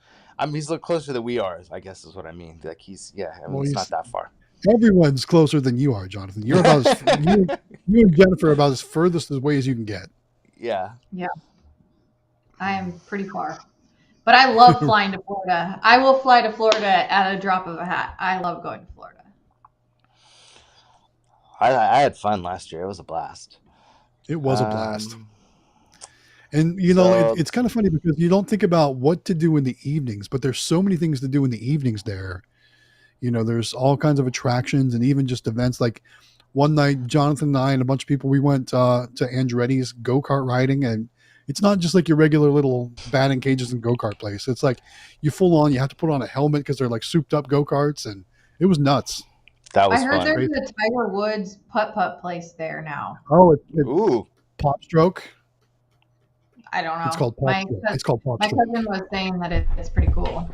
he's a little closer than we are, I guess is what I mean. Like he's not that far. Everyone's closer than you are, Jonathan. You're about you and Jennifer are about as furthest away as you can get. Yeah. Yeah. I am pretty far. But I love flying to Florida. I will fly to Florida at a drop of a hat. I love going to Florida. I had fun last year. It was a blast. It was a blast. And it's kind of funny because you don't think about what to do in the evenings, but there's so many things to do in the evenings there. There's all kinds of attractions and even just events. Like one night, Jonathan and I and a bunch of people, we went to Andretti's go-kart riding, and it's not just like your regular little batting cages and go-kart place. It's like you have to put on a helmet because they're like souped up go-karts, and it was nuts. That was I heard fun. there's a Tiger Woods putt-putt place there now. Oh, Ooh. Pop Stroke. I don't know. It's called Pop Stroke. It's called Pop My Stroke. cousin was saying that it's pretty cool.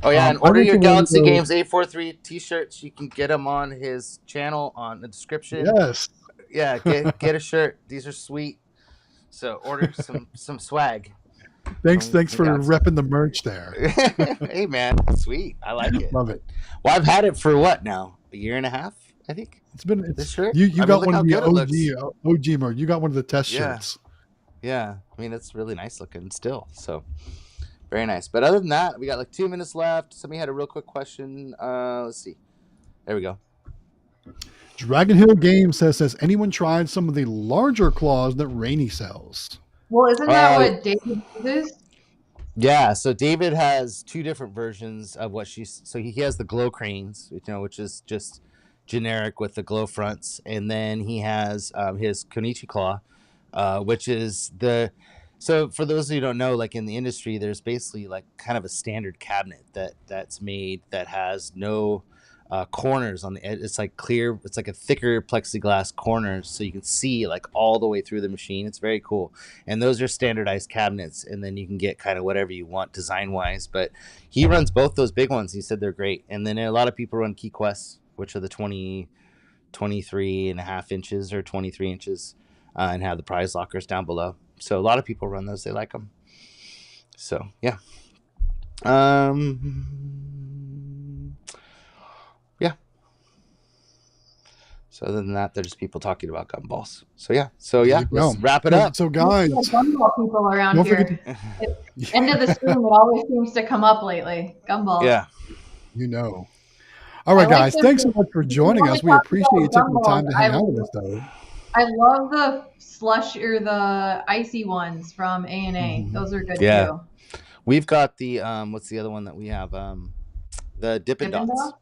Oh yeah, and I order think your it was, Galaxy Games 843 t-shirts. You can get them on his channel on the description. Yes. Yeah, get a shirt. These are sweet. So order some swag. Thanks for repping the merch there. Hey man, sweet. I like it. Love it. Well, I've had it for what now? A year and a half, I think. This shirt. You got look one how of the good it looks. OG merch. You got one of the test shirts. Yeah, I mean it's really nice looking still. So very nice. But other than that, we got like 2 minutes left. Somebody had a real quick question. Let's see. There we go. Dragon Hill Games says, has anyone tried some of the larger claws that Rainey sells? Well, isn't that what David uses? Yeah, so David has two different versions of what he has the glow cranes, which is just generic with the glow fronts, and then he has his Konichi claw, which is so for those of you who don't know, like in the industry, there's basically like kind of a standard cabinet that's made that has no corners on the edge. It's like clear. It's like a thicker plexiglass corners, so you can see like all the way through the machine. It's very cool. And those are standardized cabinets, and then you can get kind of whatever you want design wise. But he runs both those big ones. He said they're great. And then a lot of people run Key Quests, which are the 23 and a half inches or 23 inches, and have the prize lockers down below. So a lot of people run those. They like them. So yeah. Yeah. So other than that, they're just people talking about gumballs. So yeah. Let's wrap it up. So guys, gumball people around don't here. End of the stream, it always seems to come up lately. Gumball. Yeah. All right, guys. Thanks so much for joining us. We appreciate you taking the time to hang out with us, though. I love the slush or the icy ones from A&A. Those are good too. We've got the what's the other one that we have? The Dippin' Dippin' Dots. Dots?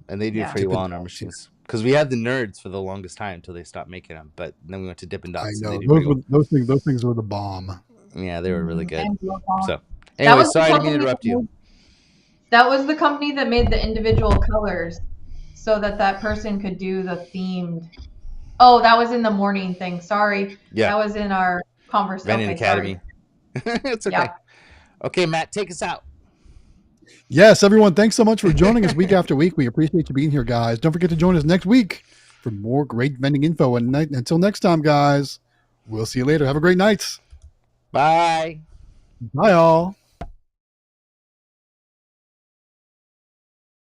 And they do Yeah. pretty well on Dippin' our Dots. machines. Because we had the Nerds for the longest time until they stopped making them. But then we went to Dippin' I Dots, and they know do pretty well. those things were the bomb. Yeah, they were really good. And Love Bomb. So, That anyway, was the sorry to company interrupt you. that was the company that made the individual colors so that person could do the themed. Oh, that was in the morning thing. Sorry. Yeah. That was in our conversation. Vending Okay, Academy. sorry. It's okay. Yeah. Okay, Matt, take us out. Yes, everyone, thanks so much for joining us week after week. We appreciate you being here, guys. Don't forget to join us next week for more great vending info. And until next time, guys, we'll see you later. Have a great night. Bye. Bye, all.